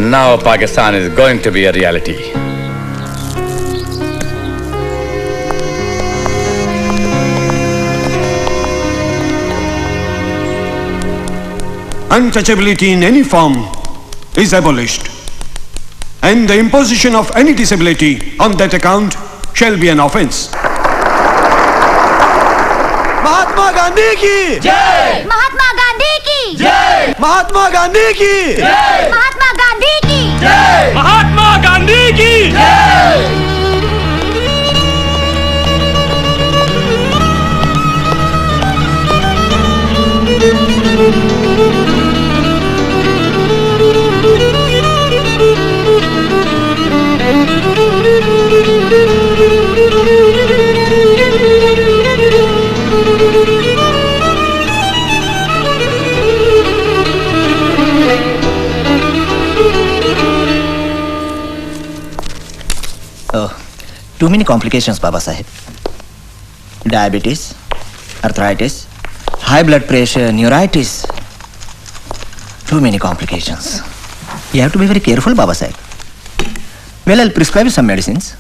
Now Pakistan is going to be a reality. Untouchability in any form is abolished, and the imposition of any disability on that account shall be an offense. Mahatma Gandhi की जय, महात्मा गांधी की जय, महात्मा गांधी की जय, महात्मा गांधी की जय, महात्मा गांधी की जय। Too many complications, Babasaheb. Diabetes, arthritis, high blood pressure, neuritis. Too many complications. You have to be very careful, Babasaheb. Well, I'll prescribe you some medicines.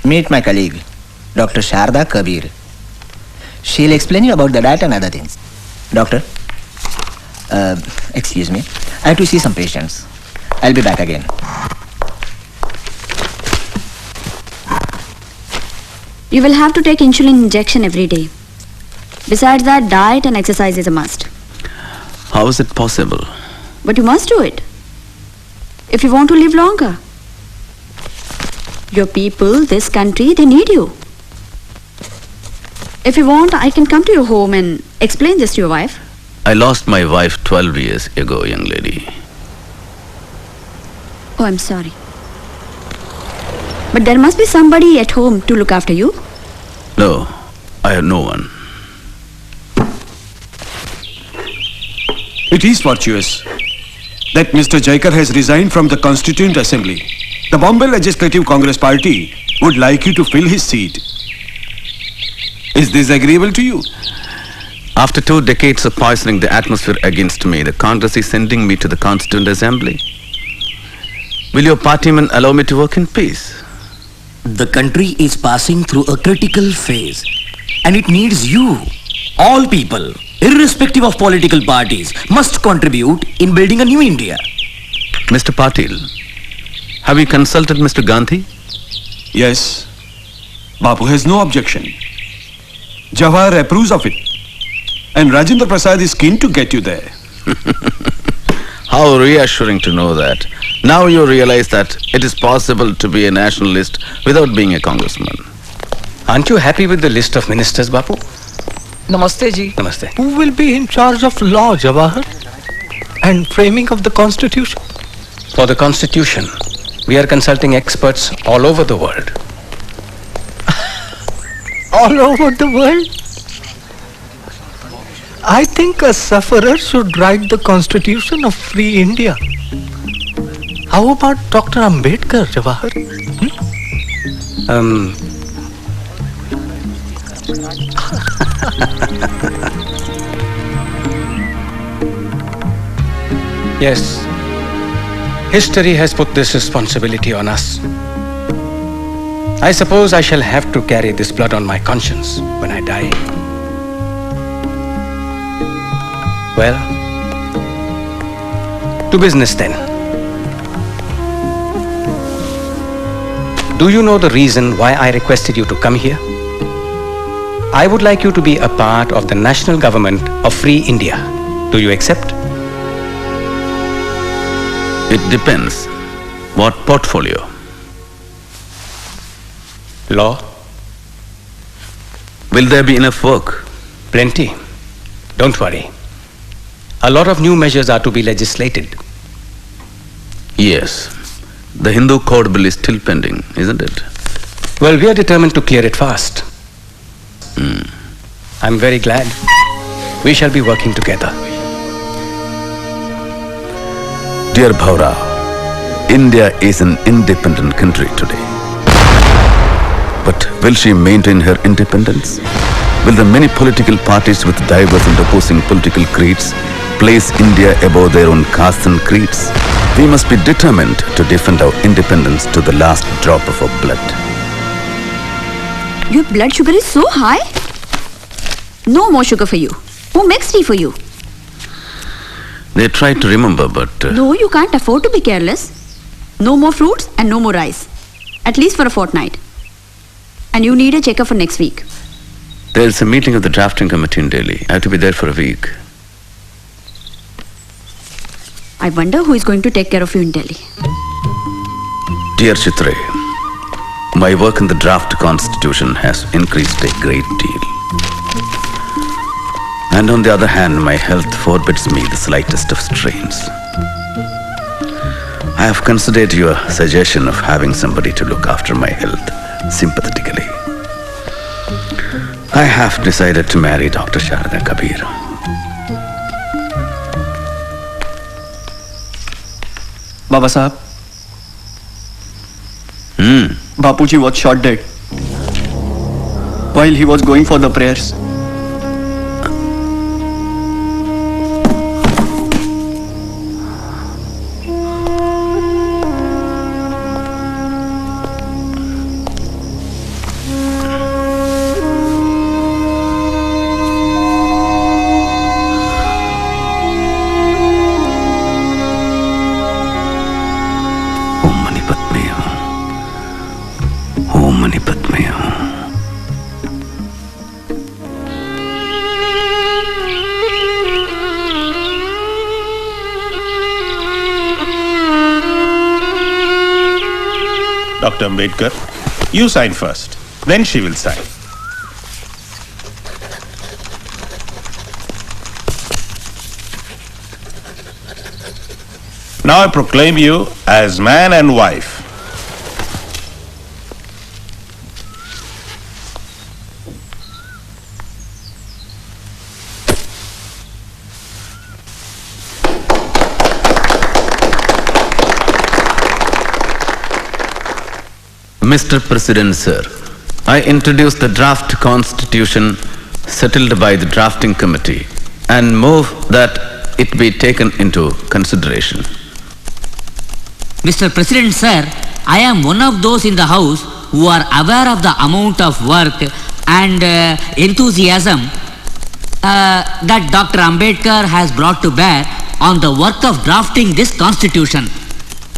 Meet my colleague, Dr. Sharda Kabir. She'll explain you about the diet and other things. Doctor, excuse me. I have to see some patients. I'll be back again. You will have to take insulin injection every day. Besides that, diet and exercise is a must. How is it possible? But you must do it. If you want to live longer. Your people, this country, they need you. If you want, I can come to your home and explain this to your wife. I lost my wife 12 years ago, young lady. Oh, I'm sorry. But there must be somebody at home to look after you. No, I have no one. It is fortuitous that Mr. Jaikar has resigned from the Constituent Assembly. The Bombay Legislative Congress Party would like you to fill his seat. Is this agreeable to you? After 2 decades of poisoning the atmosphere against me, the Congress is sending me to the Constituent Assembly. Will your partymen allow me to work in peace? The country is passing through a critical phase, and it needs you. All people, irrespective of political parties, must contribute in building a new India. Mr. Patil, have you consulted Mr. Gandhi? Yes. Bapu has no objection. Jawahar approves of it. And Rajendra Prasad is keen to get you there. How reassuring to know that. Now you realize that it is possible to be a nationalist without being a congressman. Aren't you happy with the list of ministers, Bapu? Namaste, ji. Namaste. Who will be in charge of law, Jawahar? And framing of the constitution? For the constitution, we are consulting experts all over the world. All over the world? I think a sufferer should write the constitution of free India. How about Dr. Ambedkar, Jawahar? Yes. History has put this responsibility on us. I suppose I shall have to carry this blood on my conscience when I die. Well, to business then. Do you know the reason why I requested you to come here? I would like you to be a part of the national government of Free India. Do you accept? It depends. What portfolio? Law. Will there be enough work? Plenty. Don't worry. A lot of new measures are to be legislated. Yes. The Hindu Code Bill is still pending, isn't it? Well, we are determined to clear it fast. I'm very glad. We shall be working together. Dear Bhaura, India is an independent country today. But will she maintain her independence? Will the many political parties with diverse and opposing political creeds place India above their own castes and creeds? We must be determined to defend our independence to the last drop of our blood. Your blood sugar is so high. No more sugar for you. Who makes tea for you? They tried to remember, but... No, you can't afford to be careless. No more fruits and no more rice. At least for a fortnight. And you need a checkup for next week. There's a meeting of the drafting committee in Delhi. I have to be there for a week. I wonder who is going to take care of you in Delhi. Dear Chitre, my work in the draft constitution has increased a great deal. And on the other hand, my health forbids me the slightest of strains. I have considered your suggestion of having somebody to look after my health sympathetically. I have decided to marry Dr. Sharada Kabir. Babasaheb. Bapuji was shot dead while he was going for the prayers. Dr. Ambedkar, you sign first. Then she will sign. Now I proclaim you as man and wife. Mr. President, sir, I introduce the draft constitution settled by the drafting committee and move that it be taken into consideration. Mr. President, sir, I am one of those in the House who are aware of the amount of work and enthusiasm that Dr. Ambedkar has brought to bear on the work of drafting this constitution.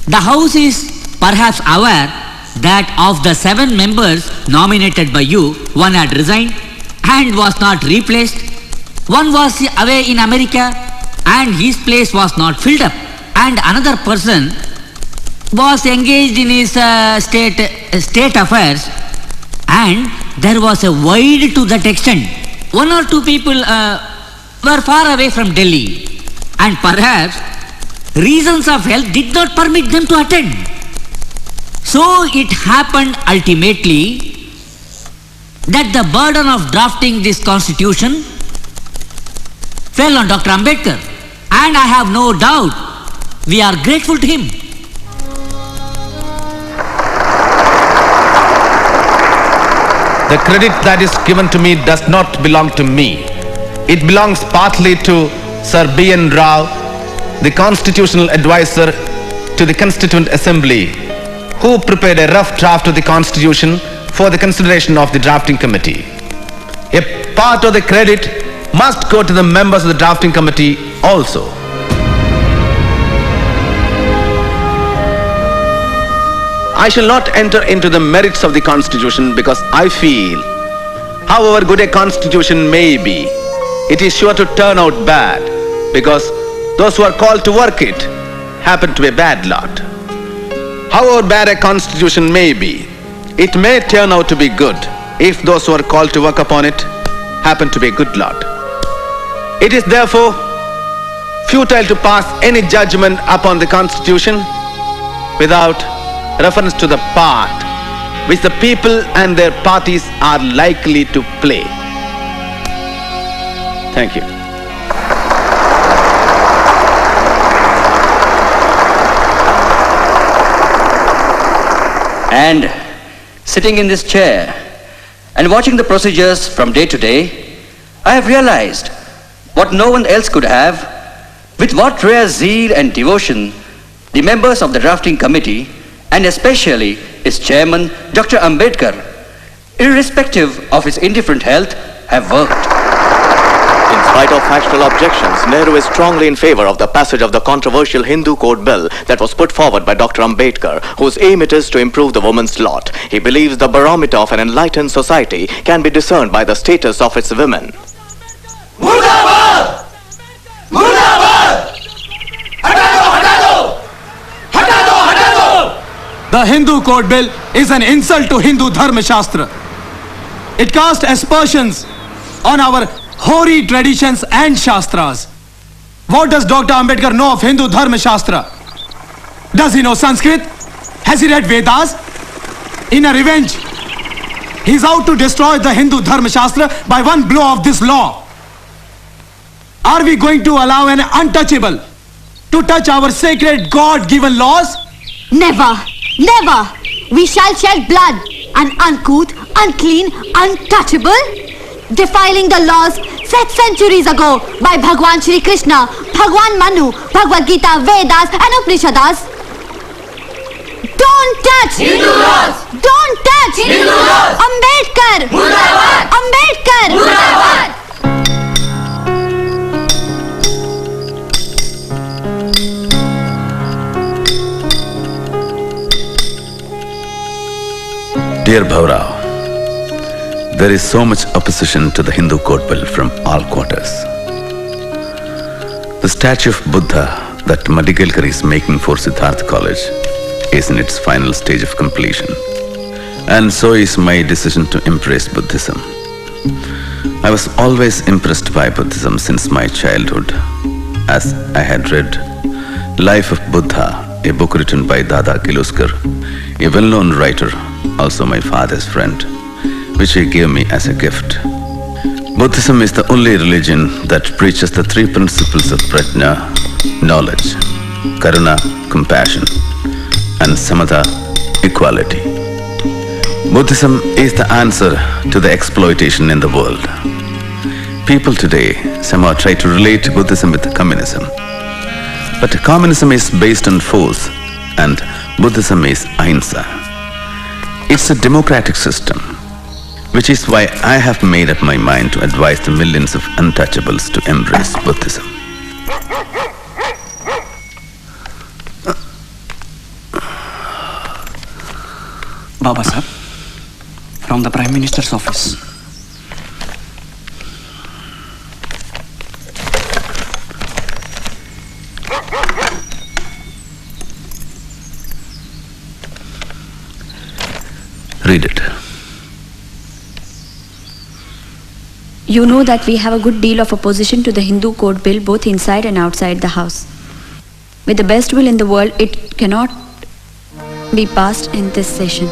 The House is perhaps aware that of the 7 members nominated by you, one had resigned and was not replaced. One was away in America and his place was not filled up. And another person was engaged in his state affairs, and there was a void to that extent. 1 or 2 people were far away from Delhi, and perhaps reasons of health did not permit them to attend. So it happened ultimately that the burden of drafting this constitution fell on Dr. Ambedkar, and I have no doubt we are grateful to him. The credit that is given to me does not belong to me. It belongs partly to Sir B.N. Rao, the constitutional advisor to the Constituent Assembly, who prepared a rough draft of the constitution for the consideration of the drafting committee. A part of the credit must go to the members of the drafting committee also. I shall not enter into the merits of the constitution because I feel, however good a constitution may be, it is sure to turn out bad because those who are called to work it happen to be a bad lot. However bad a constitution may be, it may turn out to be good if those who are called to work upon it happen to be a good lot. It is therefore futile to pass any judgment upon the constitution without reference to the part which the people and their parties are likely to play. Thank you. And sitting in this chair and watching the procedures from day to day, I have realized what no one else could have, with what rare zeal and devotion the members of the drafting committee, and especially its chairman, Dr. Ambedkar, irrespective of his indifferent health, have worked. In spite of factual objections, Nehru is strongly in favor of the passage of the controversial Hindu Code Bill that was put forward by Dr. Ambedkar, whose aim it is to improve the woman's lot. He believes the barometer of an enlightened society can be discerned by the status of its women. Murdabad! Murdabad! Hatado! Hatado! Hatado! The Hindu Code Bill is an insult to Hindu Dharma Shastra. It casts aspersions on our hoary traditions and Shastras. What does Dr. Ambedkar know of Hindu Dharma Shastra? Does he know Sanskrit? Has he read Vedas? In a revenge, he is out to destroy the Hindu Dharma Shastra by one blow of this law. Are we going to allow an untouchable to touch our sacred God-given laws? Never, never. We shall shed blood, an uncouth, unclean, untouchable, defiling the laws set centuries ago by Bhagwan Shri Krishna, Bhagwan Manu, Bhagavad Gita, Vedas and Upanishads. Don't touch Hindu laws! Don't touch Hindu laws! Ambedkar! Murdabad! Ambedkar! Murdabad! Dear Bhaurao, there is so much opposition to the Hindu Code Bill from all quarters. The statue of Buddha that Ambedkar is making for Siddharth College is in its final stage of completion. And so is my decision to embrace Buddhism. I was always impressed by Buddhism since my childhood, as I had read Life of Buddha, a book written by Dada Kiluskar, a well-known writer, also my father's friend, which he gave me as a gift. Buddhism is the only religion that preaches the three principles of prajna, knowledge, karuna, compassion, and samatha, equality. Buddhism is the answer to the exploitation in the world. People today somehow try to relate Buddhism with communism. But communism is based on force and Buddhism is ahimsa. It's a democratic system, which is why I have made up my mind to advise the millions of untouchables to embrace Buddhism. Babasaheb, from the Prime Minister's office. Read it. You know that we have a good deal of opposition to the Hindu Code Bill both inside and outside the House. With the best will in the world, it cannot be passed in this session.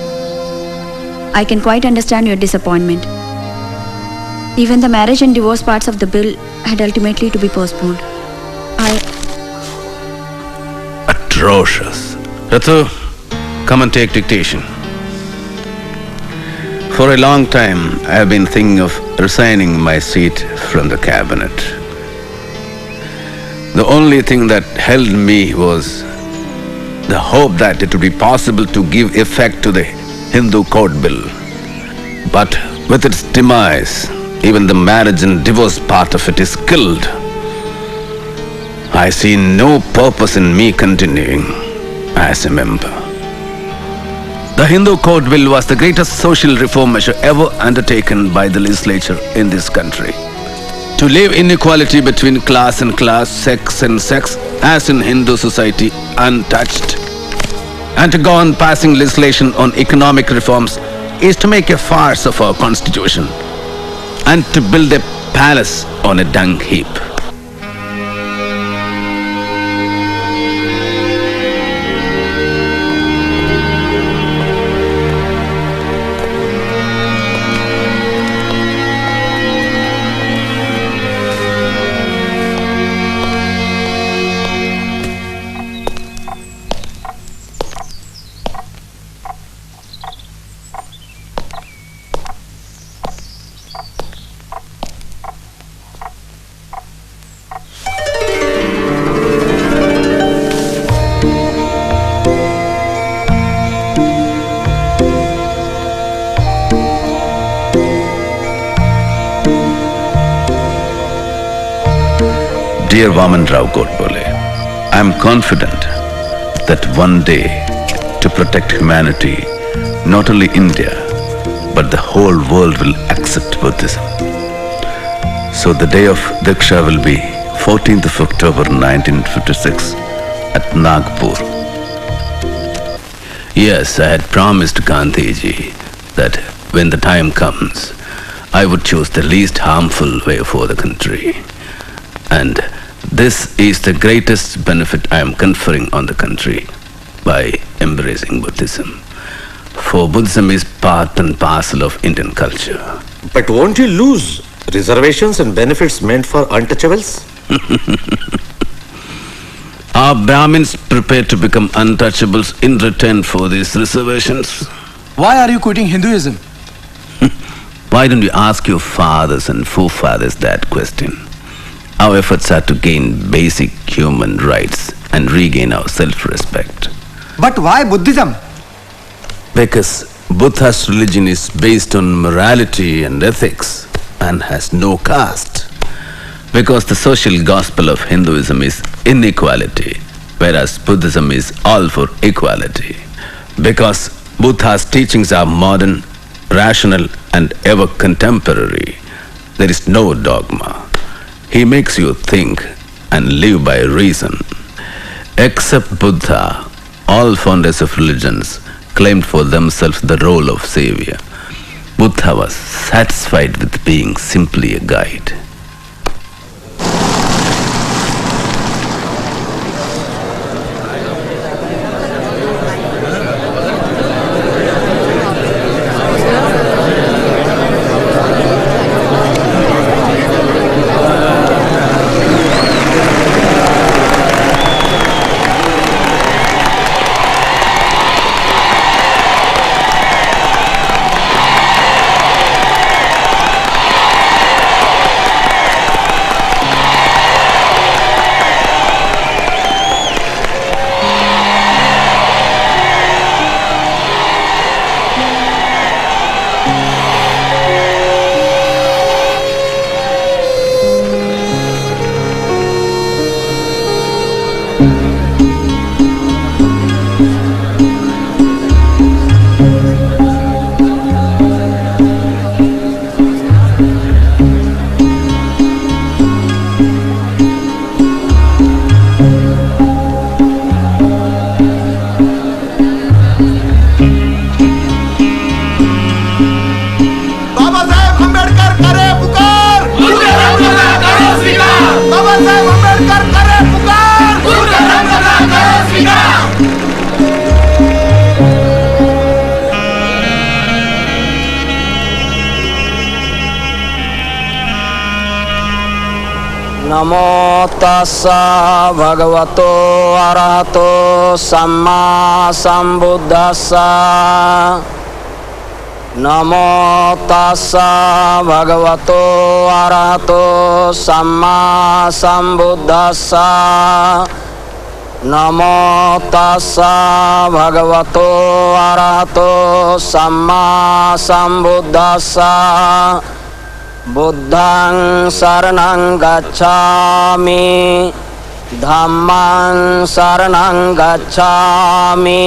I can quite understand your disappointment. Even the marriage and divorce parts of the bill had ultimately to be postponed. Atrocious. Ratu, come and take dictation. For a long time, I have been thinking of resigning my seat from the cabinet. The only thing that held me was the hope that it would be possible to give effect to the Hindu Code Bill. But with its demise, even the marriage and divorce part of it is killed. I see no purpose in me continuing as a member. The Hindu Code Bill was the greatest social reform measure ever undertaken by the legislature in this country. To leave inequality between class and class, sex and sex, as in Hindu society, untouched. And to go on passing legislation on economic reforms is to make a farce of our constitution and to build a palace on a dung heap. Dear Vaman Rao Godbole, I am confident that one day, to protect humanity, not only India, but the whole world will accept Buddhism. So the day of Diksha will be 14th of October 1956 at Nagpur. Yes, I had promised Gandhiji that when the time comes, I would choose the least harmful way for the country. And this is the greatest benefit I am conferring on the country by embracing Buddhism. For Buddhism is part and parcel of Indian culture. But won't you lose reservations and benefits meant for untouchables? Are Brahmins prepared to become untouchables in return for these reservations? Why are you quitting Hinduism? Why don't you ask your fathers and forefathers that question? Our efforts are to gain basic human rights and regain our self-respect. But why Buddhism? Because Buddha's religion is based on morality and ethics and has no caste. Because the social gospel of Hinduism is inequality, whereas Buddhism is all for equality. Because Buddha's teachings are modern, rational, and ever contemporary, there is no dogma. He makes you think and live by reason. Except Buddha, All founders of religions claimed for themselves the role of savior. Buddha was satisfied with being simply a guide. Babasaheb Ambedkar करे पुकार बाबासाहेब आंबेडकर करे पुकार नमो तस्सा भगवतो अरहतो सम्मा संबुद्धस्सा नमो तस्सा भगवतो अरहतो सम्मा संबुद्धस्सा नमो तस्सा भगवतो अरहतो सम्मा संबुद्धस्सा बुद्धं शरणं गच्छामि धम्मं शरणं गच्छामि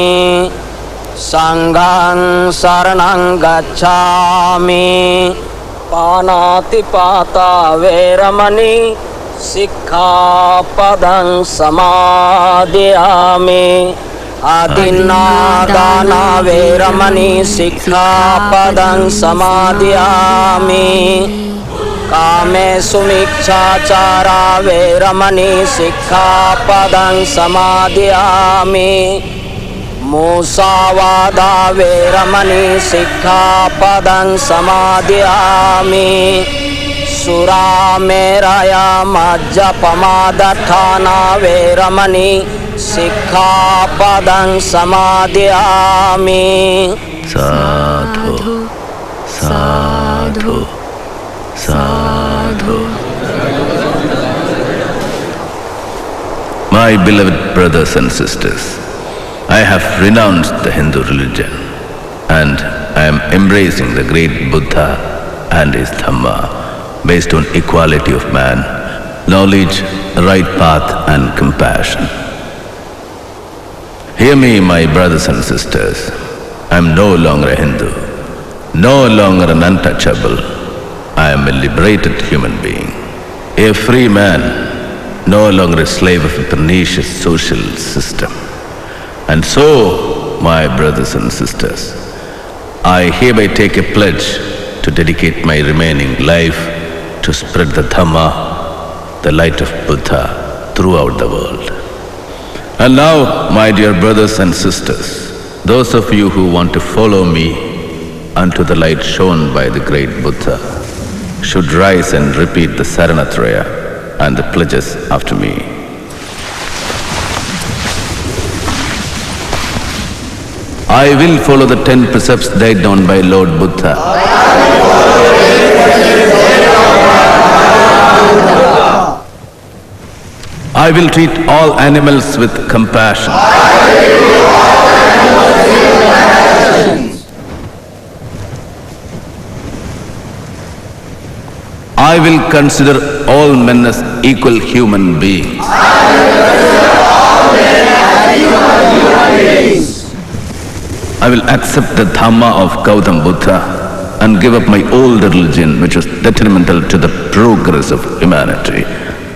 संघं शरणं गच्छामि पानातिपाता वैरमणि सिक्खापदं समादयामि आदिन्नादाना वैरमणि सिक्खापदं समादयामि कामेषु मिच्छाचारा वैरमणि सिक्खापदं समादयामि मूसावादा वैरमणि सिक्खापदं समादयामि सुरामेरया मज्जपमादठाना वैरमणि सिक्खापदं समादयामि साधु साधु साधु. My beloved brothers and sisters, I have renounced the Hindu religion and I am embracing the great Buddha and his Dhamma based on equality of man, knowledge, right path and compassion. Hear me, my brothers and sisters. I am no longer a Hindu, no longer an untouchable. I am a liberated human being, a free man, no longer a slave of a pernicious social system. And so, my brothers and sisters, I hereby take a pledge to dedicate my remaining life to spread the Dhamma, the light of Buddha, throughout the world. And now, my dear brothers and sisters, those of you who want to follow me unto the light shown by the great Buddha should rise and repeat the Saranatraya and the pledges after me. I will follow the 10 precepts laid down by Lord Buddha. I will treat all animals with compassion. I will consider all men as equal human beings. I will accept the Dhamma of Gautam Buddha and give up my old religion, which is detrimental to the progress of humanity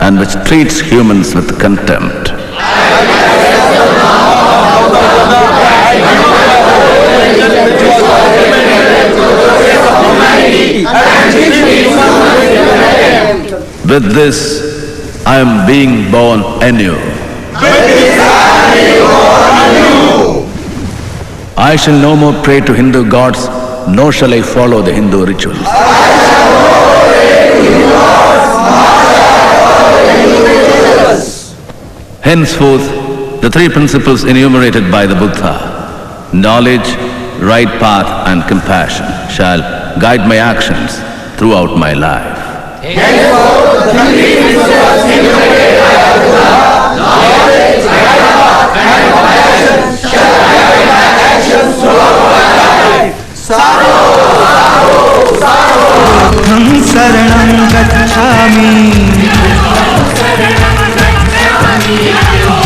and which treats humans with contempt. With this, I am being born anew. I shall no more pray to Hindu gods, nor shall I follow the Hindu rituals. Henceforth, the three principles enumerated by the Buddha, knowledge, right path and compassion, shall guide my actions throughout my life. शरणं गच्छामि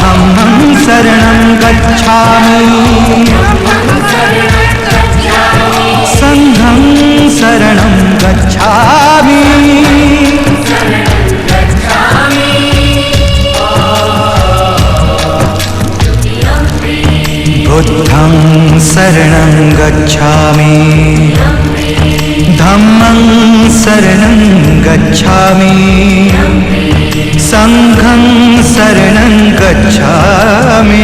धम्मं शरणं गच्छामि संघं शरणं गच्छामि बुद्धं शरणं गच्छामि धम्मं शरणं गच्छामि संघं शरणं गच्छामि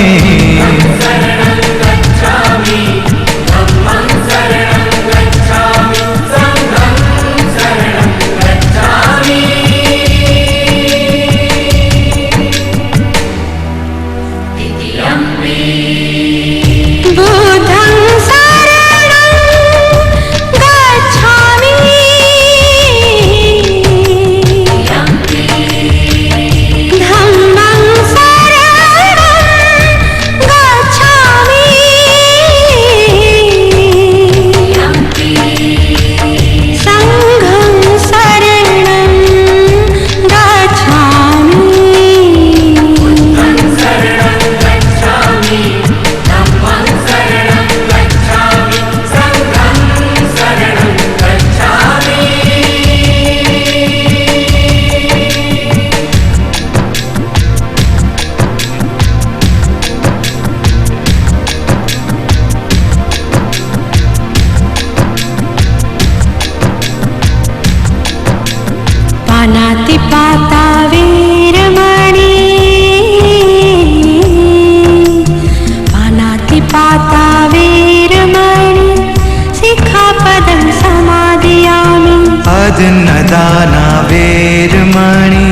अदन्नदाना वेरमणि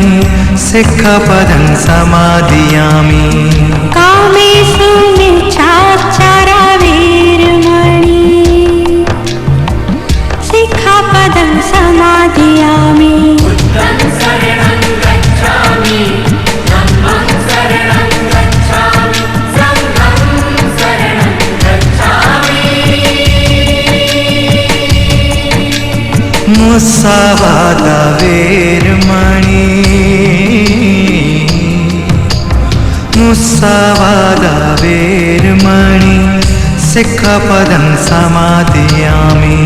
सिक्खपदं समादियामि कामेषु मिच्छाचारा वेरमणि सिक्खपदं समादियामि मुस्सावादा वेरमणि मुस्सावादा वेरमणि सिक्खपदं समादियामि